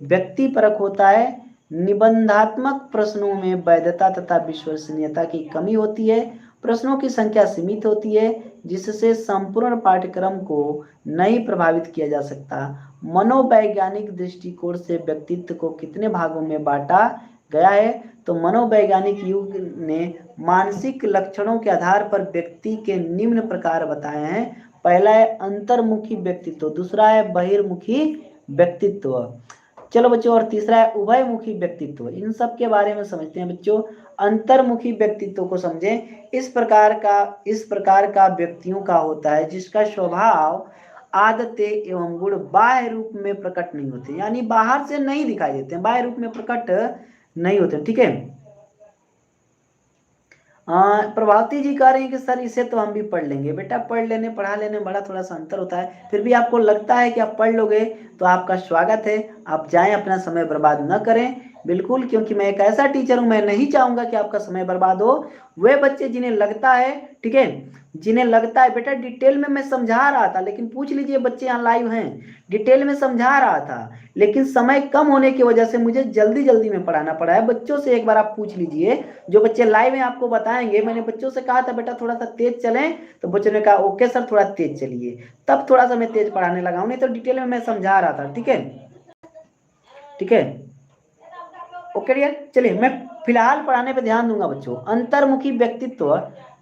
व्यक्तिपरक होता है, निबंधात्मक प्रश्नों में वैधता तथा विश्वसनीयता की कमी होती है, प्रश्नों की संख्या सीमित होती है जिससे संपूर्ण पाठ्यक्रम को नहीं प्रभावित किया जा सकता, मनोवैज्ञानिक दृष्टिकोण से व्यक्तित्व को कितने भागों में बांटा गया है, तो मनोवैज्ञानिक युग ने मानसिक लक्षणों के आधार पर व्यक्ति के निम्न प्रकार बताए हैं। पहला है अंतर्मुखी व्यक्तित्व, दूसरा है बहिर्मुखी व्यक्तित्व, चलो बच्चों, और तीसरा है उभयमुखी व्यक्तित्व। इन सब के बारे में समझते हैं बच्चों। अंतर्मुखी व्यक्तित्व को समझें। इस प्रकार का व्यक्तियों का होता है जिसका स्वभाव आदतें एवं गुण बाह्य रूप में प्रकट नहीं होते, यानी बाहर से नहीं दिखाई देते, बाह्य रूप में प्रकट नहीं होते। ठीक है, प्रभावती जी कह रही हैं कि सर इसे तो हम भी पढ़ लेंगे। बेटा पढ़ लेने पढ़ा लेने में बड़ा थोड़ा सा अंतर होता है, फिर भी आपको लगता है कि आप पढ़ लोगे तो आपका स्वागत है, आप जाएं, अपना समय बर्बाद न करें बिल्कुल, क्योंकि मैं एक ऐसा टीचर हूं, मैं नहीं चाहूंगा कि आपका समय बर्बाद हो। वे बच्चे जिन्हें लगता है, ठीक है, जिन्हें लगता है, बेटा डिटेल में मैं समझा रहा था, लेकिन पूछ लीजिए बच्चे यहाँ लाइव हैं, डिटेल में समझा रहा था, लेकिन समय कम होने की वजह से मुझे जल्दी जल्दी में पढ़ाना पड़ा है। बच्चों से एक बार आप पूछ लीजिए, जो बच्चे लाइव हैं आपको बताएंगे। मैंने बच्चों से कहा था बेटा थोड़ा सा तेज चलें, तो बच्चों ने कहा ओके सर थोड़ा तेज चलिए, तब थोड़ा सा मैं तेज पढ़ाने लगा हूं, नहीं तो डिटेल में मैं समझा रहा था। ठीक है, ठीक है, ओके डियर। चलिए मैं फिलहाल पढ़ाने पे ध्यान दूंगा बच्चों। अंतर्मुखी व्यक्तित्व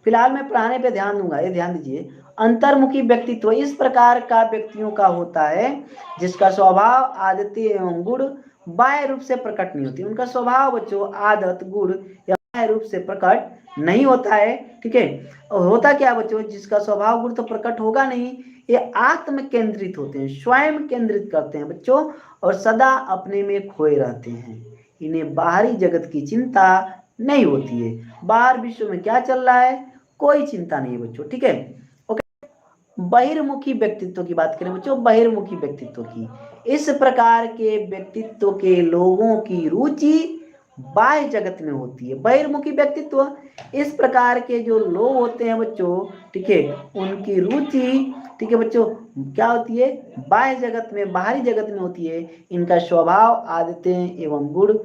फिलहाल मैं पढ़ाने पे ध्यान दूंगा, ये ध्यान दीजिए। अंतर्मुखी व्यक्तित्व इस प्रकार का व्यक्तियों का होता है जिसका स्वभाव आदतें एवं गुण बाह्य रूप से प्रकट नहीं होती। उनका स्वभाव बच्चों आदत गुण या बाह्य रूप से प्रकट नहीं होता है। ठीक है, और होता क्या बच्चों, जिसका स्वभाव गुण तो प्रकट होगा नहीं, ये आत्म केंद्रित होते हैं, स्वयं केंद्रित करते हैं बच्चों, और सदा अपने में खोए रहते हैं। इन्हें बाहरी जगत की चिंता नहीं होती है, बाहर विश्व में क्या चल रहा है कोई चिंता नहीं बच्चों। ठीक है, ओके। बहिर्मुखी व्यक्तित्व की बात करें बच्चों, बहिर्मुखी व्यक्तित्व की, इस प्रकार के व्यक्तित्व के लोगों की रुचि बाह्य जगत में होती है। बहिर्मुखी व्यक्तित्व इस प्रकार के जो लोग होते हैं बच्चों, ठीक है, उनकी रुचि, ठीक है बच्चों, क्या होती है, बाह्य जगत में, बाहरी जगत में होती है। इनका स्वभाव आदतें एवं गुण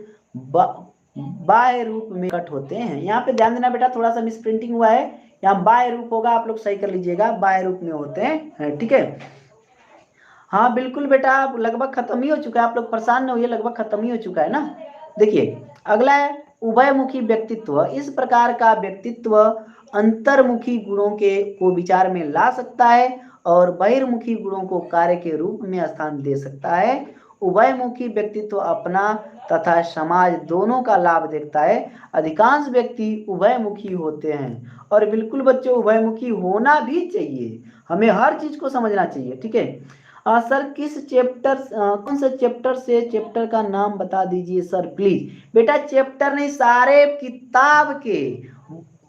बाह्य रूप में कट होते हैं। यहाँ पे ध्यान देना बेटा, थोड़ा सा मिस प्रिंटिंग हुआ है, यहाँ बाह्य रूप होगा, आप लोग सही कर लीजिएगा, बाह्य रूप में होते हैं। ठीक है, हाँ बिल्कुल बेटा, लगभग खत्म ही हो चुका है, आप लोग परेशान न होइए, लगभग खत्म ही हो चुका है ना। देखिए अगला है उभयमुखी व्यक्तित्व। इस प्रकार का व्यक्तित्व अंतर्मुखी गुणों को विचार में ला सकता है और बहिर्मुखी गुणों को कार्य के रूप में स्थान दे सकता है। उभयमुखी व्यक्तित्व अपना तथा समाज दोनों का लाभ देखता है। अधिकांश व्यक्ति उभयमुखी होते हैं, और बिल्कुल बच्चों उभयमुखी होना भी चाहिए, हमें हर चीज को समझना चाहिए। ठीक है, सर किस चैप्टर, कौन सा चैप्टर से, चैप्टर का नाम बता दीजिए सर प्लीज। बेटा चैप्टर नहीं, सारे किताब के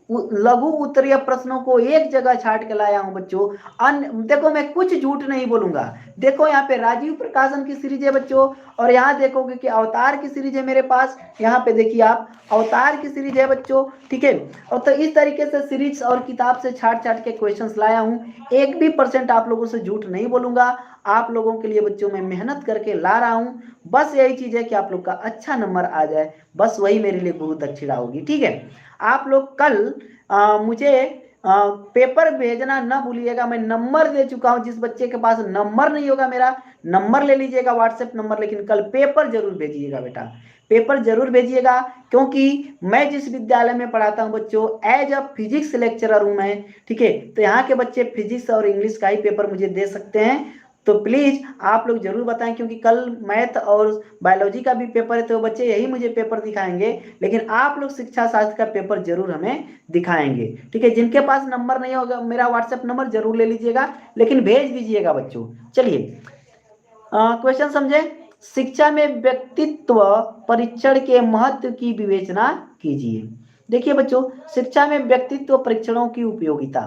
लघु उत्तरीय प्रश्नों को एक जगह छाट के लाया हूं बच्चों। देखो मैं कुछ झूठ नहीं बोलूंगा, देखो यहाँ पे राजीव प्रकाशन की सीरीज है बच्चों, और यहाँ देखोगे कि अवतार की सीरीज है मेरे पास, यहाँ पे देखिए आप अवतार की सीरीज है बच्चों। ठीक है, और तो इस तरीके से सीरीज और किताब से छाट छाट के क्वेश्चंस लाया हूं, 1% आप लोगों से झूठ नहीं बोलूंगा, आप लोगों के लिए बच्चों मैं मेहनत करके ला रहा हूं। बस यही चीज है कि आप लोग का अच्छा नंबर आ जाए, बस वही मेरे लिए बहुत दक्षिणा होगी। ठीक है, आप लोग कल मुझे पेपर भेजना ना भूलिएगा, मैं नंबर दे चुका हूं, जिस बच्चे के पास नंबर नहीं होगा मेरा नंबर ले लीजिएगा, व्हाट्सएप नंबर, लेकिन कल पेपर जरूर भेजिएगा बेटा, पेपर जरूर भेजिएगा, क्योंकि मैं जिस विद्यालय में पढ़ाता हूं बच्चों एज अ फिजिक्स लेक्चरर हूं मैं। ठीक है, तो यहाँ के बच्चे फिजिक्स और इंग्लिश का ही पेपर मुझे दे सकते हैं, तो प्लीज आप लोग जरूर बताएं, क्योंकि कल मैथ और बायोलॉजी का भी पेपर है, तो बच्चे यही मुझे पेपर दिखाएंगे, लेकिन आप लोग शिक्षा शास्त्र का पेपर जरूर हमें दिखाएंगे। ठीक है, जिनके पास नंबर नहीं होगा मेरा व्हाट्सएप नंबर जरूर ले लीजिएगा, लेकिन भेज दीजिएगा बच्चों। चलिए क्वेश्चन समझे। शिक्षा में व्यक्तित्व परीक्षण के महत्व की विवेचना कीजिए। देखिए बच्चों, शिक्षा में व्यक्तित्व परीक्षणों की उपयोगिता,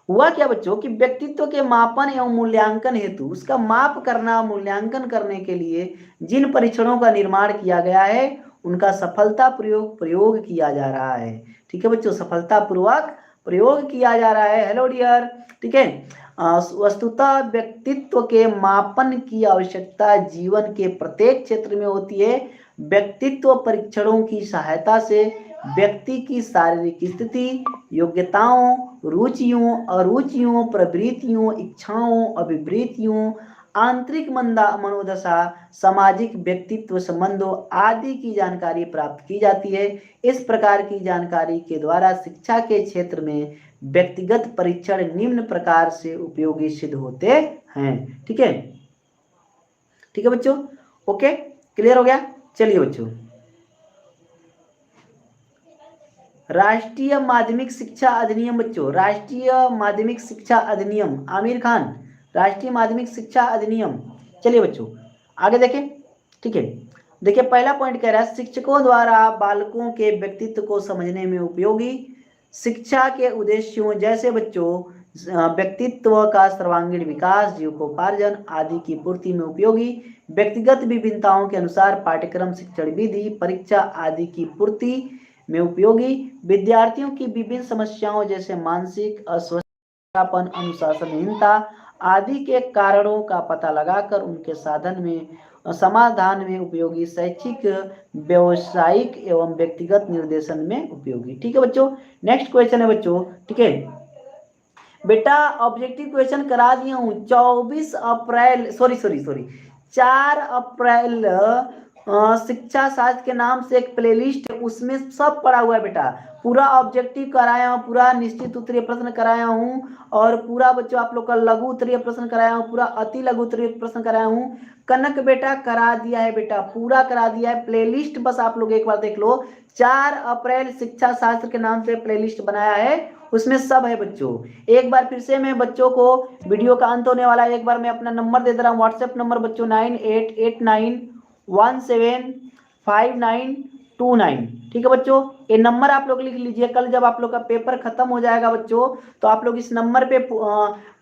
हुआ क्या बच्चों कि व्यक्तित्व के मापन एवं मूल्यांकन हेतु उसका माप करना, मूल्यांकन करने के लिए जिन परीक्षणों का निर्माण किया गया है उनका सफलता प्रयोग किया जा रहा है। ठीक है बच्चों, सफलतापूर्वक प्रयोग किया जा रहा है। हेलो डियर, ठीक है। वस्तुतः व्यक्तित्व के मापन की आवश्यकता जीवन के प्रत्येक क्षेत्र में होती है। व्यक्तित्व परीक्षणों की सहायता से व्यक्ति की शारीरिक स्थिति, योग्यताओं, रुचियों, अरुचियों, प्रवृत्तियों, इच्छाओं, अभिवृत्तियों, आंतरिक मनोदशा, सामाजिक व्यक्तित्व संबंधों आदि की जानकारी प्राप्त की जाती है। इस प्रकार की जानकारी के द्वारा शिक्षा के क्षेत्र में व्यक्तिगत परीक्षण निम्न प्रकार से उपयोगी सिद्ध होते हैं। ठीक है, ठीक है बच्चों, ओके, क्लियर हो गया। चलिए बच्चों, राष्ट्रीय माध्यमिक शिक्षा अधिनियम बच्चों, राष्ट्रीय माध्यमिक शिक्षा अधिनियम, आमिर खान, राष्ट्रीय माध्यमिक शिक्षा अधिनियम। चलिए बच्चों आगे देखें। ठीक है, देखिए पहला पॉइंट कह रहा है शिक्षकों द्वारा बालकों के व्यक्तित्व को समझने में उपयोगी शिक्षा के उद्देश्यों जैसे बच्चों व्यक्तित्व का सर्वांगीण विकास, जीविकोपार्जन आदि की पूर्ति में उपयोगी, व्यक्तिगत विभिन्नताओं के अनुसार पाठ्यक्रम, शिक्षण विधि, परीक्षा आदि की पूर्ति में उपयोगी, विद्यार्थियों की विभिन्न समस्याओं जैसे मानसिक अस्वस्थतापन, अनुशासनहीनता आदि के कारणों का पता लगाकर उनके साधन में समाधान में उपयोगी, शैक्षिक, व्यवसायिक एवं व्यक्तिगत निर्देशन में उपयोगी। ठीक है बच्चों, नेक्स्ट क्वेश्चन है बच्चों। ठीक है बेटा, ऑब्जेक्टिव क्वेश्चन करा दिया हूं 24 अप्रैल, सॉरी 4 अप्रैल शिक्षा शास्त्र के नाम से एक प्लेलिस्ट है, उसमें सब पढ़ा हुआ है बेटा। पूरा ऑब्जेक्टिव कराया हूँ, पूरा निश्चित उत्तरीय प्रश्न कराया हूँ, और पूरा बच्चों आप लोग का लघु उत्तरीय प्रश्न कराया हूँ, पूरा अति लघु उत्तरीय प्रश्न कराया हूँ। कनक बेटा करा दिया है बेटा, पूरा करा दिया है। प्लेलिस्ट बस आप लोग एक बार देख लो, 4 अप्रैल शिक्षा शास्त्र के नाम से प्लेलिस्ट बनाया है, उसमें सब है बच्चों। एक बार फिर से मैं बच्चों को, वीडियो का अंत होने वाला है, एक बार मैं अपना नंबर दे दे रहा हूँ, व्हाट्सएप नंबर बच्चों 9889175929। ठीक है बच्चों, ये नंबर आप लोग लिख लीजिए। कल जब आप लोग का पेपर खत्म हो जाएगा बच्चों, तो आप लोग इस नंबर पे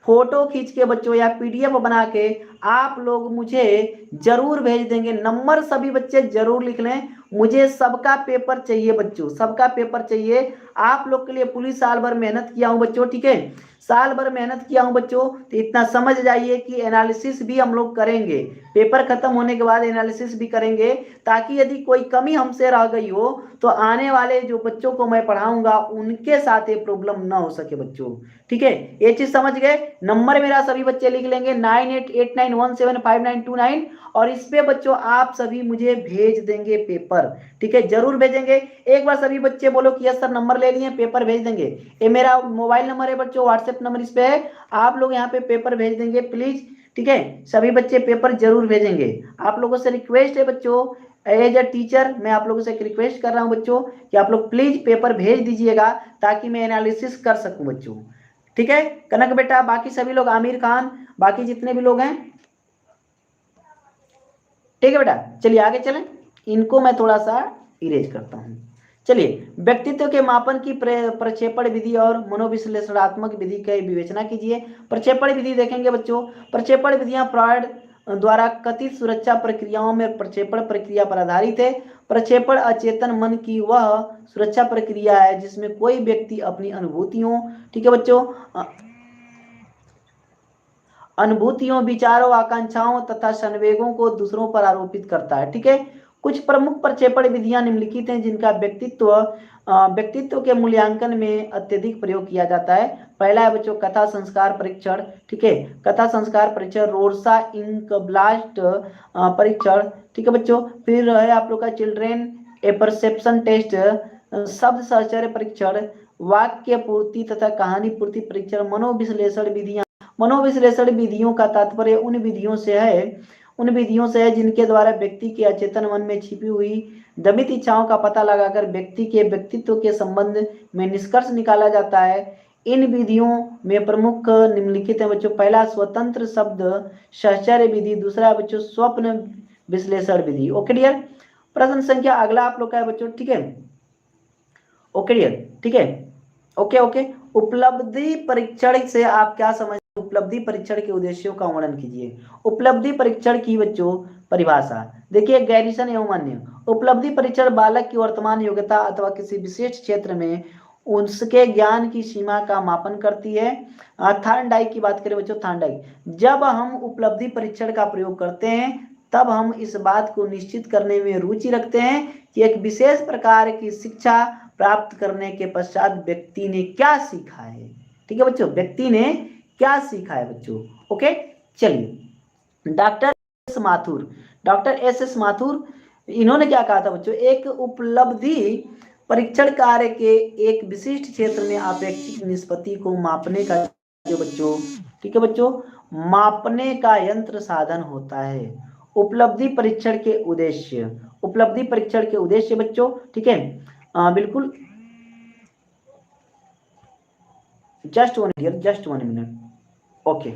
फोटो खींच के बच्चों या पीडीएफ बना के आप लोग मुझे जरूर भेज देंगे। नंबर सभी बच्चे जरूर लिख लें, मुझे सबका पेपर चाहिए बच्चों, सबका पेपर चाहिए। आप लोग के लिए पूरी साल भर मेहनत किया हूं बच्चों, ठीक है, साल भर मेहनत किया हूं बच्चों, तो इतना समझ जाइए कि एनालिसिस भी हम लोग करेंगे, पेपर खत्म होने के बाद एनालिसिस भी करेंगे, ताकि यदि कोई कमी हमसे रह गई हो तो आने वाले जो बच्चों को मैं पढ़ाऊंगा उनके साथ ये प्रॉब्लम ना हो सके बच्चों। ठीक है, ये चीज समझ गए। नंबर मेरा सभी बच्चे लिख लेंगे 9889175929, और इस पे बच्चों आप सभी मुझे भेज देंगे पेपर। ठीक है, जरूर भेजेंगे। एक बार सभी बच्चे बोलो कि यस सर नंबर ले लिए, पेपर भेज देंगे। ये मेरा मोबाइल नंबर है बच्चों, व्हाट्सएप नंबर इस पे है, आप लोग यहाँ पे पेपर भेज देंगे प्लीज। ठीक है, सभी बच्चे पेपर जरूर भेजेंगे। आप लोगों से रिक्वेस्ट है बच्चों, एज अ टीचर मैं आप लोगों से एक रिक्वेस्ट कर रहा हूं बच्चों कि आप लोग प्लीज पेपर भेज दीजिएगा, ताकि मैं एनालिसिस कर सकूं बच्चों। ठीक है कनक बेटा, बाकी सभी लोग, आमिर खान, बाकी जितने भी लोग हैं, ठीक है बेटा। चलिए आगे चलें, इनको मैं थोड़ा सा इरेज करता हूं। चलिए, व्यक्तित्व के मापन की प्रक्षेपण विधि और मनोविश्लेषणात्मक विधि की विवेचना कीजिए। प्रक्षेपण विधि देखेंगे बच्चों, प्रक्षेपण विधियां फ्रॉयड द्वारा कथित सुरक्षा प्रक्रियाओं में प्रक्षेपण प्रक्रिया पर आधारित है। प्रक्षेपण अचेतन मन की वह सुरक्षा प्रक्रिया है जिसमें कोई व्यक्ति अपनी अनुभूतियों, ठीक है बच्चों, अनुभूतियों, विचारों, आकांक्षाओं तथा संवेगों को दूसरों पर आरोपित करता है। ठीक है, कुछ प्रमुख प्रक्षेपण विधियां निम्नलिखित हैं जिनका व्यक्तित्व के मूल्यांकन में अत्यधिक प्रयोग किया जाता है। पहला है बच्चों कथा संस्कार परीक्षण। ठीक है, कथा संस्कार परीक्षण, रोर्सा इंक ब्लास्ट परीक्षण। ठीक है बच्चों, फिर है आप लोग का चिल्ड्रेन ए परसेप्शन टेस्ट, शब्द साहचर्य परीक्षण, वाक्य पूर्ति तथा कहानी पूर्ति परीक्षण, मनोविश्लेषण विधियां। मनोविश्लेषण विधियों का तात्पर्य उन विधियों से है जिनके द्वारा व्यक्ति के अचेतन मन में छिपी हुई दमित इच्छाओं का पता लगाकर व्यक्ति के व्यक्तित्व के संबंध में निष्कर्ष निकाला जाता है। इन विधियों में प्रमुख निम्नलिखित है बच्चों। पहला स्वतंत्र शब्द साहचर्य विधि, दूसरा बच्चों स्वप्न विश्लेषण विधि। ओके डियर, प्रश्न संख्या अगला आप लोग का है बच्चों। ठीक है, ओके डियर, ठीक है, ओके ओके उपलब्धि परीक्षण से आप क्या समझ, उपलब्धि परीक्षण के उद्देश्यों का वर्णन कीजिए। उपलब्धि परीक्षण की बच्चों परिभाषा देखिए, गैरीसन एवं अन्य। उपलब्धि परीक्षण बालक की वर्तमान योग्यता अथवा किसी विशेष क्षेत्र में उसके ज्ञान की सीमा का मापन करती है। थार्नडाइक की बात करें बच्चों, थार्नडाइक, जब हम उपलब्धि परीक्षण का प्रयोग करते हैं तब हम इस बात को निश्चित करने में रुचि रखते हैं कि एक विशेष प्रकार की शिक्षा प्राप्त करने के पश्चात व्यक्ति ने क्या सीखा है। ठीक है बच्चों, व्यक्ति ने क्या सीखा है बच्चों। ओके, चलिए डॉक्टर एस एस माथुर इन्होंने क्या कहा था बच्चों, एक उपलब्धि परीक्षण कार्य के एक विशिष्ट क्षेत्र में अपेक्षित निष्पत्ति को मापने का जो बच्चों, ठीक है बच्चों, मापने का यंत्र साधन होता है। उपलब्धि परीक्षण के उद्देश्य, उपलब्धि परीक्षण के उद्देश्य बच्चों, ठीक है, बिल्कुल, जस्ट वन मिनट। ओके,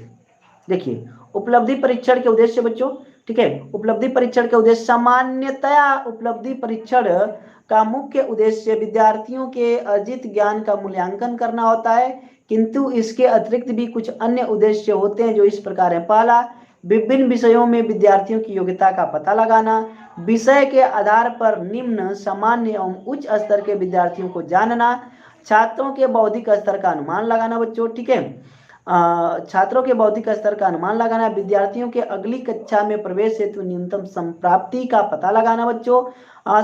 देखिए उपलब्धि परीक्षण के उद्देश्य बच्चों, ठीक है, उपलब्धि परीक्षण के उद्देश्य, सामान्यतया उपलब्धि परीक्षण का मुख्य उद्देश्य विद्यार्थियों के अर्जित ज्ञान का मूल्यांकन करना होता है, किंतु इसके अतिरिक्त भी कुछ अन्य उद्देश्य होते हैं जो इस प्रकार है। पहला, विभिन्न विषयों में विद्यार्थियों की योग्यता का पता लगाना, विषय के आधार पर निम्न, सामान्य एवं उच्च स्तर के विद्यार्थियों को जानना, छात्रों के बौद्धिक स्तर का अनुमान लगाना बच्चों, ठीक है, छात्रों के बौद्धिक स्तर का अनुमान लगाना, विद्यार्थियों के अगली कक्षा में प्रवेश हेतु न्यूनतम संप्राप्ति का पता लगाना बच्चों,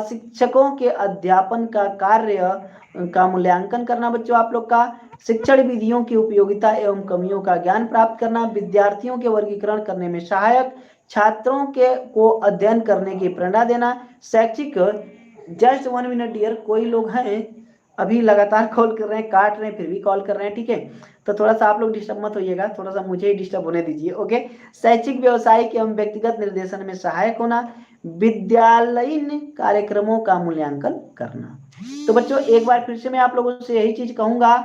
शिक्षकों के अध्यापन का कार्य का मूल्यांकन करना बच्चों आप लोग का, शिक्षण विधियों की उपयोगिता एवं कमियों का ज्ञान प्राप्त करना, विद्यार्थियों के वर्गीकरण करने में सहायक, छात्रों के को अध्ययन करने की प्रेरणा देना, शैक्षिक, जस्ट 1 मिनट डियर, कोई लोग हैं अभी लगातार कॉल कर रहे हैं, काट रहे हैं, फिर भी कॉल कर रहे हैं, ठीक है, तो थोड़ा सा आप लोग डिस्टर्ब मत होइएगा, थोड़ा सा मुझे ही डिस्टर्ब होने दीजिए। ओके, शैक्षिक, व्यवसायिक एवं व्यक्तिगत निर्देशन में सहायक होना, विद्यालयीन कार्यक्रमों का मूल्यांकन करना। तो बच्चों एक बार फिर से मैं आप लोगों से यही चीज कहूंगा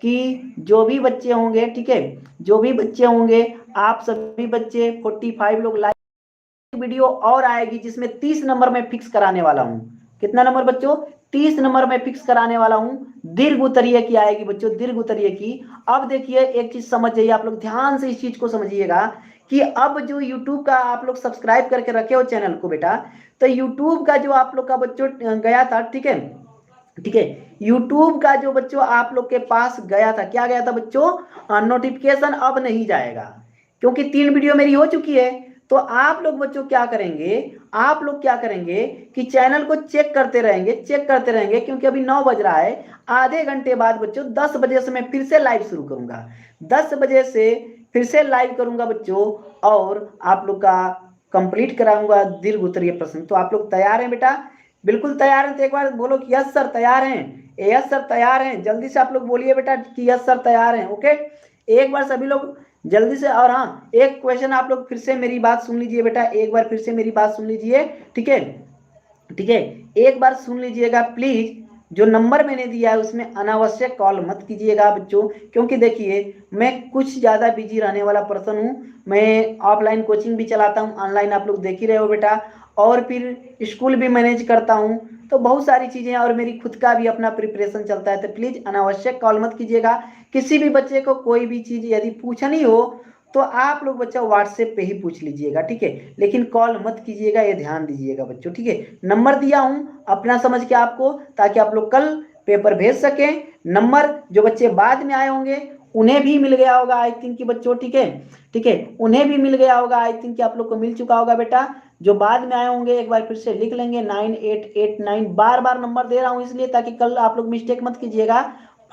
कि जो भी बच्चे होंगे, ठीक है, जो भी बच्चे होंगे, आप सभी बच्चे 45 लोग लाइव वीडियो और आएगी जिसमें 30 नंबर में फिक्स कराने वाला हूं। कितना नंबर बच्चों, 30 नंबर में फिक्स कराने वाला हूं, दीर्घ उत्तरीय की आएगी बच्चों, दीर्घ उत्तरीय की। अब देखिए एक चीज समझ जाइए, आप लोग ध्यान से इस चीज को समझिएगा कि अब जो YouTube का आप लोग सब्सक्राइब करके रखे हो चैनल को बेटा, तो YouTube का जो आप लोग का बच्चों गया था, ठीक है, ठीक है, YouTube का जो बच्चों आप लोग के पास गया था, क्या गया था बच्चों, नोटिफिकेशन अब नहीं जाएगा, क्योंकि 3 वीडियो मेरी हो चुकी है। तो आप लोग बच्चों क्या करेंगे, आप लोग क्या करेंगे कि चैनल को चेक करते रहेंगे, चेक करते रहेंगे, क्योंकि अभी 9 बज रहा है, आधे घंटे बाद बच्चों 10 बजे से मैं फिर से लाइव शुरू करूंगा, 10 बजे से फिर से लाइव करूंगा बच्चों, और आप लोग का कंप्लीट कराऊंगा दीर्घ उत्तरीय प्रश्न। तो आप लोग तैयार हैं बेटा, बिल्कुल तैयार हैं, तो एक बार बोलो कि यस सर तैयार हैं, यस सर तैयार हैं, जल्दी से आप लोग बोलिए बेटा कि यस सर तैयार हैं। ओके, एक बार सभी लोग जल्दी से। और हाँ, एक क्वेश्चन आप लोग फिर से मेरी बात सुन लीजिए बेटा, एक बार फिर से मेरी बात सुन लीजिए, ठीक है, ठीक है, एक बार सुन लीजिएगा प्लीज। जो नंबर मैंने दिया है उसमें अनावश्यक कॉल मत कीजिएगा बच्चों, क्योंकि देखिए मैं कुछ ज़्यादा बिजी रहने वाला पर्सन हूँ, मैं ऑफलाइन कोचिंग भी चलाता हूँ, ऑनलाइन आप लोग देख ही रहे हो बेटा, और फिर स्कूल भी मैनेज करता हूँ, तो बहुत सारी चीज़ें, और मेरी खुद का भी अपना प्रिपरेशन चलता है। तो प्लीज़ अनावश्यक कॉल मत कीजिएगा। किसी भी बच्चे को कोई भी चीज़ यदि पूछनी हो तो आप लोग बच्चा व्हाट्सएप पे ही पूछ लीजिएगा, ठीक है, लेकिन कॉल मत कीजिएगा, ये ध्यान दीजिएगा बच्चों, ठीक है। नंबर दिया हूँ अपना समझ के आपको, ताकि आप लोग कल पेपर भेज सकें। नंबर जो बच्चे बाद में आए होंगे उन्हें भी मिल गया होगा आई थिंक कि बच्चों, ठीक है, ठीक है, उन्हें भी मिल गया होगा आई थिंक कि आप लोग को मिल चुका होगा बेटा। जो बाद में आए होंगे एक बार फिर से लिख लेंगे 9889, बार बार नंबर दे रहा हूँ इसलिए ताकि कल आप लोग मिस्टेक मत कीजिएगा,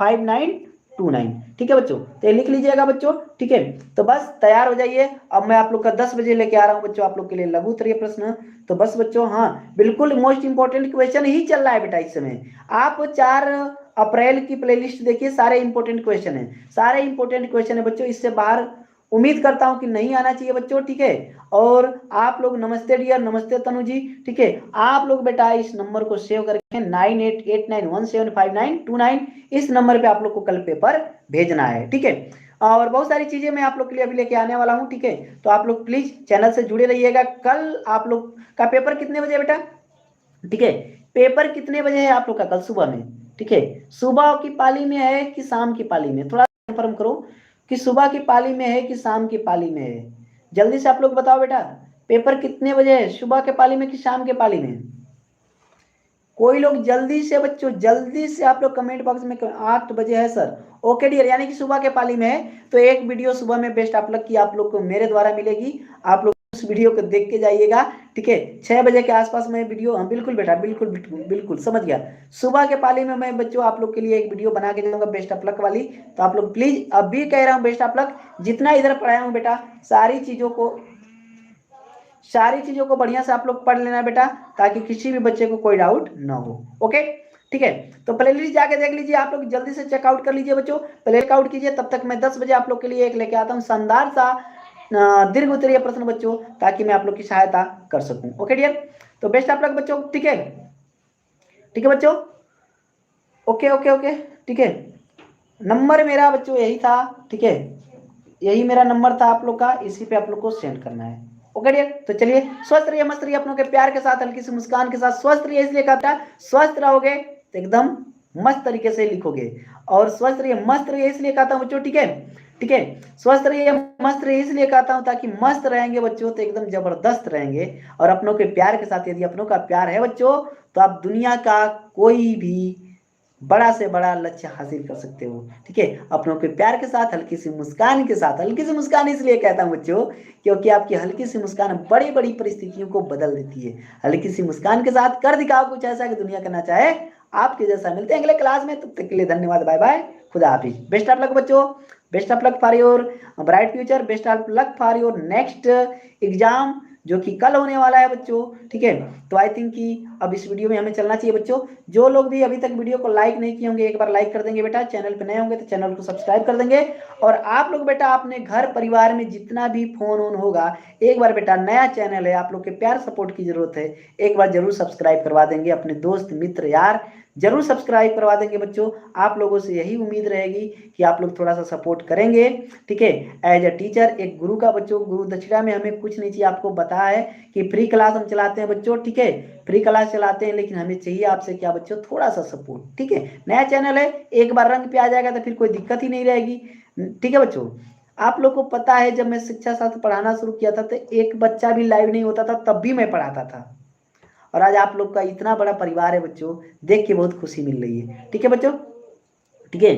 5929, ठीक है बच्चों, तो लिख लीजिएगा बच्चों, ठीक है। तो बस तैयार हो जाइए, अब मैं आप लोग का 10 बजे लेके आ रहा हूँ बच्चों आप लोग के लिए लघु उत्तरीय प्रश्न। तो बस बच्चों, हाँ बिल्कुल मोस्ट इंपॉर्टेंट क्वेश्चन ही चल रहा है बेटा इस समय। आप 4 अप्रैल की प्लेलिस्ट देखिए, सारे इंपॉर्टेंट क्वेश्चन है, सारे इंपॉर्टेंट क्वेश्चन है बच्चों, इससे बाहर उम्मीद करता हूं कि नहीं आना चाहिए बच्चों, ठीक है। और आप लोग नमस्ते डियर, नमस्ते तनु जी, ठीक है, आप लोग बेटा इस नंबर को सेव करके 9889175929, इस नंबर पे आप लोग को कल पेपर भेजना है, ठीक है। और बहुत सारी चीजें मैं आप लोग के लिए अभी लेके आने वाला हूं, ठीक है, तो आप लोग प्लीज चैनल से जुड़े रहिएगा। कल आप लोग का पेपर कितने बजे बेटा, ठीक है, पेपर कितने बजे है आप लोग का कल सुबह में, ठीक है, सुबह की पाली में है कि शाम की पाली में, थोड़ा कंफर्म करो कि सुबह की पाली में है कि शाम की पाली में है। जल्दी से आप लोग बताओ बेटा, पेपर कितने बजे है, सुबह के पाली में कि शाम के पाली में? कोई लोग जल्दी से बच्चों, जल्दी से आप लोग कमेंट बॉक्स में 8 बजे है सर। ओके डियर, यानी कि सुबह के पाली में है, तो एक वीडियो सुबह में बेस्ट आप लोग की आप लोग को मेरे द्वारा मिलेगी, आप लोग उस वीडियो को देख के जाइएगा। ठीक है, 6 बजे के आसपास में वीडियो, हाँ बिल्कुल बेटा, बिल्कुल बिल्कुल बिल्कुल समझ गया। सुबह के पाली में मैं बच्चों आप लोग के लिए एक वीडियो बना के जाऊंगा बेस्ट ऑफ लक वाली, तो आप लोग प्लीज अभी कह रहा हूँ बेस्ट ऑफ लक, जितना इधर पढ़ाया हूँ बेटा सारी चीजों को बढ़िया से आप लोग पढ़ लेना बेटा, ताकि किसी भी बच्चे को कोई डाउट ना हो। ओके ठीक है, तो प्लेलिस्ट जाके देख लीजिए आप लोग, जल्दी से चेकआउट कर लीजिए बच्चों, प्ले चेकआउट कीजिए, तब तक मैं 10 बजे आप लोग के लिए एक लेके आता हूँ शानदार सा दीर्घ उत्तरीय प्रश्न बच्चों, ताकि मैं आप लोग की सहायता कर सकूं। ओके डियर, तो बेस्ट आप लोग बच्चों, ठीक है, ठीक है बच्चों, ओके ओके ओके, ठीक है, नंबर मेरा बच्चों यही था, ठीक है, यही मेरा नंबर था आप लोग का, इसी पे आप लोग को सेंड करना है। ओके डियर, तो चलिए स्वस्थ रहिए, मस्त रहिए, अपनों के प्यार के साथ, हल्की सी मुस्कान के साथ स्वस्थ रहिए, इसलिए कहा था स्वस्थ रहोगे तो एकदम मस्त तरीके से लिखोगे, और स्वस्थ रहिए मस्त रहिए इसलिए कहता हूँ बच्चों, ठीक है, ठीक है, स्वस्थ रहिए मस्त रहिए इसलिए कहता हूँ, ताकि मस्त रहेंगे बच्चों तो एकदम जबरदस्त रहेंगे, और अपनों के प्यार के साथ, यदि अपनों का प्यार है बच्चों, तो आप दुनिया का कोई भी बड़ा से बड़ा लक्ष्य हासिल कर सकते हो। ठीक है, अपनों के प्यार के साथ, हल्की सी मुस्कान के साथ, हल्की सी मुस्कान इसलिए कहता हूं बच्चों, क्योंकि आपकी हल्की सी मुस्कान बड़ी बड़ी परिस्थितियों को बदल देती है। हल्की सी मुस्कान के साथ कर दिखाओ कुछ ऐसा कि दुनिया करना चाहे आपके जैसा। मिलते हैं अगले क्लास में, तब तक के लिए धन्यवाद, बाय बाय, खुदा हाफिज, बेस्ट ऑफ लक बच्चों, best of luck for your bright future, best of luck for your next exam जो कि कल होने वाला है बच्चों। ठीक है, तो आई थिंक कि अब इस वीडियो में हमें चलना चाहिए बच्चों। जो लोग भी अभी तक वीडियो को लाइक नहीं किए होंगे, एक बार लाइक कर देंगे बेटा, चैनल पे नए होंगे तो चैनल को सब्सक्राइब कर देंगे, और आप लोग बेटा अपने घर परिवार में जितना भी फोन ऑन होगा, एक बार बेटा नया चैनल है, आप लोग के प्यार सपोर्ट की जरूरत है, एक बार जरूर सब्सक्राइब करवा देंगे, अपने दोस्त मित्र यार जरूर सब्सक्राइब करवा देंगे बच्चों। आप लोगों से यही उम्मीद रहेगी कि आप लोग थोड़ा सा सपोर्ट करेंगे। ठीक है, एज अ टीचर, एक गुरु का बच्चों, गुरु दक्षिणा में हमें कुछ नहीं चाहिए, आपको बताया है कि फ्री क्लास हम चलाते हैं बच्चों। ठीक है, फ्री क्लास चलाते हैं, लेकिन हमें चाहिए आपसे क्या बच्चों, थोड़ा सा सपोर्ट। ठीक है, नया चैनल है, एक बार रंग पे आ जाएगा तो फिर कोई दिक्कत ही नहीं रहेगी। ठीक है बच्चों, आप लोग को पता है जब मैं शिक्षा शास्त्र पढ़ाना शुरू किया था तो एक बच्चा भी लाइव नहीं होता था, तब भी मैं पढ़ाता था, और आज आप लोग का इतना बड़ा परिवार है बच्चों, देख के बहुत खुशी मिल रही है। ठीक है बच्चों, ठीक है,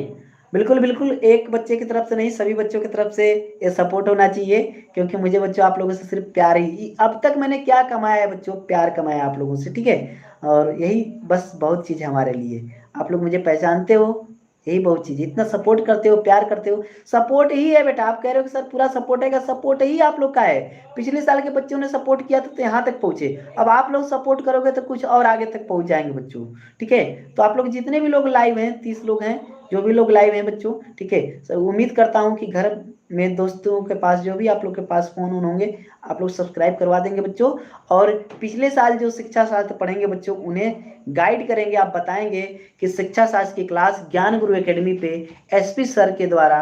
बिल्कुल बिल्कुल, एक बच्चे की तरफ से नहीं, सभी बच्चों की तरफ से ये सपोर्ट होना चाहिए, क्योंकि मुझे बच्चों आप लोगों से सिर्फ प्यार ही, अब तक मैंने क्या कमाया है बच्चों, प्यार कमाया आप लोगों से। ठीक है, और यही बस बहुत चीज़ है हमारे लिए, आप लोग मुझे पहचानते हो, यही बहुत चीज़, इतना सपोर्ट करते हो, प्यार करते हो, सपोर्ट ही है बेटा। आप कह रहे हो कि सर पूरा सपोर्ट है, सपोर्ट ही आप लोग का है। पिछले साल के बच्चों ने सपोर्ट किया तो यहाँ तक पहुंचे, अब आप लोग सपोर्ट करोगे तो कुछ और आगे तक पहुंच जाएंगे बच्चों। ठीक है, तो आप लोग जितने भी लोग लाइव हैं, 30 लोग हैं, जो भी लोग लाइव हैं बच्चों, ठीक है, सर उम्मीद करता हूँ कि घर में दोस्तों के पास, जो भी आप लोग के पास फोन ऑन होंगे, आप लोग सब्सक्राइब करवा देंगे बच्चों, और पिछले साल जो शिक्षा शास्त्र पढ़ेंगे बच्चों, उन्हें गाइड करेंगे, आप बताएंगे कि शिक्षा शास्त्र की क्लास ज्ञान गुरु एकेडमी पे एसपी सर के द्वारा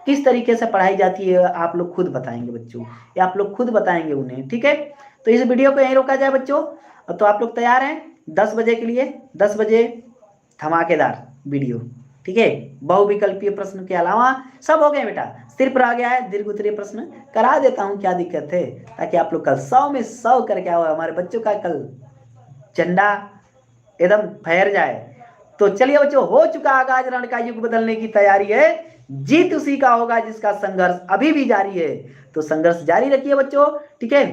किस तरीके से पढ़ाई जाती है, आप लोग खुद बताएंगे बच्चों, या आप लोग खुद बताएंगे उन्हें। ठीक है, तो इस वीडियो को यहीं रोका जाए बच्चों, तो आप लोग तैयार हैं 10 बजे के लिए? 10 बजे धमाकेदार वीडियो। ठीक है, बहुविकल्पीय प्रश्न के अलावा सब हो गए बेटा, सिर्फ रह गया है दीर्घ उत्तरीय प्रश्न, करा देता हूं, क्या दिक्कत है, ताकि आप लोग कल 100 में 100 करके आओ, हमारे बच्चों का कल झंडा एकदम फहर जाए। तो चलिए बच्चों, हो चुका आगाज, रण का युग बदलने की तैयारी है, जीत उसी का होगा जिसका संघर्ष अभी भी जारी है। तो संघर्ष जारी रखिए बच्चों, ठीक है,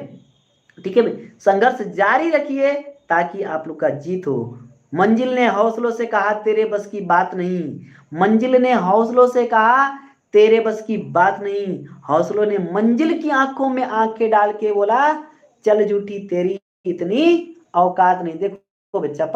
ठीक है, संघर्ष जारी रखिए ताकि आप लोग का जीत हो। मंजिल ने हौसलों से कहा तेरे बस की बात नहीं, मंजिल ने हौसलों से कहा तेरे बस की बात नहीं, हौसलों ने मंजिल की आंखों में आंखें डाल के बोला चल झूठी तेरी इतनी औकात नहीं। देखो बच्चा,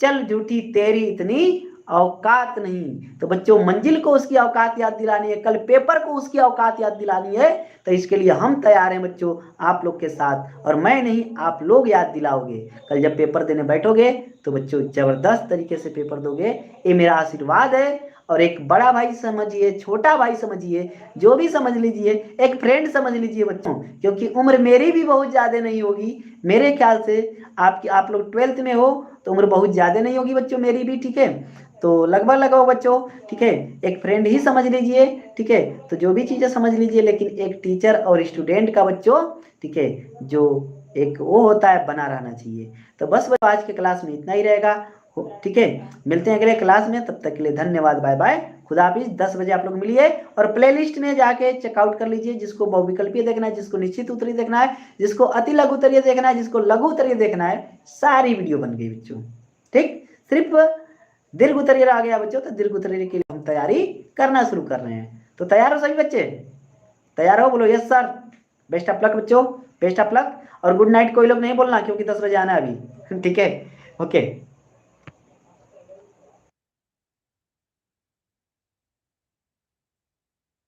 चल झूठी तेरी इतनी औकात नहीं। तो बच्चों, मंजिल को उसकी औकात याद दिलानी है, कल पेपर को उसकी औकात याद दिलानी है, तो इसके लिए हम तैयार हैं बच्चों, आप लोग के साथ, और मैं नहीं, आप लोग याद दिलाओगे। कल जब पेपर देने बैठोगे तो बच्चों जबरदस्त तरीके से पेपर दोगे, ये मेरा आशीर्वाद है, और एक बड़ा भाई समझिए, छोटा भाई समझिए, जो भी समझ लीजिए, एक फ्रेंड समझ लीजिए बच्चों, क्योंकि उम्र मेरी भी बहुत ज्यादा नहीं होगी मेरे ख्याल से। आप लोग 12th में हो तो उम्र बहुत ज्यादा नहीं होगी बच्चों मेरी भी, ठीक है। तो लगभग लगभग बच्चों, ठीक है, एक फ्रेंड ही समझ लीजिए, ठीक है। तो जो भी चीजें समझ लीजिए, लेकिन एक टीचर और स्टूडेंट का बच्चों, ठीक है, जो एक वो होता है बना रहना चाहिए। तो बस आज के क्लास में इतना ही रहेगा, ठीक है। मिलते हैं अगले क्लास में, तब तक के लिए धन्यवाद, बाय बाय, खुदा हाफिज। 10 बजे आप लोग मिलिए और प्लेलिस्ट में जाके चेकआउट कर लीजिए, जिसको बहुविकल्पीय देखना है, जिसको निश्चित उत्तरीय देखना है, जिसको अति लघु उत्तरीय देखना है, जिसको लघु उत्तरीय देखना है, सारी वीडियो बन गई बच्चों, ठीक। सिर्फ दीर्घ उत्तरीय आ गया बच्चों, तो दीर्घ उत्तरीय के लिए हम तैयारी करना शुरू कर रहे हैं। तो तैयार हो सभी बच्चे? तैयार हो? बोलो yes sir. Best of luck बच्चों, बेस्ट ऑफ लक। और गुड नाइट कोई लोग नहीं बोलना, क्योंकि 10 बजे आना है अभी, ठीक है। ओके।